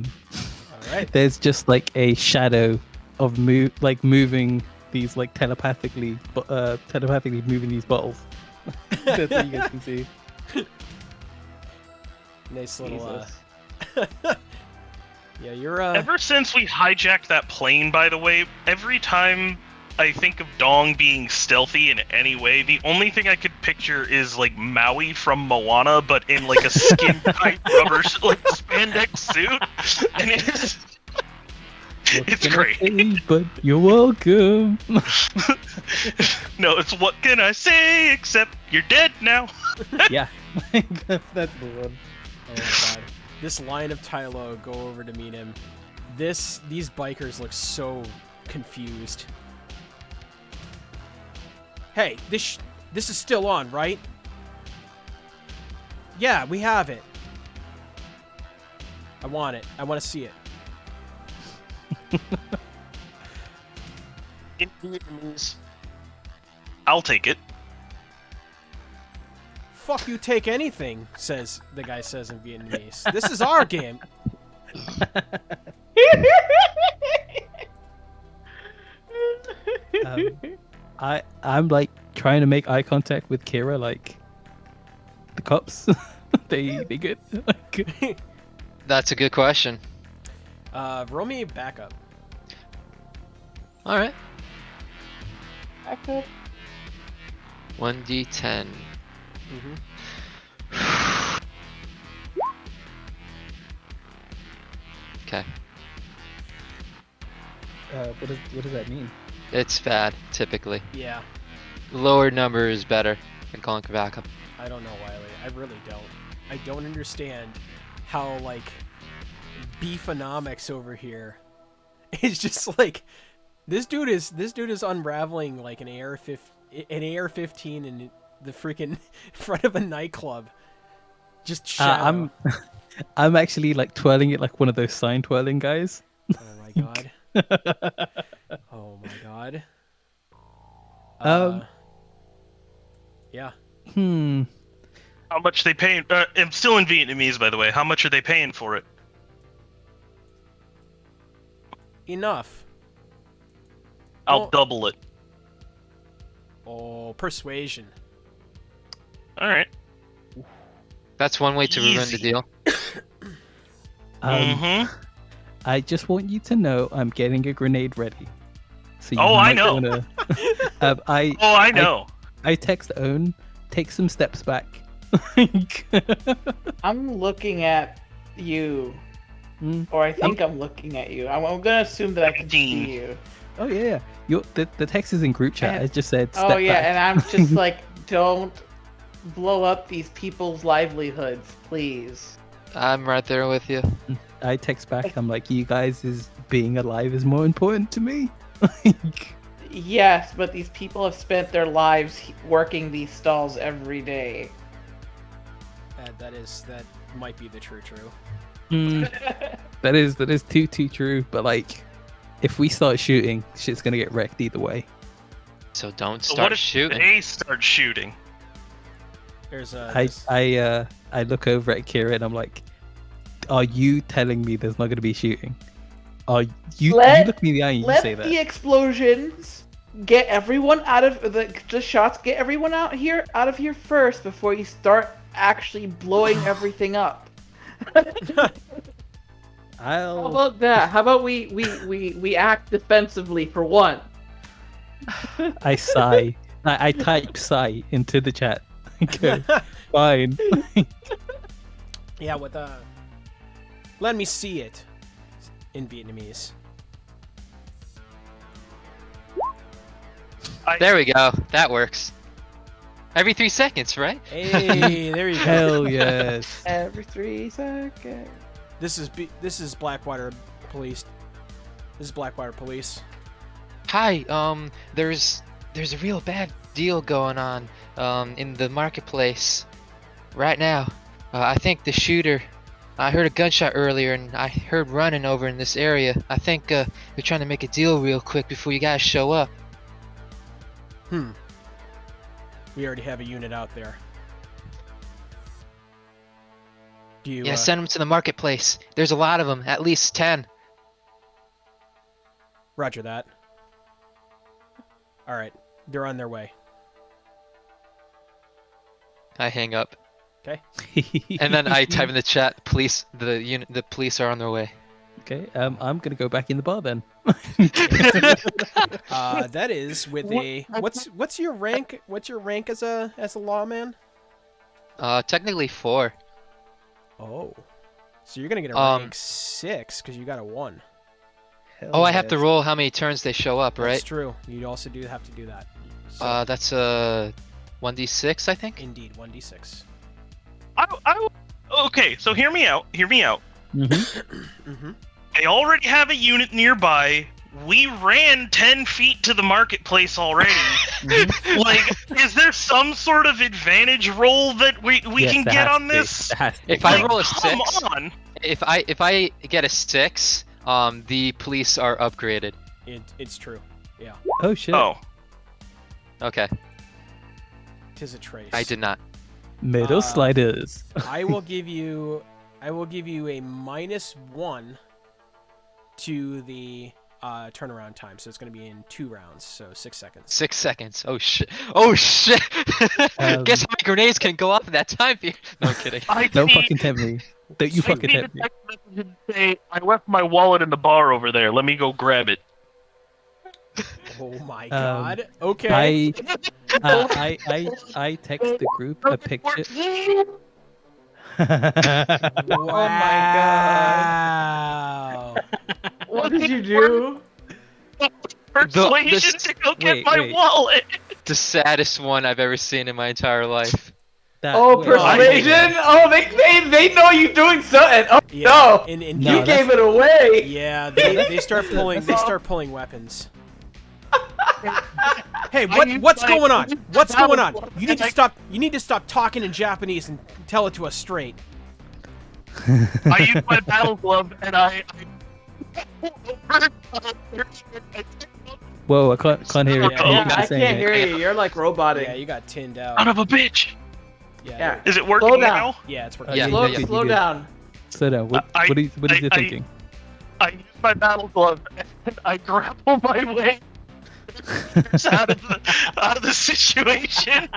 right. There's just like a shadow of moving these like telepathically moving these bottles. That's what you guys can see. Nice little. Jesus. Yeah, you're. Ever since we hijacked that plane, by the way, every time I think of Dong being stealthy in any way, the only thing I could picture is like Maui from Moana, but in like a skin-tight rubber like spandex suit, and it's What it's can I great. say? But you're welcome. No, it's what can I say except you're dead now. Yeah, that's the one. Oh my god. This line of Tai Lo go over to meet him. These bikers look so confused. Hey, this is still on, right? Yeah, we have it. I want it. I want to see it. in Vietnamese. I'll take it. Fuck you, take anything, says the guy says in Vietnamese. This is our game. I'm like trying to make eye contact with Kira, like the cops. they good. Like, That's a good question. Roll me backup. All right. Back up. 1d10. Mm-hmm. Okay. what does that mean? It's bad, typically. Yeah, Lower number is better than calling for backup. I don't know, Wiley. I really don't. I don't understand how like beefonomics over here is just like this dude is unraveling like an AR-15 in the freaking front of a nightclub. Just shallow. I'm actually like twirling it like one of those sign twirling guys. Oh my god. Oh my god. Yeah. How much they paying? I'm still in Vietnamese, by the way. How much are they paying for it? Enough. I'll Oh. double it. Oh, persuasion. All right. That's one way to ruin the Easy. deal. I just want you to know I'm getting a grenade ready. So Oh, I might know. wanna- I know. I text Owen, take some steps back. I'm looking at you, Mm. or I think I'm looking at you. I'm gonna assume that I can see 15. you. Oh yeah, the text is in group chat. I just said. Oh Step yeah, back. and I'm just like, don't blow up these people's livelihoods, please. I'm right there with you. I text back. I'm like, you guys is being alive is more important to me. Like, Yes, but these people have spent their lives working these stalls every day. That might be the true. that is too true. But like, if we start shooting, shit's gonna get wrecked either way. So don't So start what if shooting. they start shooting? There's I look over at Kira and I'm like, are you telling me there's not gonna be shooting? Are you look me in the eye and you Let say the that? explosions get everyone out of the shots. Get everyone out of here first before you start actually blowing everything up. How about that? How about we act defensively for one? I sigh. I type sigh into the chat. Go, fine. Yeah, with let me see it in Vietnamese. There we go. That works. Every 3 seconds, right? Hey, there you go. Hell yes. Every 3 seconds. This is Blackwater Police. This is Blackwater Police. Hi. There's a real bad deal going on in the marketplace right now. I think the shooter. I heard a gunshot earlier, and I heard running over in this area. I think they're trying to make a deal real quick before you guys show up. We already have a unit out there. Do you? Yeah, send them to the marketplace. There's a lot of them, at least 10. Roger that. All right, they're on their way. I hang up, Okay. and then I type in the chat, "Police, the police are on their way." Okay, I'm gonna go back in the bar then. That is with a what's your rank? What's your rank as a lawman? Technically 4. Oh, so you're gonna get a rank 6 because you got a 1. Oh, I have to roll how many turns they show up, right? That's true. You also do have to do that. So, That's a 1d6, I think. indeed 1d6. Okay, so hear me out. Hear me out. Mm-hmm. They already have a unit nearby. We ran 10 feet to the marketplace already. Like, is there some sort of advantage roll that we Yes, can there get has on to be. this? There has to be. If I Like, roll a come 6, on. if I get a 6, the police are upgraded. It's true. Yeah, Oh shit. Oh, Okay, tis a trace. I did not. Middle sliders. I will give you a -1 to the turnaround time. So it's going to be in 2 rounds, so 6 seconds. 6 seconds. Oh shit. Oh shit. Guess how many grenades can go off in that time period? No, I'm kidding. Don't fucking tempt me. Don't you fucking tempt me. Say, I left my wallet in the bar over there. Let me go grab it. Oh my god. Okay. I text the group a picture. Wow. What did you do? Persuasion to go get my wallet. The saddest one I've ever seen in my entire life. Oh, persuasion! Oh, they know you're doing something. Oh Yeah, no! and You gave it away. Yeah, they start pulling weapons. Hey, what's going on? What's going on? You need to stop. You need to stop talking in Japanese and tell it to us straight. I used my battle glove and I Whoa, I can't hear it. Yeah, Yeah, I can't hear you. You're like roboting. Yeah, you got tinned son out. of a bitch. Yeah. Is it working Slow down. now? Yeah, it's working. Yeah, Slow, yeah, slow down. Slow down. What are you thinking? I used my battle glove and I grapple my way out of the situation.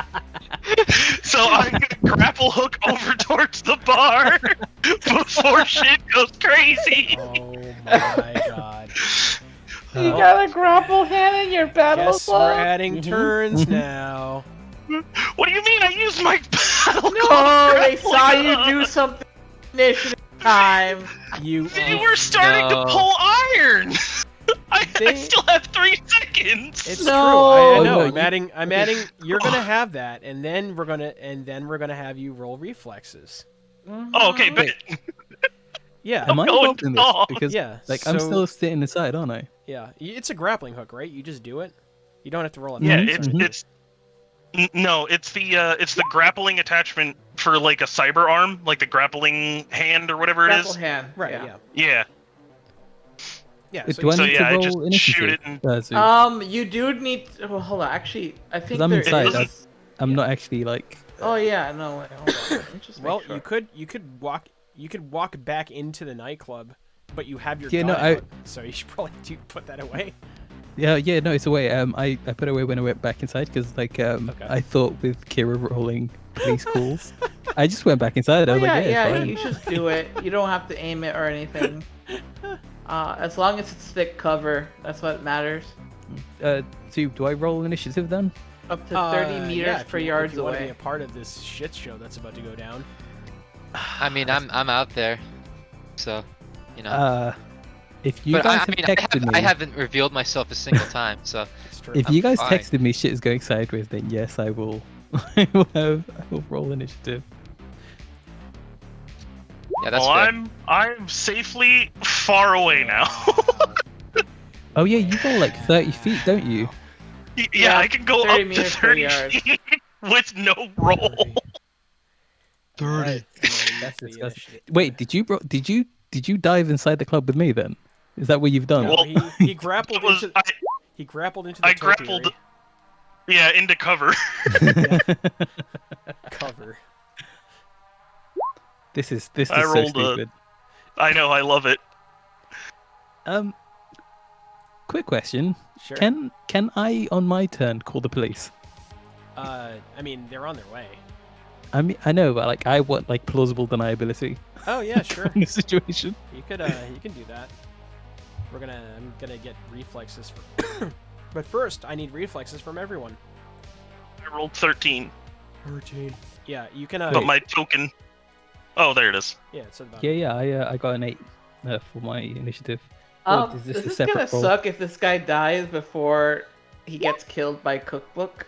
So I'm gonna grapple hook over towards the bar before shit goes crazy. Oh my god. You got a grapple hand in your battle Guess we're glove? adding turns now. What do you mean? I used my battle glove. No, they grappling saw you hook? do something initiative time. You We're starting to No. pull iron. I They- still have 3 seconds. It's No. true. I Oh, know. no, I'm adding. You're gonna have that, and then we're gonna have you roll reflexes. Oh, okay, but Yeah. Am I going involved in this? off. Because Yeah. I'm so- still sitting aside, aren't I? Yeah. It's a grappling hook, right? You just do it. You don't have to roll it. yeah, Mhm. it's the grappling attachment for like a cyber arm, like the grappling hand or whatever it Grapple is. hand. Right. Yeah. Yeah. Yeah. Do I so need yeah, I to just roll shoot initiative? it and- Zazu? You do need. Well, hold on. Actually, I think I'm there inside, is- I'm not actually like. Oh yeah, no. Wait, hold on. Let me just make Well, sure. you could walk back into the nightclub, but you have your Yeah, gun no, out, so you should probably put that away. Yeah, no, it's away. I put it away when I went back inside because I thought with Kira rolling police calls, I just went back inside. I was yeah, like, yeah, it's you just do it. You don't have to aim it or anything. As long as it's thick cover, that's what matters. fine. So do I roll initiative then? Up to 30 meters yeah, if per you- yards if you want to be away. a part of this shit show that's about to go down. I mean, I'm out there, so you know. If you but guys I have mean, texted I me, haven't revealed myself a single time, so It's true. if I'm you guys fine. texted me shit is going sideways, then yes, I will. I will roll initiative. yeah, that's well, fair. I'm safely far away now. Oh yeah, you roll like 30 feet, don't you? yeah, Yeah, I can go 30 up to meters per 30 yard. feet with no roll. Alright, That's the disgusting. initiative. Wait, did you dive inside the club with me then? Is that what you've done? No, Well, he grappled into I the I topiary grappled. Yeah, into cover. cover. This is I so rolled a- stupid. I know, I love it. Quick question. Sure. Can I on my turn call the police? I mean, they're on their way. I mean, I know, but like I want like plausible deniability Oh yeah, sure. in this situation. You can do that. I'm gonna get reflexes for. But first, I need reflexes from everyone. I rolled 13, 13. Yeah, you can. but my token. Oh, there it is. Yeah, it's about. Yeah, I got an 8 for my initiative. Or is this a This is separate gonna roll? suck if this guy dies before he gets killed by Cookbook.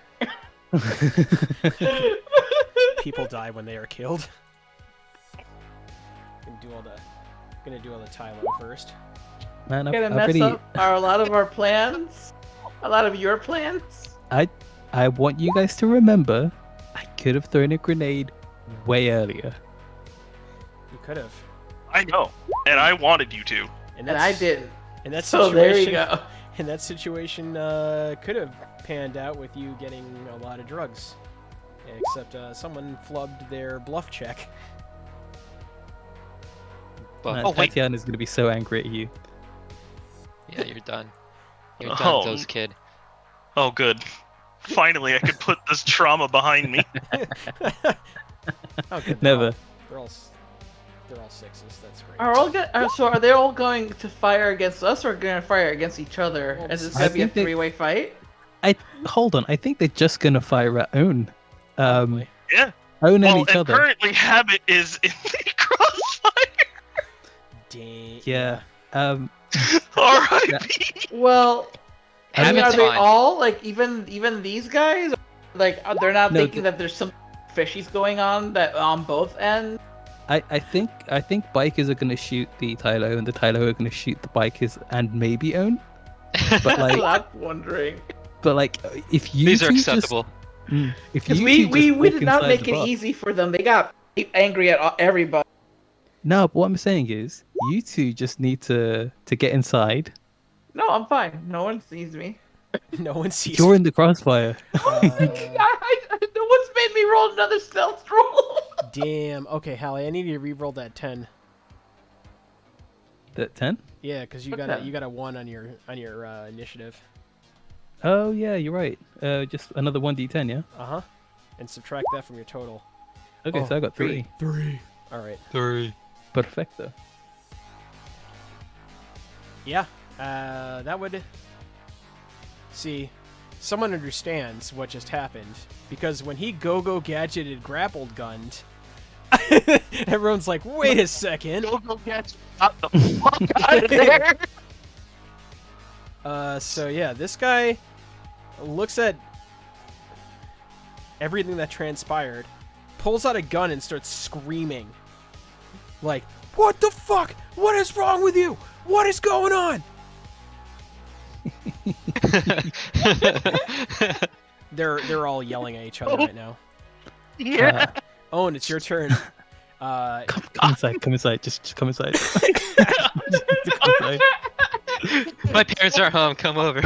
People die when they are killed. Gonna do all the Tylo first. Man, Gonna I've mess already. up a lot of our plans. A lot of your plans. I want you guys to remember, I could have thrown a grenade way earlier. You could have. I know, and I wanted you to. And I didn't. In that So situation, there you go. And that situation could have panned out with you getting a lot of drugs. Except someone flubbed their bluff check. But Oh, wait. Tatiana's gonna be so angry at you. yeah, you're done. You're Oh. done, Kid. Oh, good. Finally, I could put this trauma behind me. Oh, good. Never. They're all sixes. That's great. So are they all going to fire against us, or going to fire against each other? Well, Is this I gonna be a think they- three-way fight? Hold on. I think they're just gonna fire at Own. Probably. Yeah. Own Well, and each and other. currently Habit is in the crossfire. Dang. Yeah. R.I.P. Well, I mean, Habit's are they fine. all like even these guys? Like they're not No, thinking that there's some fishies going on that on both ends. I think bikers are gonna shoot the Tylo, and the Tylo are gonna shoot the bikers, and maybe Own. But like, I'm wondering. if you These are two just- acceptable. if Because you we two just walk did not inside make the it bar- easy for them. They got angry at everybody. No, but what I'm saying is, you two just need to get inside. No, I'm fine. No one sees me. No one sees. You're in the crossfire. Uh, No one's made me roll another stealth roll. damn. Okay, Hallie, I need you to re-roll that 10. That 10? Yeah, because you What got a 10? you got a 1 on your initiative. Oh yeah, you're right. Just another 1d10, yeah. And subtract that from your total. Okay, Oh, so I got 3. 3. All right. 3. Perfecto. Yeah. That would. See, someone understands what just happened because when he go gadgeted grappled gunned, everyone's like, "Wait a second." Go get the fuck out of there. So yeah, this guy looks at everything that transpired, pulls out a gun and starts screaming. Like, "What the fuck? What is wrong with you? What is going on?" They're all yelling at each other right now. Yeah. Owen, it's your turn. Come inside. Just come inside. Just come inside. My parents are home. Come over.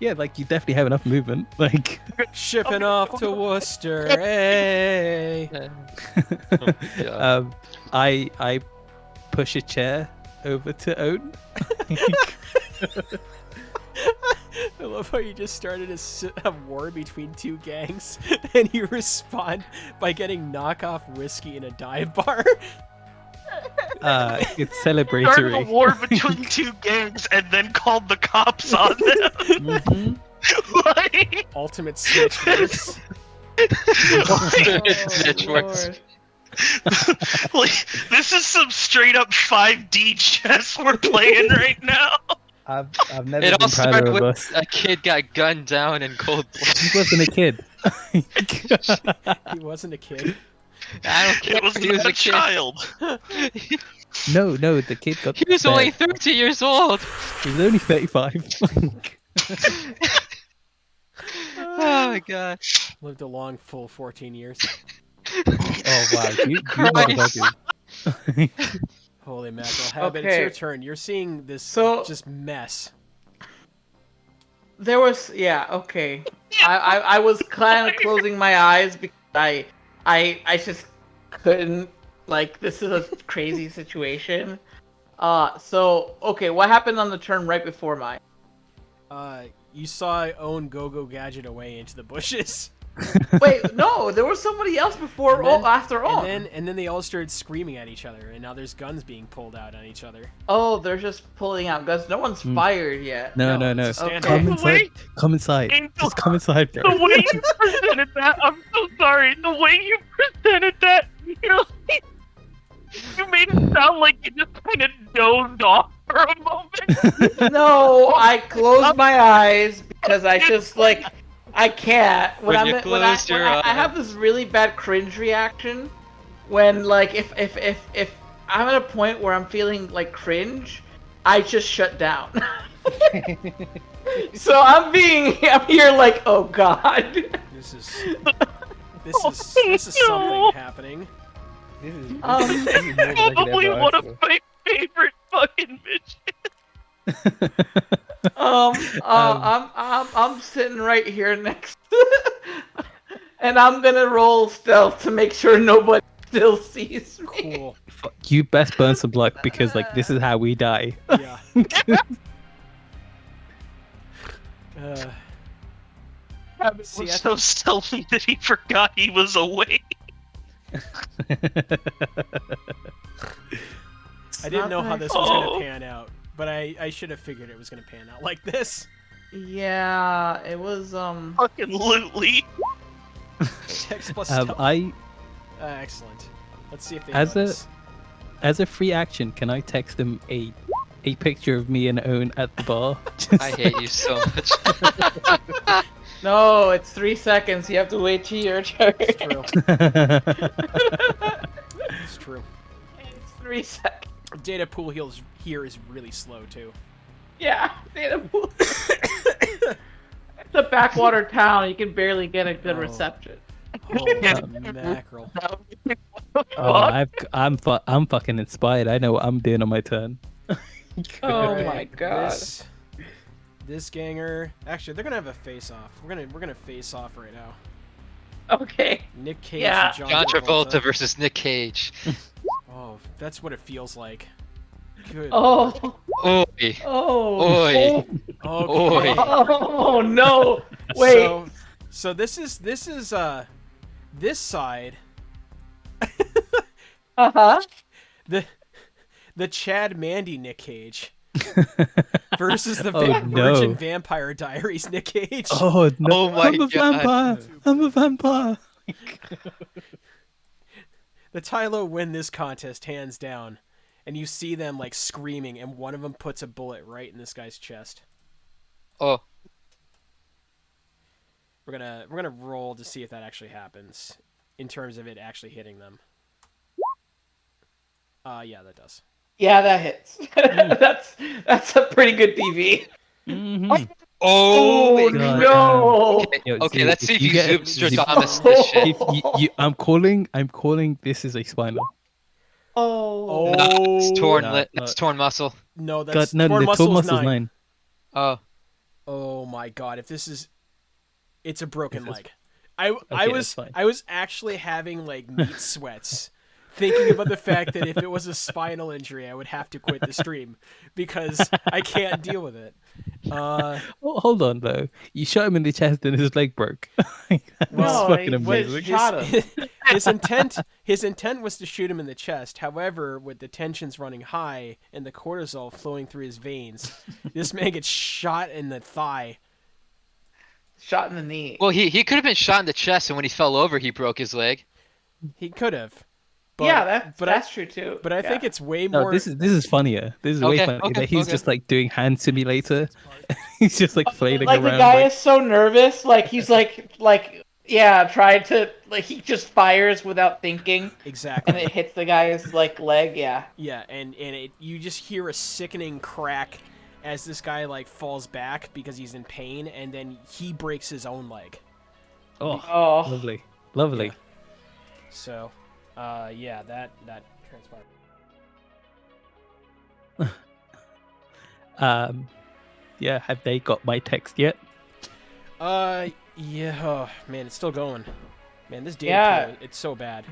Yeah, like you definitely have enough movement. Like, Shipping off to Worcester. Hey. Oh, God. I push a chair over to Owen. I love how you just started a war between two gangs, and you respond by getting knockoff whiskey in a dive bar. It's Started a celebratory. war between two gangs and then called the cops on them. Mhm. Like, Ultimate snitch works. Snitch works. like, this is some straight up 5D chess we're playing right now. I've never It all been prouder started of with us. a kid got gunned down in cold blood. He wasn't a kid. He wasn't a kid. I don't care It was if he was not a a kid. child. No, the kid got. He was only stabbed. 30 years old. He was only 35. Oh my god. Lived a long, full 14 years. Oh wow, you Christ. motherfucker. Holy mackerel. Habit, it's your Okay. turn. You're seeing this So- just mess. There was okay. I was kind of closing my eyes because I just couldn't, like, this is a crazy situation. So okay, what happened on the turn right before mine? You saw Owen go gadget away into the bushes. Wait, no, there was somebody else before. And then- After all. And then they all started screaming at each other, and now there's guns being pulled out on each other. Oh, they're just pulling out guns. No one's fired yet. No. it's a standoff. Come The inside. way- Come inside. Angel- Just come inside, bro. The way you presented that, I'm so sorry. The way you presented that, you made it sound like you just kind of dozed off for a moment. No, I closed my eyes because I just like I can't. When you I closed your I have this really bad cringe reaction when, like, if I'm at a point where I'm feeling like cringe, I just shut down. So I'm here like, oh god. This is something happening. This is Um, more than I could Probably ever one ask of for. my favorite fucking bitches. I'm sitting right here next, and I'm gonna roll stealth to make sure nobody still sees me. Cool. Fuck, you best burn some luck because like this is how we die. Yeah. He was so stealthy that he forgot he was awake. I didn't know how this was Oh. gonna pan out, but I should have figured it was gonna pan out like this. Yeah, it was Fucking lootly. Text plus stealth. Excellent. Let's see if they As a- notice. As a free action, can I text them a picture of me and Owen at the bar? I hate you so much. No, it's 3 seconds. You have to wait till your turn. It's true. It's true. It's 3 seconds. Data pool here is really slow too. Yeah, data pool. It's a backwater town. You can barely get a good Oh. reception. Holy mackerel. I'm fucking inspired. I know what I'm doing on my turn. Oh Alright, my god. This ganger. Actually, they're gonna have a face off. We're gonna face off right now. Okay. Nick Cage Yeah. and John John Travolta. Travolta versus Nick Cage. Oh, that's what it feels like. Good. Oh. Oi. Oh. Oi. Okay. Oi. Oh no. Wait. So this is this side. Uh-huh. The Chad Mandy Nick Cage versus the Oh, no. Virgin Vampire Diaries Nick Cage. Oh no! Oh my I'm a God. vampire. I'm a vampire. The Tylo win this contest hands down, and you see them like screaming, and one of them puts a bullet right in this guy's chest. Oh. We're gonna roll to see if that actually happens, in terms of it actually hitting them. Yeah, that does. Yeah, that hits. That's a pretty good DV. Mhm. Oh. God, no. Yo, Okay, see, let's see if you get- zoom if Stradamus this shit. I'm calling this is a spinal. Oh. Nah, it's torn Nah, lit. nah. It's torn muscle. No, God, that's no, torn the muscle's torn muscle's 9. 9. Oh. Oh my god, if this is, it's a broken If it's- leg. I that's fine. was actually having like meat sweats thinking about the fact that if it was a spinal injury I would have to quit the stream because I can't deal with it. Oh, hold on though. You shot him in the chest and his leg broke. That's Well, fucking he amazing. shot him. his intent was to shoot him in the chest. However, with the tensions running high and the cortisol flowing through his veins, this man gets shot in the thigh. Shot in the knee. Well, he could have been shot in the chest, and when he fell over, he broke his leg. He could have. But, yeah, but that's true too. But I Yeah. think it's way No, more. this is funnier. This is way Okay, funnier. okay, That he's okay. just like doing hand simulator. He's just like flailing like around. the guy like, is so nervous, like he's like yeah, trying to like he just fires without thinking, Exactly. and it hits the guy's like leg. Yeah. Yeah, and you just hear a sickening crack as this guy like falls back because he's in pain, and then he breaks his own leg. oh, Oh. lovely, lovely. Yeah. So, yeah, that transpired. Yeah. Have they got my text yet? Yeah, oh, man, it's still going. Man, this data Yeah. pool, it's so bad.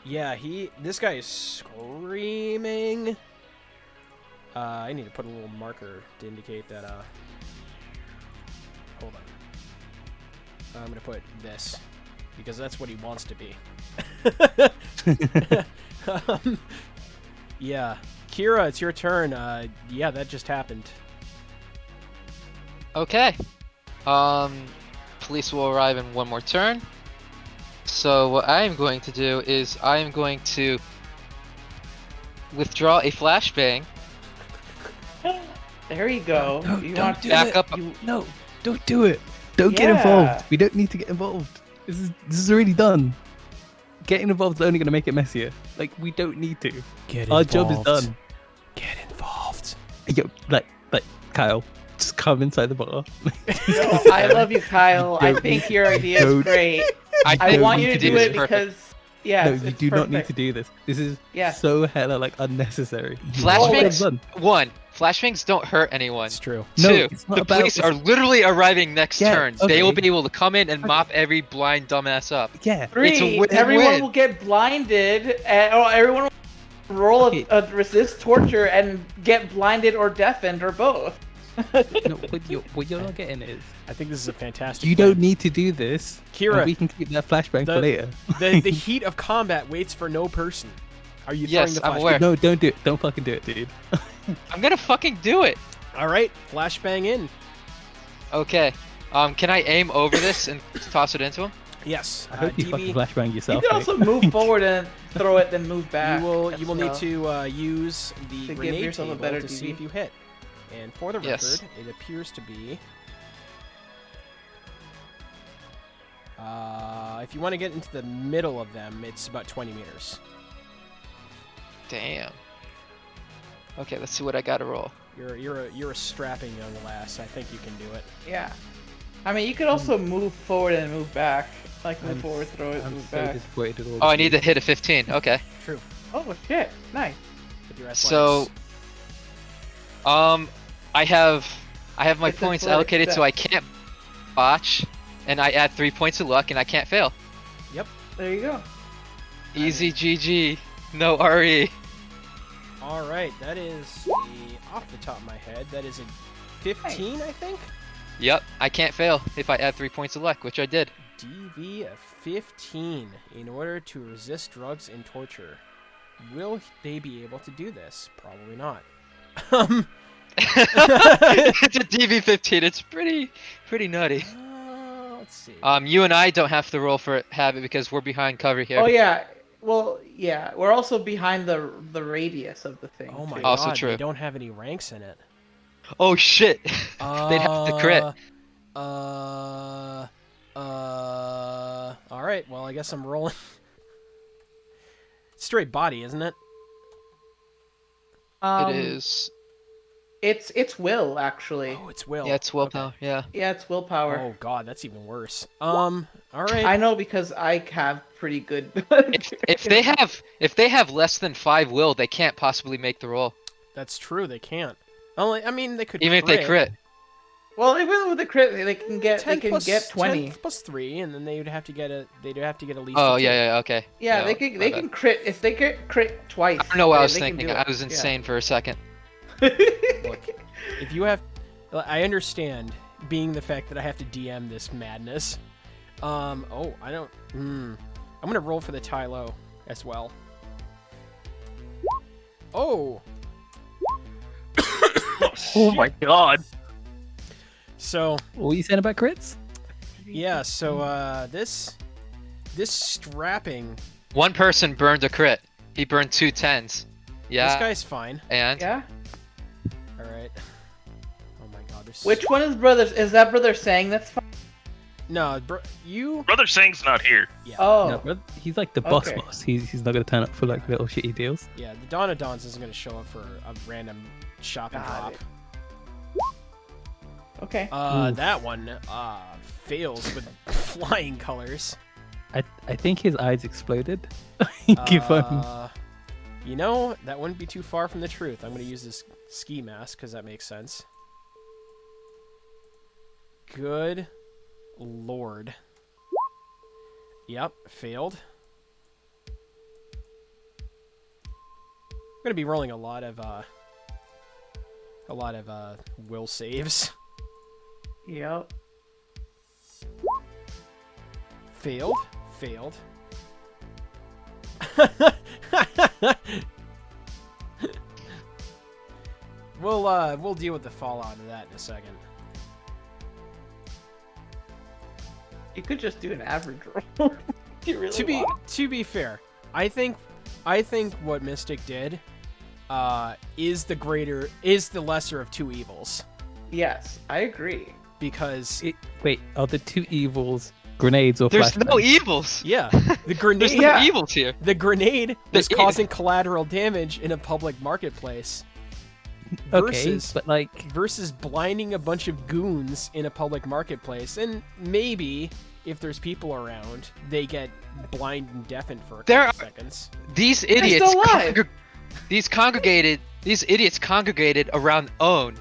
Yeah, this guy is screaming. I need to put a little marker to indicate that, hold on. I'm gonna put this, because that's what he wants to be. Yeah. Kira, it's your turn. Yeah, that just happened. Okay. Police will arrive in one more turn. So what I am going to do is I am going to withdraw a flashbang. There you go. No, You don't want do Back it. up. No, don't do it. Don't get Yeah. involved. We don't need to get involved. This is already done. Getting involved is only gonna make it messier. Like we don't need to. Get Our job is done. Get involved. Yo, like Kyle, just come inside the bar. I love you, Kyle. I think your idea is Don't- great. I I think want what you to did do was it perfect. because Yeah, No, it's, you it's do not need perfect. to do this. This is Yeah. so hella like unnecessary. You know what Flashbangs. I've done? 1. Flashbangs don't hurt anyone. It's true. No, 2. it's not The about- police it's- are literally arriving next Yeah, turn. They will okay. be able to come in and mop every blind dumbass up. Yeah. It's a 3, win-win. everyone will get blinded, or everyone will roll Okay. a resist torture and get blinded or deafened or both. No, what you're not getting is I think this is a fantastic. you plan. don't need to do this. Kira, and we can keep that flashbang for later. the heat of combat waits for no person. Are you Yes, throwing the I'm flashbang? aware. No, don't do it. Don't fucking do it, dude. I'm gonna fucking do it. All right, flashbang in. Okay. Can I aim over this and toss it into him? Yes. I hope you fucking flashbang You yourself. can mate. also move forward and throw it, then move back. You will as need well. to use the To give grenade yourself a table better to see DV. if you hit. And for the Yes. record, it appears to be. If you want to get into the middle of them, it's about 20 meters. Damn. Okay, let's see what I gotta roll. You're a strapping young lass. I think you can do it. Yeah. I mean, you could also move forward and move back. Like move I'm forward, throw it, I'm move so back. disappointed. in all Oh, I this need to hit a 15. Okay. True. Oh shit! Nice. With your So, athletics. I have my It's points athletics, allocated so I can't botch, and I add 3 points of luck, and I can't fail. There you go. Easy GG. No RE. All right, that is off the top of my head. That is a 15, I think. Yep, I can't fail if I add 3 points of luck, which I did. DV of 15 in order to resist drugs and torture. Will they be able to do this? Probably not. It's a DV15. It's pretty nutty. Let's see. You and I don't have to roll for habit because we're behind cover here. Oh yeah. Well, yeah. We're also behind the radius of the thing. Oh my too. Also god, true. they don't have any ranks in it. Oh shit. They'd have to crit. All right. Well, I guess I'm rolling. Straight body, isn't it? It is. It's will actually. Oh, it's will. Yeah, it's willpower. Yeah. Yeah, it's willpower. Oh god, that's even worse. All right. I know because I have pretty good. If they have less than 5 will, they can't possibly make the roll. That's true. They can't. Only, I mean, they could. Even if they crit. Well, even with the crit, they can get 10 plus, 20. 10 plus 3, and then they'd have to get at least. Oh 15. yeah, okay. Yeah, No, they my can bad. crit if they get crit twice. I don't know what I was they can thinking. do I it. was insane for a second. Yeah. Look, if you have, I understand being the fact that I have to DM this madness. Oh, I don't. I'm gonna roll for the tie low as well. Oh. Oh my god. So What were you saying about crits? yeah, so this strapping. One person burned a crit. He burned 2 10s. Yeah. This guy's fine. And Yeah. All right. Oh my god. There's Which one is brothers? Is that brother saying that's fine? No, bro, you. Brother Sang's not here. Yeah. Oh. No, but he's like the boss Okay. boss. He's not gonna turn up for like little shitty deals. Yeah, the Donadons isn't gonna show up for a random shop and Got drop. it. Okay. Oof. That one fails with flying colors. I think his eyes exploded. Give him. You know, that wouldn't be too far from the truth. I'm gonna use this ski mask because that makes sense. Good lord. Yep, failed. I'm gonna be rolling a lot of will saves. Yep. Failed. Failed. We'll deal with the fallout of that in a second. You could just do an average roll. if you really want. To be fair, I think what Mystic did is the lesser of two evils, Yes, I agree. because Wait, are the two evils grenades or there's flashbangs? no evils. yeah, the grenade There's Yeah. no evils here. the grenade The was causing collateral damage in a public marketplace Okay, versus but like, versus blinding a bunch of goons in a public marketplace, and maybe if there's people around, they get blind and deafened for a There couple seconds. These idiots, still alive. these idiots congregated around Own,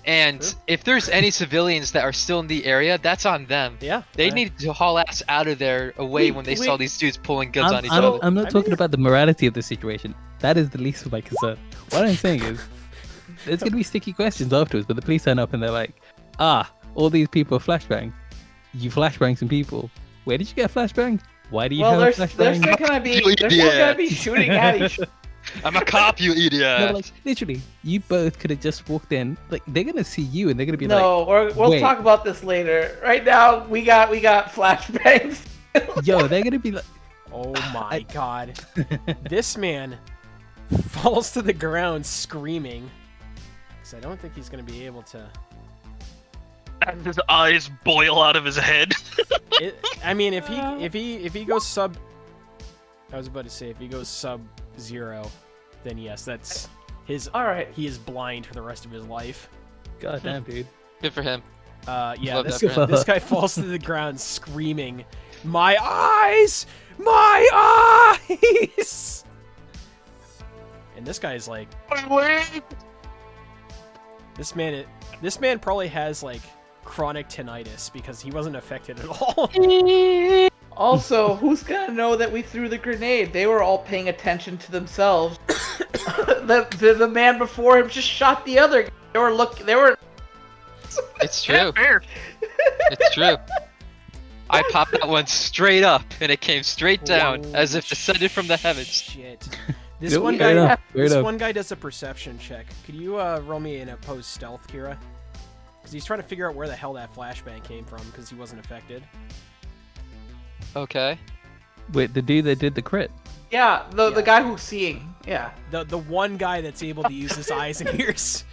and True. if there's any civilians that are still in the area, that's on them. Yeah. They needed to haul ass out of there away when they saw Wait. these dudes pulling guns on each I'm, other. I'm not I talking mean- about the morality of the situation. That is the least of my concern. What I'm saying is, there's gonna be sticky questions afterwards. But the police turn up and they're like, all these people are flashbang. You flashbang some people. Where did you get a flashbang? Why do you Well, have they're a still flashbang? gonna be shooting at each. I'm a cop, you idiot. No, like literally, you both could have just walked in. Like they're gonna see you and they're gonna be like, No, we'll wait. talk about this later. Right now, we got flashbangs. yo, they're gonna be like, Oh my god. This man falls to the ground screaming. Because I don't think he's going to be able to. And his eyes boil out of his head. I mean, if he goes sub. I was about to say, if he goes sub 0, then yes, that's his. All right. He is blind for the rest of his life. God damn, dude. Good for him. Yeah, Love this, that for him. this guy falls to the ground screaming, "My eyes! My eyes!" And this guy's like, this man probably has like chronic tinnitus because he wasn't affected at all. Also, who's gonna know that we threw the grenade? They were all paying attention to themselves. the man before him just shot the other guy. They were. It's true. It's true. I popped that one straight up, and it came straight down, as if descended from the heavens. Shit. This Nope, one fair guy. enough, fair This enough. one guy does a perception check. Could you roll me an opposed stealth, Kira? Because he's trying to figure out where the hell that flashbang came from because he wasn't affected. Okay. Wait, the dude that did the crit. Yeah, the Yeah. guy who's seeing. Yeah. The one guy that's able to use his eyes and ears.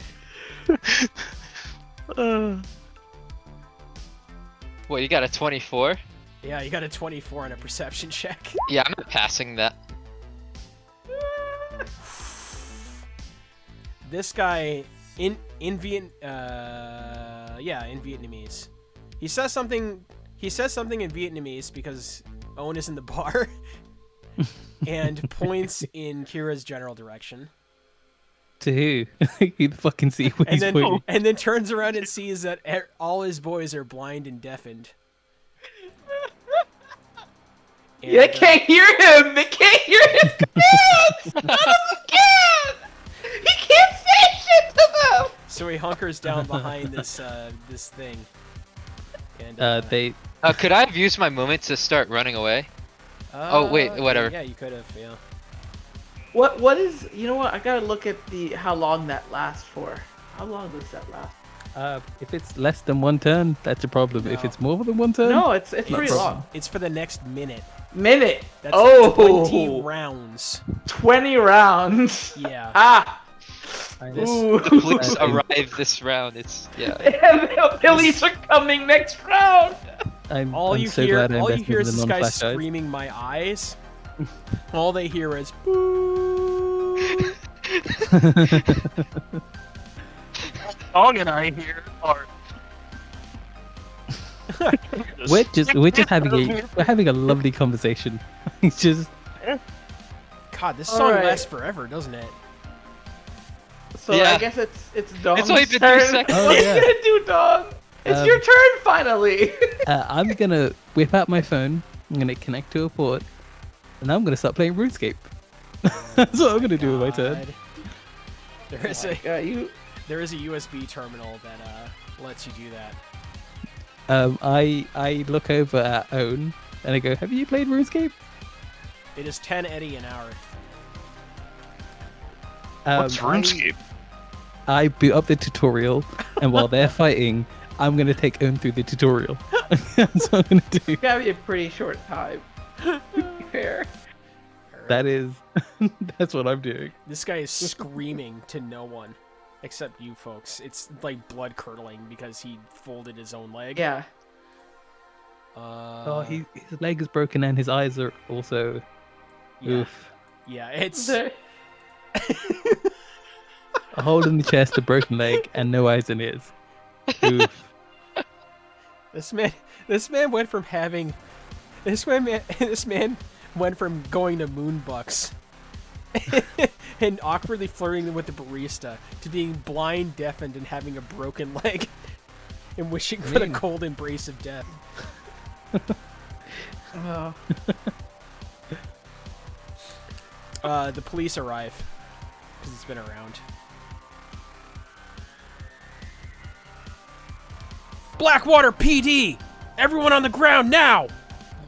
What, you got a 24? Yeah, you got a 24 on a perception check. Yeah, I'm not passing that. This guy in Vietnamese. He says something in Vietnamese because Owen is in the bar and points in Kira's general direction. To who? Who the fucking see where he's pointing? And then turns around and sees that all his boys are blind and deafened. And, They can't hear him. They can't hear his commands. He can't say shit to them. so he hunkers down behind this thing. And They Could I have used my moment to start running away? Oh, wait, whatever. Yeah, you could have. Yeah. What is? You know what? I gotta look at how long that lasts for. How long does that last? if it's less than one turn, that's a problem. If No. it's more than one turn, No, it's pretty problem. long. It's for the next minute. Minute. That's Oh, 20 rounds. 20 rounds. Yeah. Ah. This- Ooh. The police Okay. arrived this round. It's yeah. And the police are coming next round. I'm All you so hear, glad I all you invested hear in is the this guy non-flash eyes. screaming, "My eyes." All they hear is boo. Dog and I here are. we're just having a lovely conversation. It's just God, this All song right. lasts forever, doesn't it? So Yeah. I guess it's Dog's It's only been 3 turn. seconds. Oh, What are yeah. you gonna do, Dog? It's Um, your turn finally. I'm gonna whip out my phone. I'm gonna connect to a port, and I'm gonna start playing RuneScape. That's what I'm gonna do with my turn. God. There is a You. there is a USB terminal that lets you do that. I look over at Owen and I go, "Have you played RuneScape?" It is 10 eddy an hour. What's RuneScape? I boot up the tutorial, and while they're fighting, I'm gonna take Owen through the tutorial. That's what I'm gonna do. It's gotta be a pretty short time. To be fair. That is, that's what I'm doing. This guy is screaming to no one except you folks. It's like blood curdling because he folded his own leg. Yeah. Oh, his leg is broken and his eyes are also. yeah, Oof. yeah. It's There- A hole in the chest, a broken leg, and no eyes and ears. Oof. This man went from having this man went from going to Moonbucks and awkwardly flirting with the barista to being blind, deafened, and having a broken leg and wishing for the cold embrace of death. The police arrive because it's been around. Blackwater PD! Everyone on the ground now!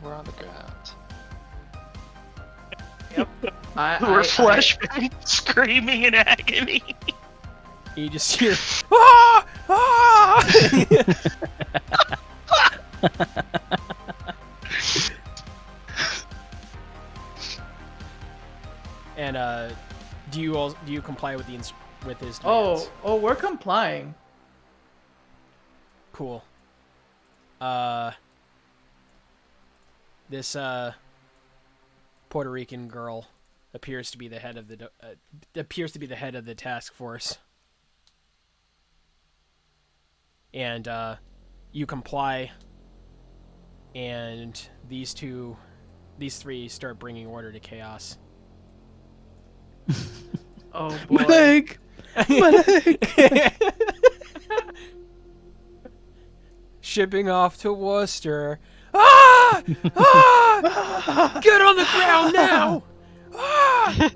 We're on the ground. We're flashbang screaming in agony. You just hear, ah! Ah! And do you comply with with his demands? Oh, we're complying. Cool. This Puerto Rican girl appears to be the head of the task force. And you comply, and these three start bringing order to chaos. Oh My boy. leg! My leg! Shipping off to Worcester. Ah! Ah! Get on the ground now! Ah!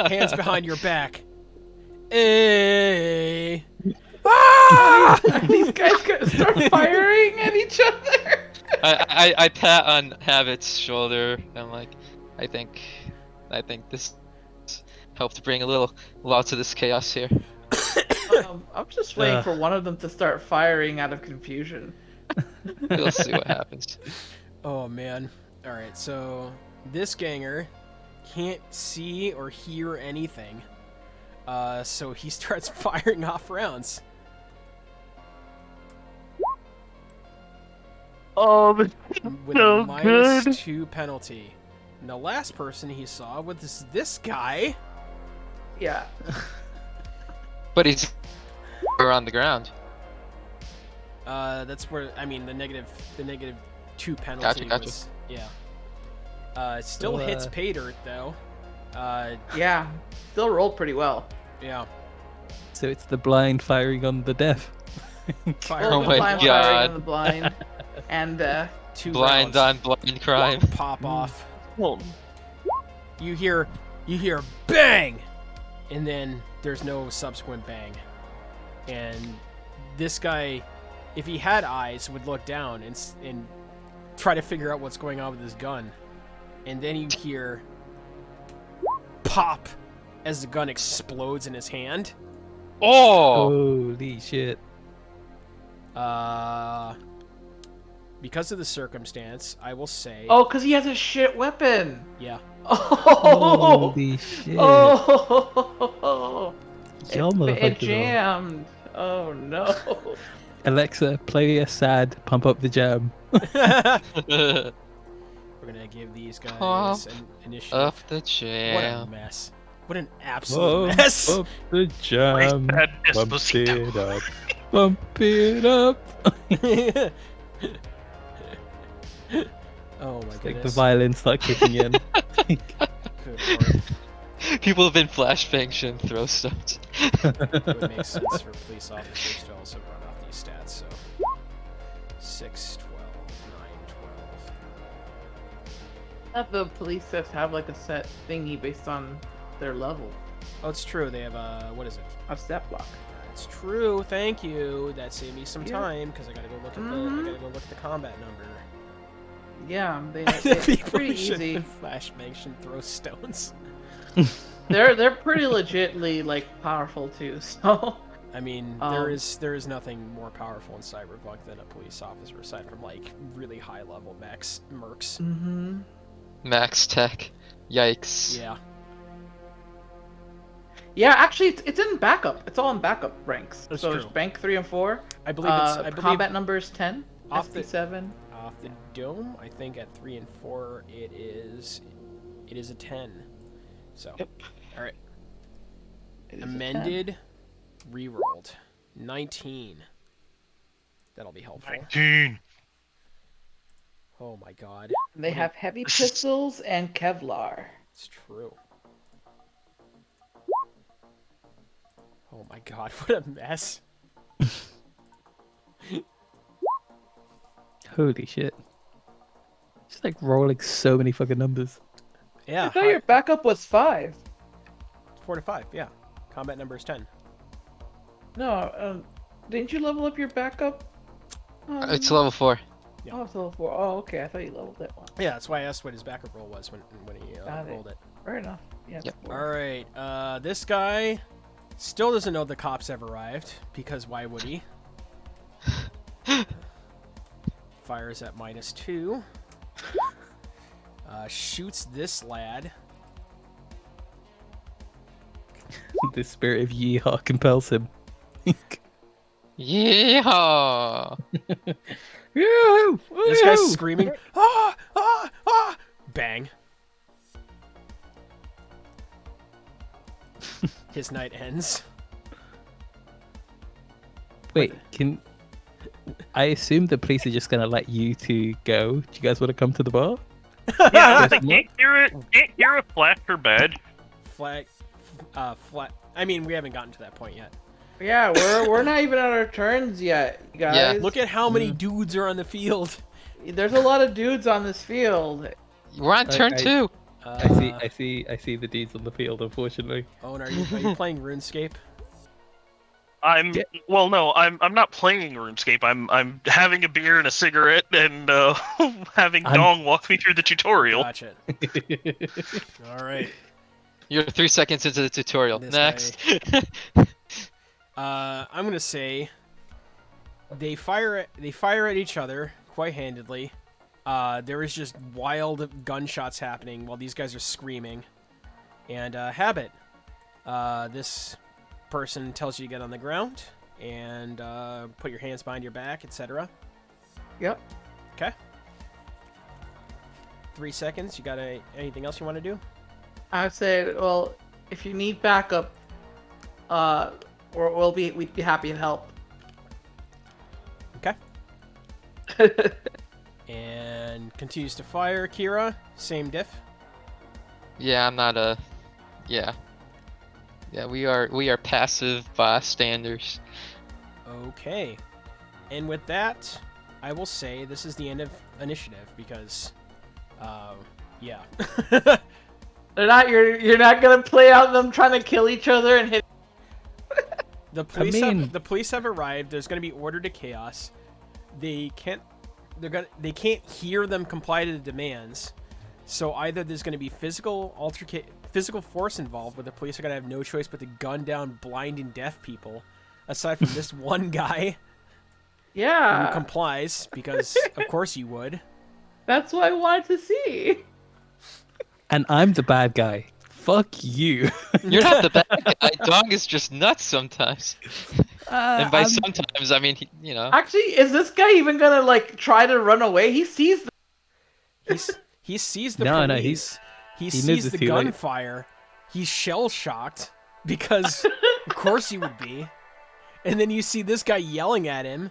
Hands behind your back. Hey! Ah! These guys gonna start firing at each other. I pat on Habit's shoulder. I'm like, I think this helped bring a little to this chaos here. I'm just waiting for one of them to start firing out of confusion. We'll see what happens. Oh man. Alright, so this ganger can't see or hear anything. So he starts firing off rounds. Oh, that's With so a minus good. 2 penalty. And the last person he saw was this guy. Yeah. But he's on the ground. That's where the negative 2 penalty Gotcha. was. Yeah. It still So, hits pay dirt though. Yeah. Still rolled pretty well. Yeah. So it's the blind firing on the deaf. Fire Oh on my the blind God. firing on the blind. And 2 Blind rounds on blind crime. pop off. Oh, You hear bang, and then there's no subsequent bang. And this guy, if he had eyes, would look down and try to figure out what's going on with his gun. And then you hear pop as the gun explodes in his hand. Oh! Holy shit. Because of the circumstance, I will say, oh, because he has a shit weapon. yeah. Oh. Holy shit. Oh. Y'all It motherfuckers. jammed. Oh no. Alexa, play a sad Pump Up the Jam. We're gonna give these guys Pump an initiative. Up the What a jam. mess. What an absolute mess. Pump the jam. that Pump Despacito. it up. Pump it up. Oh my Like the goodness. violins start kicking in. Good lord. People have been flashbanged and throw stones. It would make sense for police officers to also run off these stats, so 6, 12, 9, 12. The police just have like a set thingy based on their level. Oh, it's true. They have what is it? A stat block. It's true. Thank you. That saved me some Yeah. time because I gotta go look at the combat number. Yeah, The it's people pretty who should easy. flashbang should throw stones. They're pretty legitly like powerful too. So I mean, there is nothing more powerful in Cyberpunk than a police officer, aside from like really high level mercs. mm-hmm. Max Tech. Yikes. Yeah. Yeah, actually, it's in backup. It's all in backup ranks. That's so true. it's bank 3 and 4. I believe it's. I believe combat number is 10. Off the- SP7. off the dome. I think at 3 and 4 it is a 10. So, Yep. all right. It is a 10. Amended, rerolled. 19. That'll be helpful. 19. Oh my god. They have heavy pistols and Kevlar. It's true. Oh my god, what a mess. Holy shit. Just like rolling so many fucking numbers. Yeah, I thought your backup was 5. 4 to 5, yeah. Combat number is 10. No, didn't you level up your backup? It's level 4. Yeah. Oh, it's level 4. Oh, okay. I thought you leveled that one. Yeah, that's why I asked what his backup roll was when he Got it. rolled it. Fair enough. Yeah. it's Yep. 4. Alright, this guy still doesn't know the cops have arrived, because why would he? Fires at -2. Shoots this lad. The spirit of yeehaw compels him. Yeah. Yoo-hoo! This guy's Woo-hoo! screaming, ah, ah, ah! Bang. His night ends. Wait, can I assume the police are just gonna let you two go? Do you guys want to come to the bar? Yeah, There's they can't hear a flash or badge. Flat. I mean, we haven't gotten to that point yet. Yeah, we're not even on our turns yet, guys. Yeah. Look at how many dudes are on the field. There's a lot of dudes on this field. We're on turn I- 2. I see the deeds on the field, unfortunately. Owen, are you playing RuneScape? Yeah. Well, no, I'm not playing RuneScape. I'm having a beer and a cigarette and having I'm- Dong walk me through the tutorial. Gotcha. All right. You're 3 seconds into the tutorial. This Next. I'm gonna say they fire at each other quite handedly. There is just wild gunshots happening while these guys are screaming. And habit. This person tells you to get on the ground and put your hands behind your back, etc. Yep. Okay. 3 seconds. You got anything else you want to do? I would say, well, if you need backup, we'd be happy to help. Okay. And continues to fire. Kira, same diff. Yeah, I'm not a. Yeah. Yeah, we are passive bystanders. Okay. And with that, I will say this is the end of initiative because, yeah. You're not gonna play out them trying to kill each other and hit. The police mean- the police have arrived. There's going to be order to chaos. They can't hear them comply to the demands. So either there's going to be physical force involved, where the police are going to have no choice but to gun down blind and deaf people. Aside from this one guy who Yeah, complies, because of course you would. that's what I wanted to see. And I'm the bad guy. Fuck you. You're not the bad guy. Dog is just nuts sometimes. And by I'm- sometimes, I mean, Actually, is this guy even gonna like try to run away? He sees He sees the No, no, police. He knows sees it's the too late. gunfire. He's shell shocked because, of course, he would be. And then you see this guy yelling at him.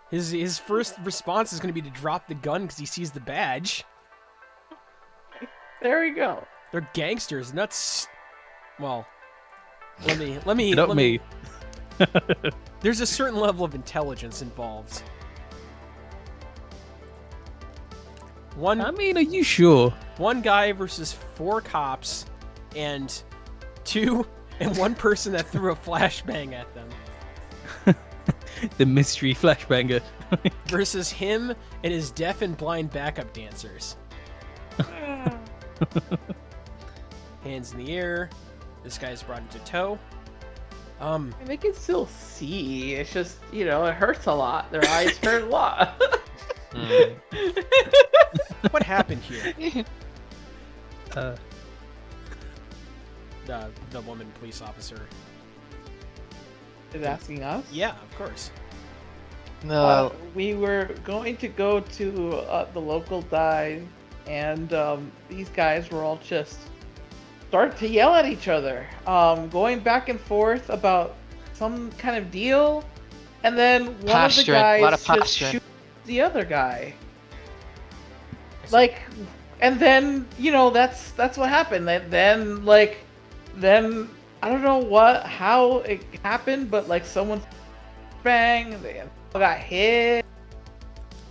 His first response is going to be to drop the gun because he sees the badge. There we go. They're gangsters, nuts. Well, let me. Not let me. There's a certain level of intelligence involved. I mean, are you sure? One guy versus 4 cops, and one person that threw a flashbang at them, The mystery flashbanger. versus him and his deaf and blind backup dancers. Hands in the air. This guy's brought into tow. And they can still see. It's just, it hurts a lot. Their eyes hurt a lot. What happened here? The woman police officer. Is asking us? Yeah, of course. no. We were going to go to the local dive, and these guys were all just start to yell at each other, going back and forth about some kind of deal, and then one of the Posturing, a lot guys of just posturing. shoots the other guy. Like, and then that's what happened. Then I don't know how it happened, but like someone bang, they got hit,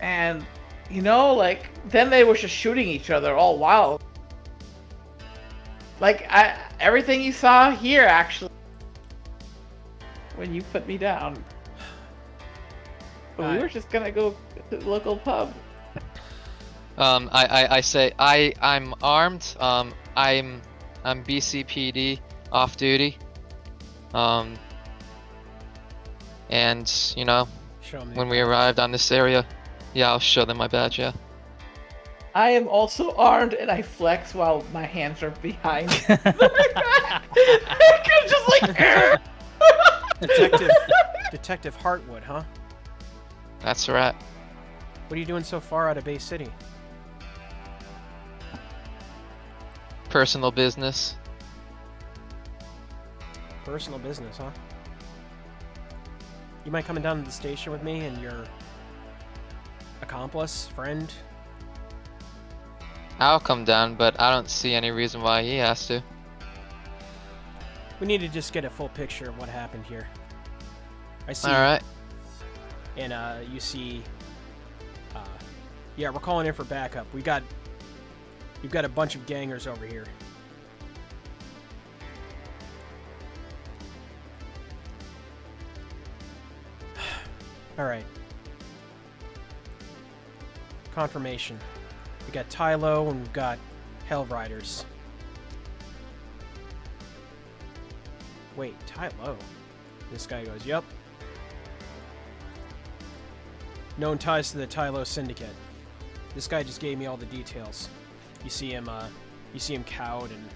and like then they were just shooting each other all wild. Like everything you saw here actually when you put me down. But we were just gonna go to the local pub. I say I'm armed. I'm BCPD off duty. And Show 'em the when we badge. arrived on this area, yeah, I'll show them my badge. Yeah. I am also armed, and I flex while my hands are behind my back. Just like Detective Hartwood, huh? That's right. What are you doing so far out of Bay City? Personal business. Personal business, huh? You mind coming down to the station with me and your accomplice, friend? I'll come down, but I don't see any reason why he has to. We need to just get a full picture of what happened here. I see. All right. And you see. Yeah, we're calling in for backup. We've got a bunch of gangers over here. All right. Confirmation. We got Tylo and we've got Hell Riders. Wait, Tylo? This guy goes, "Yup." Known ties to the Tylo Syndicate. This guy just gave me all the details. You see him cowed and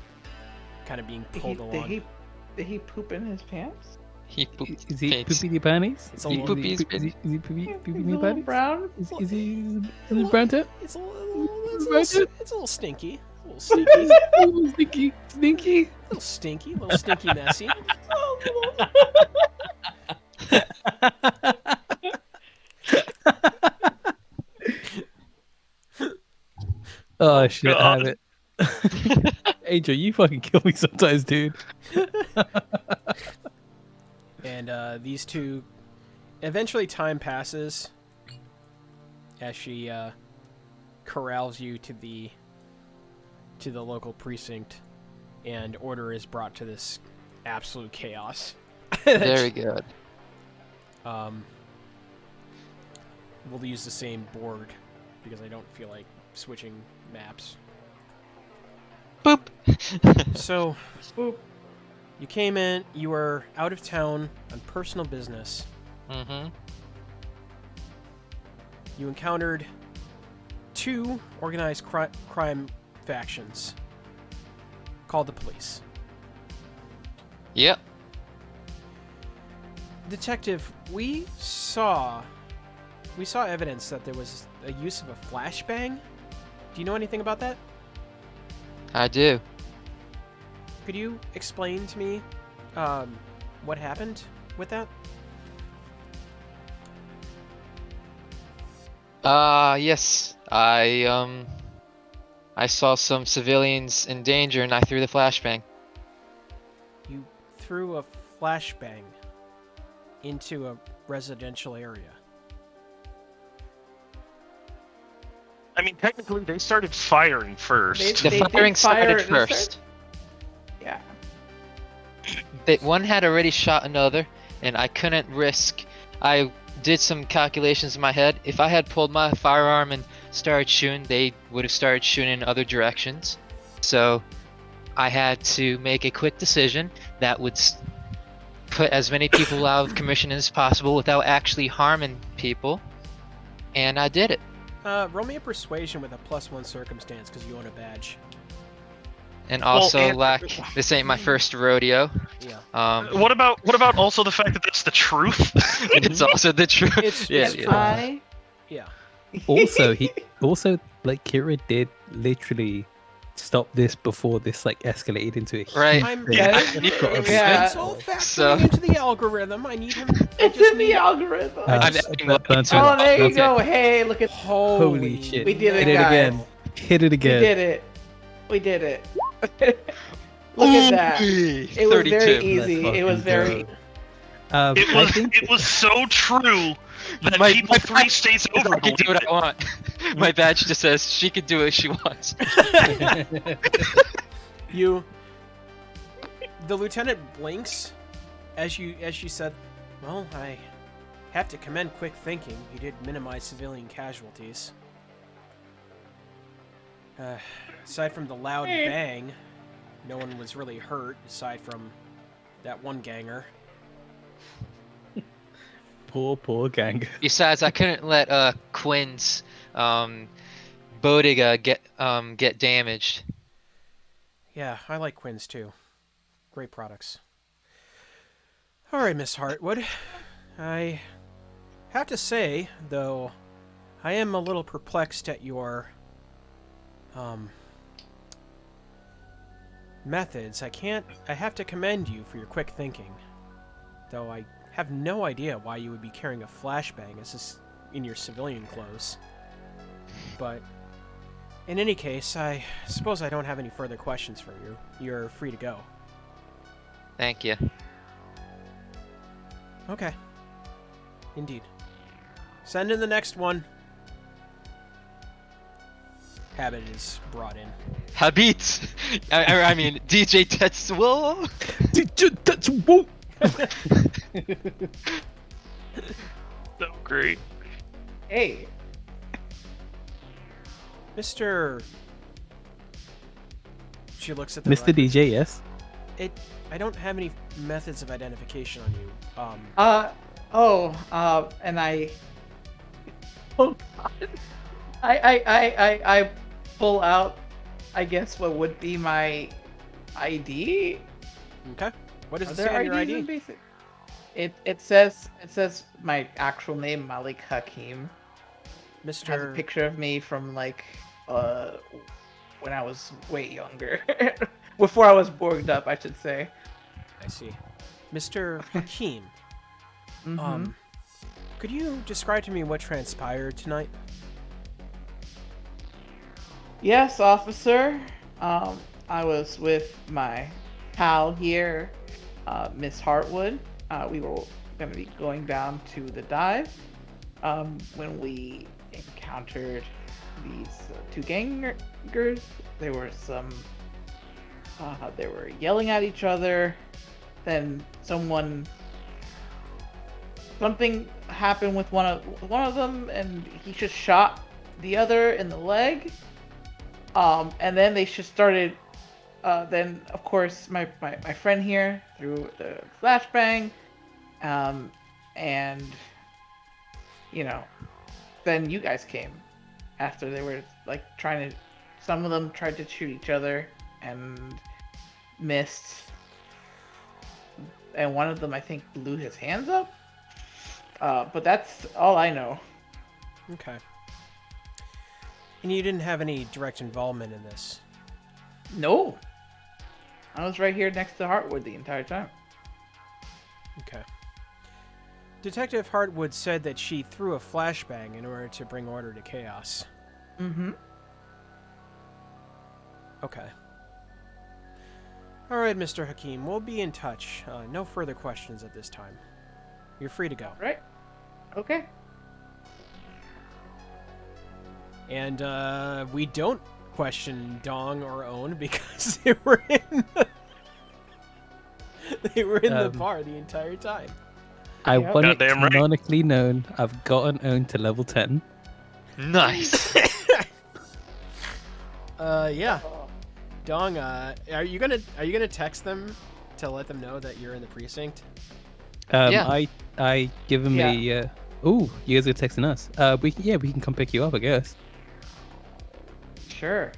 kind of being pulled along. Did he poop in his pants? He pooped Is he pants. poopy the panties? It's a He little- poopy his pants. Is he poopy He's the a little panties? brown. Is he brown too? It's a little stinky. A little stinky. Oh, stinky, stinky. A little stinky messy. Oh shit, I God. have it. Angel, you fucking kill me sometimes, dude. And these two, eventually time passes as she corrals you to the local precinct, and order is brought to this absolute chaos. Very good. We'll use the same board because I don't feel like switching maps. Boop. So, Boop. you came in, you were out of town on personal business. Mm-hmm. You encountered two organized crime factions. Called the police. Yep. Detective, we saw evidence that there was a use of a flashbang. Do you know anything about that? I do. Could you explain to me what happened with that? Yes. I saw some civilians in danger and I threw the flashbang. You threw a flashbang into a residential area. I mean, technically, they started firing first. The They did firing started fire- first. Yeah. One had already shot another, and I couldn't risk. I did some calculations in my head. If I had pulled my firearm and started shooting, they would have started shooting in other directions. So I had to make a quick decision that would put as many people out of commission as possible without actually harming people, and I did it. Roll me a persuasion with a +1 circumstance because you own a badge. And also, and- this ain't my first rodeo. Yeah. What about also the fact that that's the truth? It's also the truth. It's- yeah, it's yeah. Yeah. Also, like Kira did literally stop this before this like escalated into a Right. huge I'm thing. Yeah. it's all factoring So- into the algorithm. I need him. It's in the algorithm. I'm just- adding but- that but- Oh, there you That's it. go. Hey, look at. Holy shit. We did it, Hit it guys. again. Hit it We again. did it. We did it. Look at that. It was 32. very Let's easy. It was fucking very. go. It I was think it was so true that My- people my 3 states over I can do what I want. My badge just says she can do what she wants. The lieutenant blinks as she said, "Well, I have to commend quick thinking. You did minimize civilian casualties. Aside from the loud bang, no one was really hurt aside from that one ganger." poor gang. Besides, I couldn't let Quinn's bodega get damaged. Yeah, I like Quinn's too. Great products. All right, Miss Hartwood. I have to say, though, I am a little perplexed at your methods. I have to commend you for your quick thinking. Though I have no idea why you would be carrying a flashbang in your civilian clothes. But in any case, I suppose I don't have any further questions for you. You're free to go. Thank you. Okay. Indeed. Send in the next one. Habit is brought in. Habit. I mean DJ Tetsuo. That's whoa. So great. Hey. Mr. She looks at the Mr. record. DJ, yes. I don't have any methods of identification on you. And I. Oh God. I pull out, I guess, what would be my ID. Okay. What does Are it there say on your IDs in ID? basic? It says my actual name, Malik Hakim. It has a Mr. picture of me from like when I was way younger. Before I was borged up, I should say. I see. Mr. Hakim. Mhm. Could you describe to me what transpired tonight? Yes, officer. I was with my pal here, Miss Hartwood. We were going to be going down to the dive when we encountered these two gangers. There were some. They were yelling at each other. Then something happened with one of them, and he just shot the other in the leg. And then they just started. Then of course my friend here threw the flashbang, and then you guys came after. They were like trying to. Some of them tried to shoot each other and missed. And one of them, I think, blew his hands up. But that's all I know. Okay. And you didn't have any direct involvement in this? No. I was right here next to Hartwood the entire time. Okay. Detective Hartwood said that she threw a flashbang in order to bring order to chaos. Mm-hmm. Okay. All right, Mr. Hakim, we'll be in touch. No further questions at this time. You're free to go. Right. Okay. And we don't question Dong or Own because they were in the bar the entire time. I Yep. want it Goddamn right. canonically known. I've gotten owned to level 10. Nice. Yeah. Dong, are you gonna text them to let them know that you're in the precinct? Yeah. I give him a. Ooh, you guys are texting us. We can come pick you up, I guess. Sure.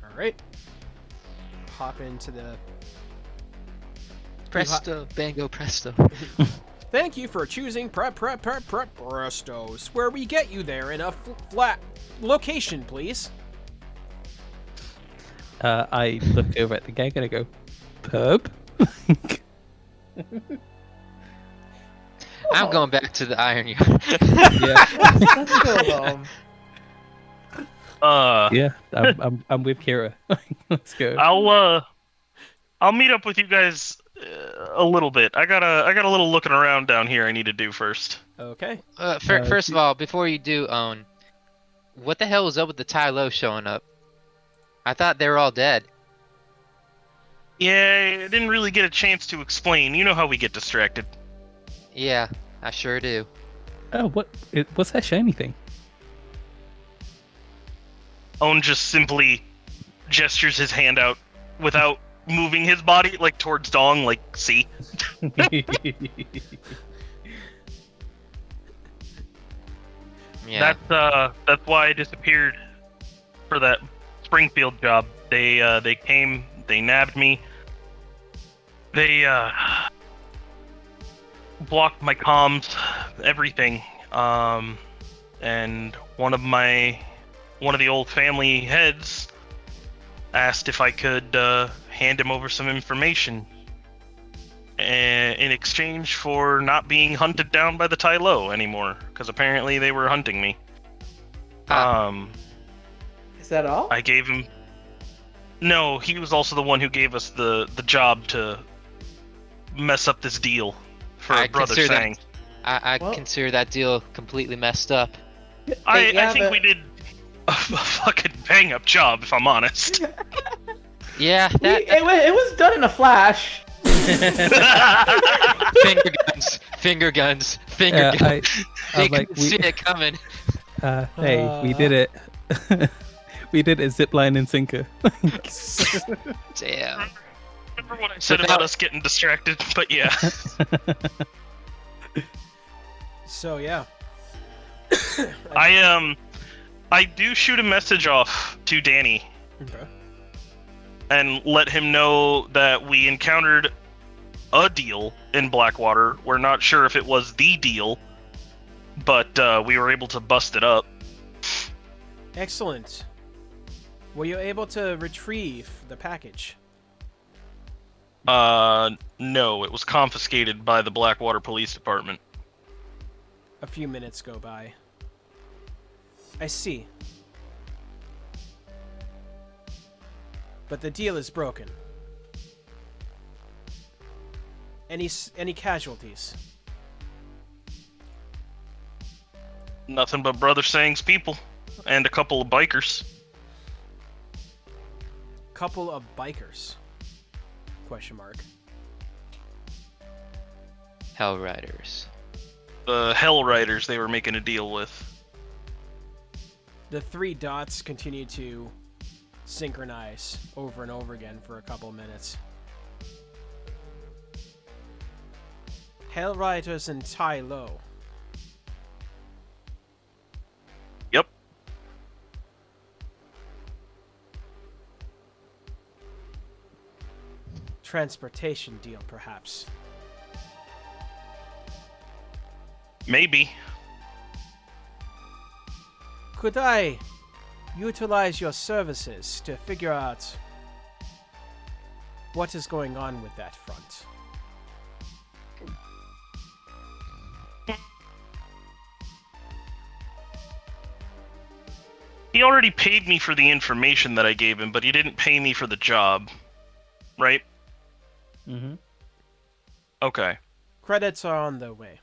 All right. Hop into the. Presto, bango, presto. Thank you for choosing Prestos, where we get you there in a flat location, please. I look over at the gang and I go, pub? I'm Oh. going back to the iron yard. Yeah. Let's go home. Yeah, I'm with Kira. Let's go. I'll meet up with you guys a little bit. I got a little looking around down here I need to do first. Okay. First of all, before you do, Owen, what the hell was up with the Tai Lo showing up? I thought they were all dead. Yeah, I didn't really get a chance to explain. You know how we get distracted. Yeah, I sure do. Oh, what's that shiny thing? Owen just simply gestures his hand out without moving his body, like towards Dong, like, see? Yeah. That's why I disappeared for that Springfield job. They came, they nabbed me. They blocked my comms, everything. And one of the old family heads asked if I could hand him over some information in exchange for not being hunted down by the Tai Lo anymore, because apparently they were hunting me. Is that all? I gave him. No, he was also the one who gave us the job to mess up this deal for I Brother consider that- Sang. I Well- consider that deal completely messed up. I think we did a fucking bang up job, if I'm honest. Yeah, that It was done in a flash. finger guns. Yeah, They I'm like, couldn't see it coming. hey, we did it. We did it zip line and sinker. Damn. Remember what I said So about now- us getting distracted? But yeah. So yeah. I do shoot a message off to Danny Okay. and let him know that we encountered a deal in Blackwater. We're not sure if it was the deal, but we were able to bust it up. Excellent. Were you able to retrieve the package? No, it was confiscated by the Blackwater Police Department. A few minutes go by. I see. But the deal is broken. Any casualties? Nothing but Brother Sang's people and a couple of bikers. Couple of bikers? Question mark. Hell Riders. The Hell Riders they were making a deal with. The three dots continue to synchronize over and over again for a couple minutes. Hellriders and Tai Lo. Yep. Transportation deal, perhaps. Maybe. Could I utilize your services to figure out what is going on with that front? He already paid me for the information that I gave him, but he didn't pay me for the job. Right? Mm-hmm. Okay. Credits are on their way.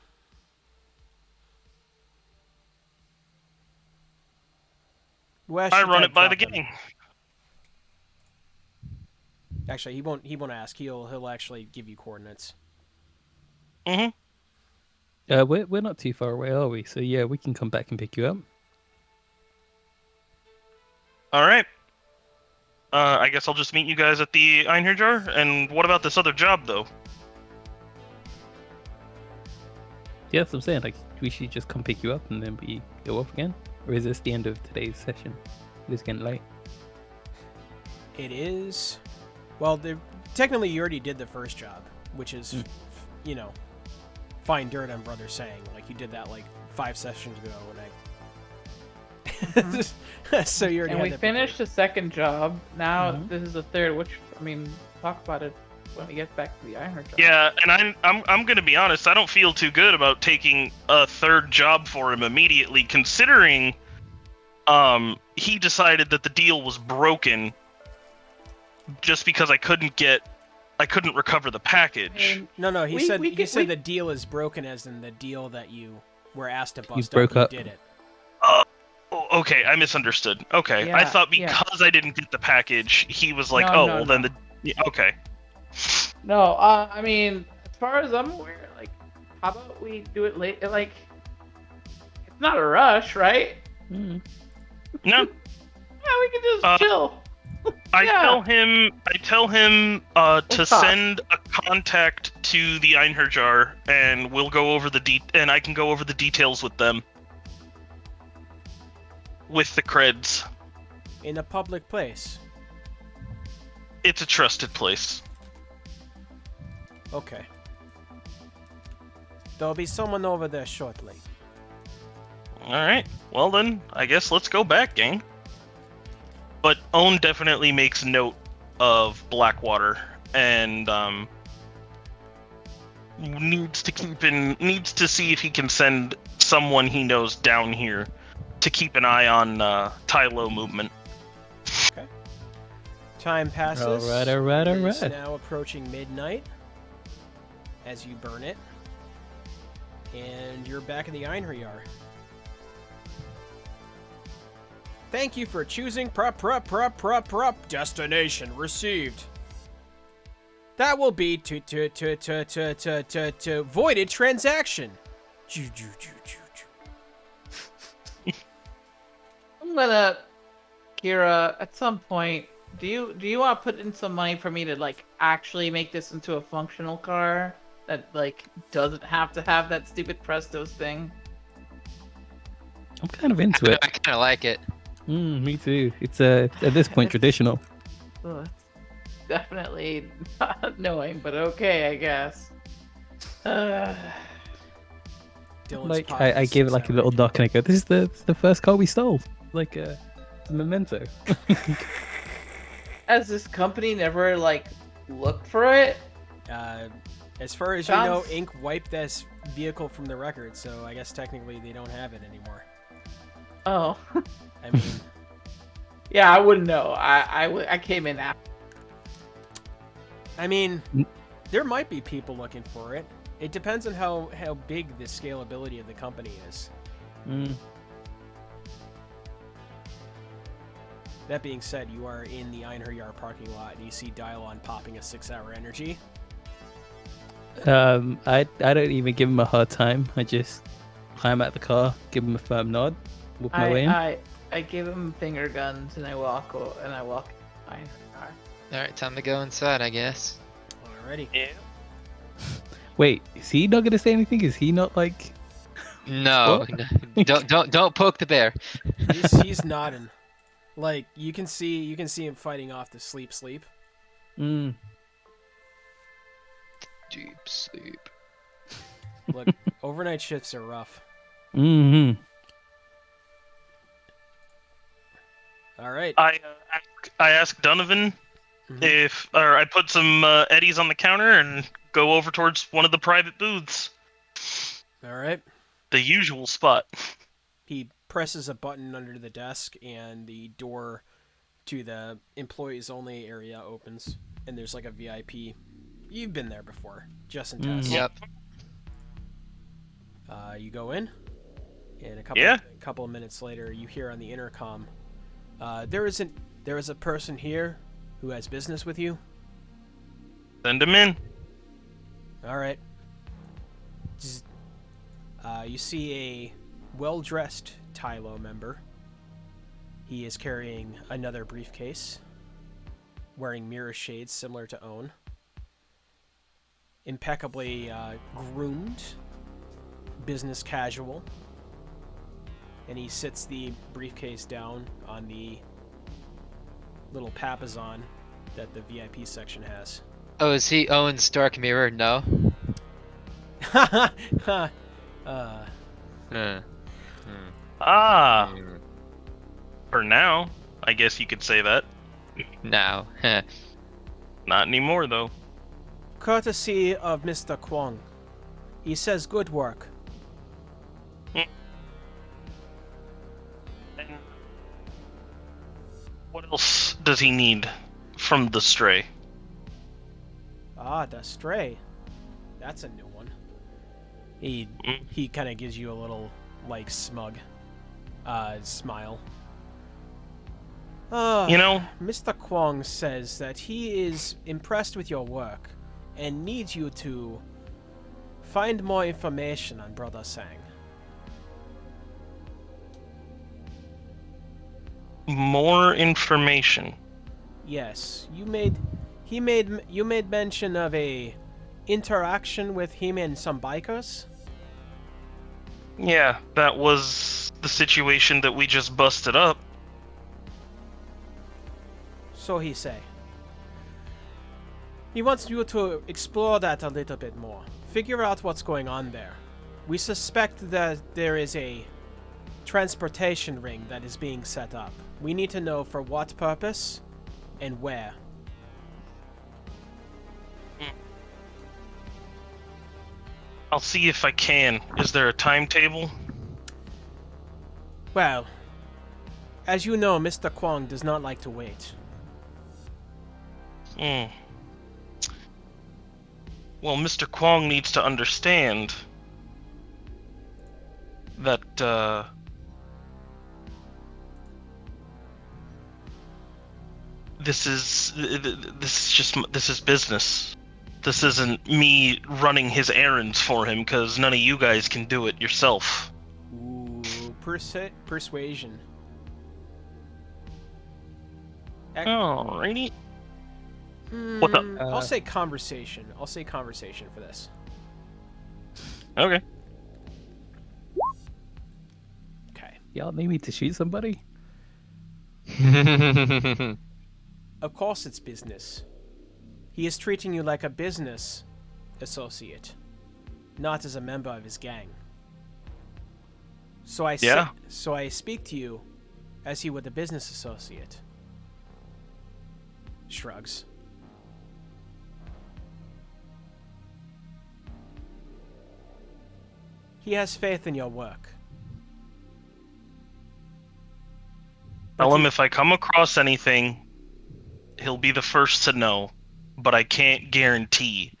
Where I should run it by the drop them? gang. Actually, he won't ask. He'll actually give you coordinates. Mm-hmm. We're not too far away, are we? So yeah, we can come back and pick you up. Alright. I guess I'll just meet you guys at the Einherjar. And what about this other job, though? Yeah, that's what I'm saying. Like, we should just come pick you up and then we go off again? Or is this the end of today's session? It is getting late. It is. Well, technically, you already did the first job, which is, you know, find dirt on Brother Sang. Like, you did that like 5 sessions ago when I So you already And had we that finished the second job. Now Mhm. this is the third. Which I mean, talk about it when we get back to the Iron job. Yeah, and I'm gonna be honest. I don't feel too good about taking a third job for him immediately, considering he decided that the deal was broken just because I couldn't recover the I package. mean, No, he We- said we he could- said we- the deal is broken, as in the deal that you were asked to bust broke up. up. You did it. Oh, okay, I misunderstood. Okay, I Yeah, thought yeah. because I didn't get the package, he was like, No, oh, no, well then no. okay. No, I mean, as far as I'm aware, like, how about we do it late? Like, it's not a rush, right? Mm. No, Yeah, we can just Uh, chill. I Yeah. tell him to We'll talk. send a contact to the Einherjar, and we'll go over and I can go over the details with them. With the creds. In a public place. It's a trusted place. Okay. There'll be someone over there shortly. Alright, well then, I guess let's go back, gang. But Own definitely makes note of Blackwater, and needs to see if he can send someone he knows down here to keep an eye on Tylo movement. Time passes. Alright. It's now approaching midnight as you burn it. And you're back in the Einherjar. Thank you for choosing prop destination received. That will be to voided transaction. I'm gonna, Kira, at some point, do you want to put in some money for me to like actually make this into a functional car that like doesn't have to have that stupid Prestos thing? I'm kind of into it. I kind of like it. Me too. It's at this point traditional. Ugh, it's definitely not annoying, but okay, I guess. Dylan's Like pocket I gave it like a sticks little out. duck and I go, "This is the first car we stole." Like a memento. Has this company never like looked for it? As far as you know, Sounds- Inc. wiped this vehicle from the record, so I guess technically they don't have it anymore. Oh, I mean, yeah, I wouldn't know. I came in after. I mean, Mm. there might be people looking for it. It depends on how big the scalability of the company is. Mm. That being said, you are in the Einherjar parking lot, and you see Dylon popping a 6-hour energy. I don't even give him a hard time. I just climb out the car, give him a firm nod, walk my way in. I give him finger guns and I walk. Fine. All right, time to go inside, I guess. Alrighty. Yeah. Wait, is he not gonna say anything? Is he not like? No, don't poke the bear. He's nodding. Like you can see him fighting off the sleep. Mm. Deep sleep. Look, overnight shifts are rough. Mm-hmm. All right. I asked Donovan Mhm. or I put some eddies on the counter and go over towards one of the private booths. All right. The usual spot. He presses a button under the desk, and the door to the employees only area opens, and there's like a VIP. You've been there before, just in test. Yep. You go in, and a couple of minutes later, you hear on the intercom, there is a person here who has business with you. Send him in. All right. You see a well-dressed Tylo member. He is carrying another briefcase, wearing mirror shades similar to Own. Impeccably groomed, business casual. And he sits the briefcase down on the little papazon that the VIP section has. Oh, is he Owen's Dark Mirror? No. Ah, For now, I guess you could say that. Now, Not anymore, though. Courtesy of Mr. Kwong. He says good work. And what else does he need from the stray? Ah, the stray. That's a new one. He kind of gives you a little, like, smug smile. You know, Mr. Kwong says that he is impressed with your work and needs you to find more information on Brother Sang. more information. Yes, you made mention of a interaction with him and some bikers. Yeah, that was the situation that we just busted up. So he say. He wants you to explore that a little bit more. Figure out what's going on there. We suspect that there is a transportation ring that is being set up. We need to know for what purpose and where. I'll see if I can. Is there a timetable? Well, as you know, Mr. Kwong does not like to wait. Hmm. Well, Mr. Kwong needs to understand that, this is business. This isn't me running his errands for him, because none of you guys can do it yourself. Ooh, persuasion. Alrighty. What the- I'll say conversation. I'll say conversation for this. Okay. Okay. Y'all need me to shoot somebody? Of course it's business. He is treating you like a business associate, not as a member of his gang. So I Yeah. so I speak to you as he would a business associate. Shrugs. He has faith in your work. But Tell him he- if I come across anything, he'll be the first to know. But I can't guarantee,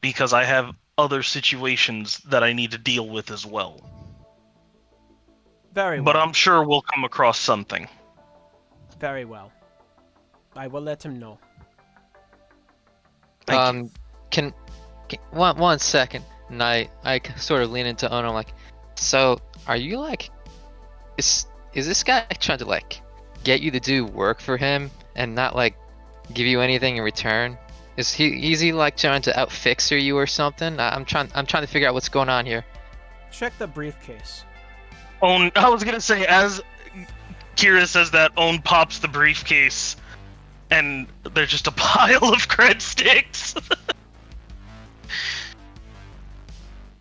because I have other situations that I need to deal with as well. Very well. But I'm sure we'll come across something. Very well. I will let him know. Thank you. Can one second, and I sort of lean into Ono like, so are you like, is this guy trying to like get you to do work for him and not like give you anything in return? Is he like trying to outfixer you or something? I'm trying to figure out what's going on here. Check the briefcase. I was gonna say, as Kira says that, Own pops the briefcase, and there's just a pile of cred sticks.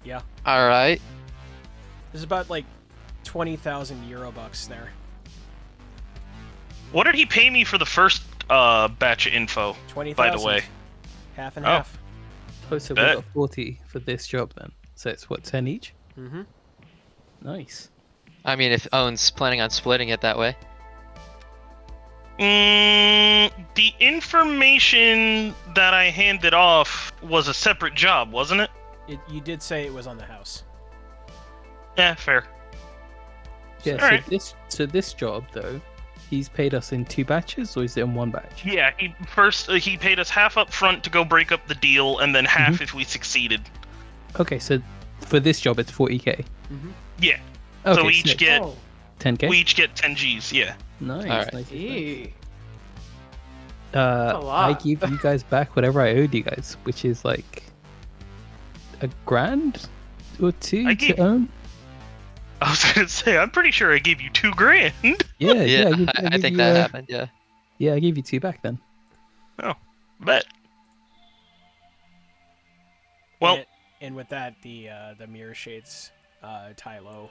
Yeah. All right. There's about like 20,000 Eurobucks there. What did he pay me for the first batch of info? 20,000. By the way, Half and Oh. half. Oh, so we Bet. got 40 for this job then. So it's what, 10 each? Mm-hmm. Nice. I mean, if Owen's planning on splitting it that way. The information that I handed off was a separate job, wasn't it? You did say it was on the house. Yeah, fair. Yeah, Alright. so this job though, he's paid us in 2 batches or is it in 1 batch? Yeah, he paid us half up front to go break up the deal, and then half if we succeeded. Okay, so for this job it's 40k. Mm-hmm. Yeah. Okay, So we each get Oh, 10k. we each get 10 Gs. Yeah. Nice. Alright. nice. gee. I a lot. give you guys back whatever I owed you guys, which is like $1,000 or 2 I to gave- own. I was gonna say, I'm pretty sure I gave you $2,000. Yeah, Yeah, I I give think you, that happened. Yeah. Yeah, I gave you 2 back then. Bet. Well, And with that, the mirror shades, Tylo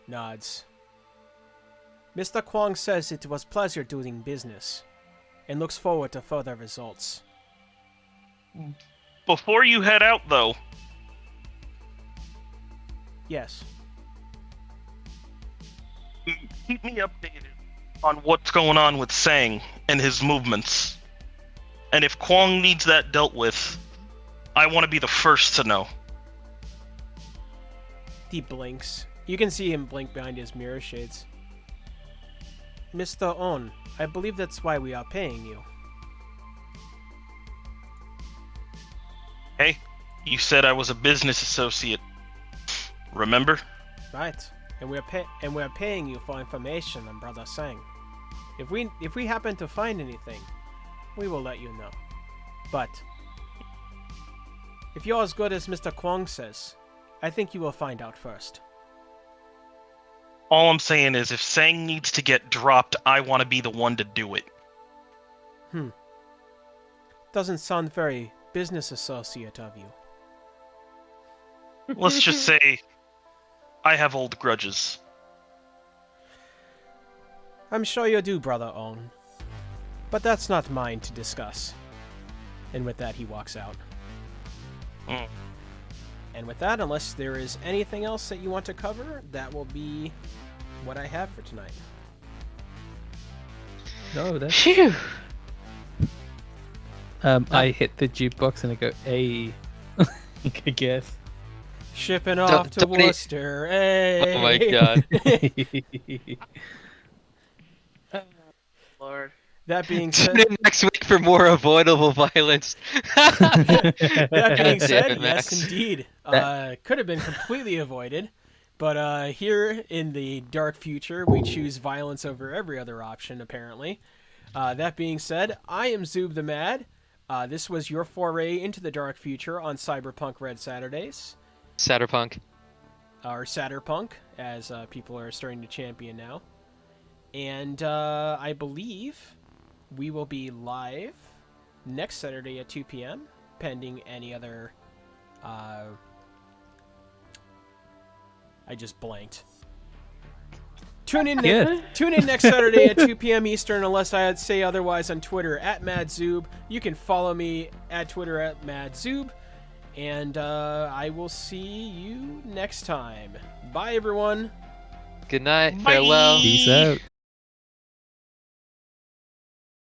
nods. Mr. Kwong says it was pleasure doing business, and looks forward to further results. Before you head out, though, Yes. keep me updated on what's going on with Sang and his movements. And if Kwong needs that dealt with, I want to be the first to know. He blinks. You can see him blink behind his mirror shades. Mr. On, I believe that's why we are paying you. Hey, you said I was a business associate. Remember? Right. And we're paying you for information on Brother Sang. If we happen to find anything, we will let you know. But if you're as good as Mr. Kwong says, I think you will find out first. All I'm saying is if Sang needs to get dropped, I want to be the one to do it. Doesn't sound very business associate of you. Let's just say I have old grudges. I'm sure you do, Brother On. But that's not mine to discuss. And with that, he walks out. Mm. And with that, unless there is anything else that you want to cover, that will be what I have for tonight. No, that's. Phew. I hit the jukebox and I go, "Hey," I guess. Shipping off to don't eat- Worcester. Hey! Oh my god. Lord. That being Tune said, in next week for more avoidable violence. that being said, Damn it, yes, Max. indeed, could have been completely avoided. But here in the dark future, we choose violence over every other option, apparently. That being said, I am Zoob the Mad. This was your foray into the dark future on Cyberpunk Red Saturdays. Cyberpunk. Or Satterpunk, as people are starting to champion now. And I believe we will be live next Saturday at 2 p.m., pending any other... I just blanked. Tune in next Saturday at 2 p.m. Eastern, unless I say otherwise on Twitter, @MadZoob. You can follow me at Twitter @MadZoob. And I will see you next time. Bye, everyone. Good night. Bye. Farewell. Peace out.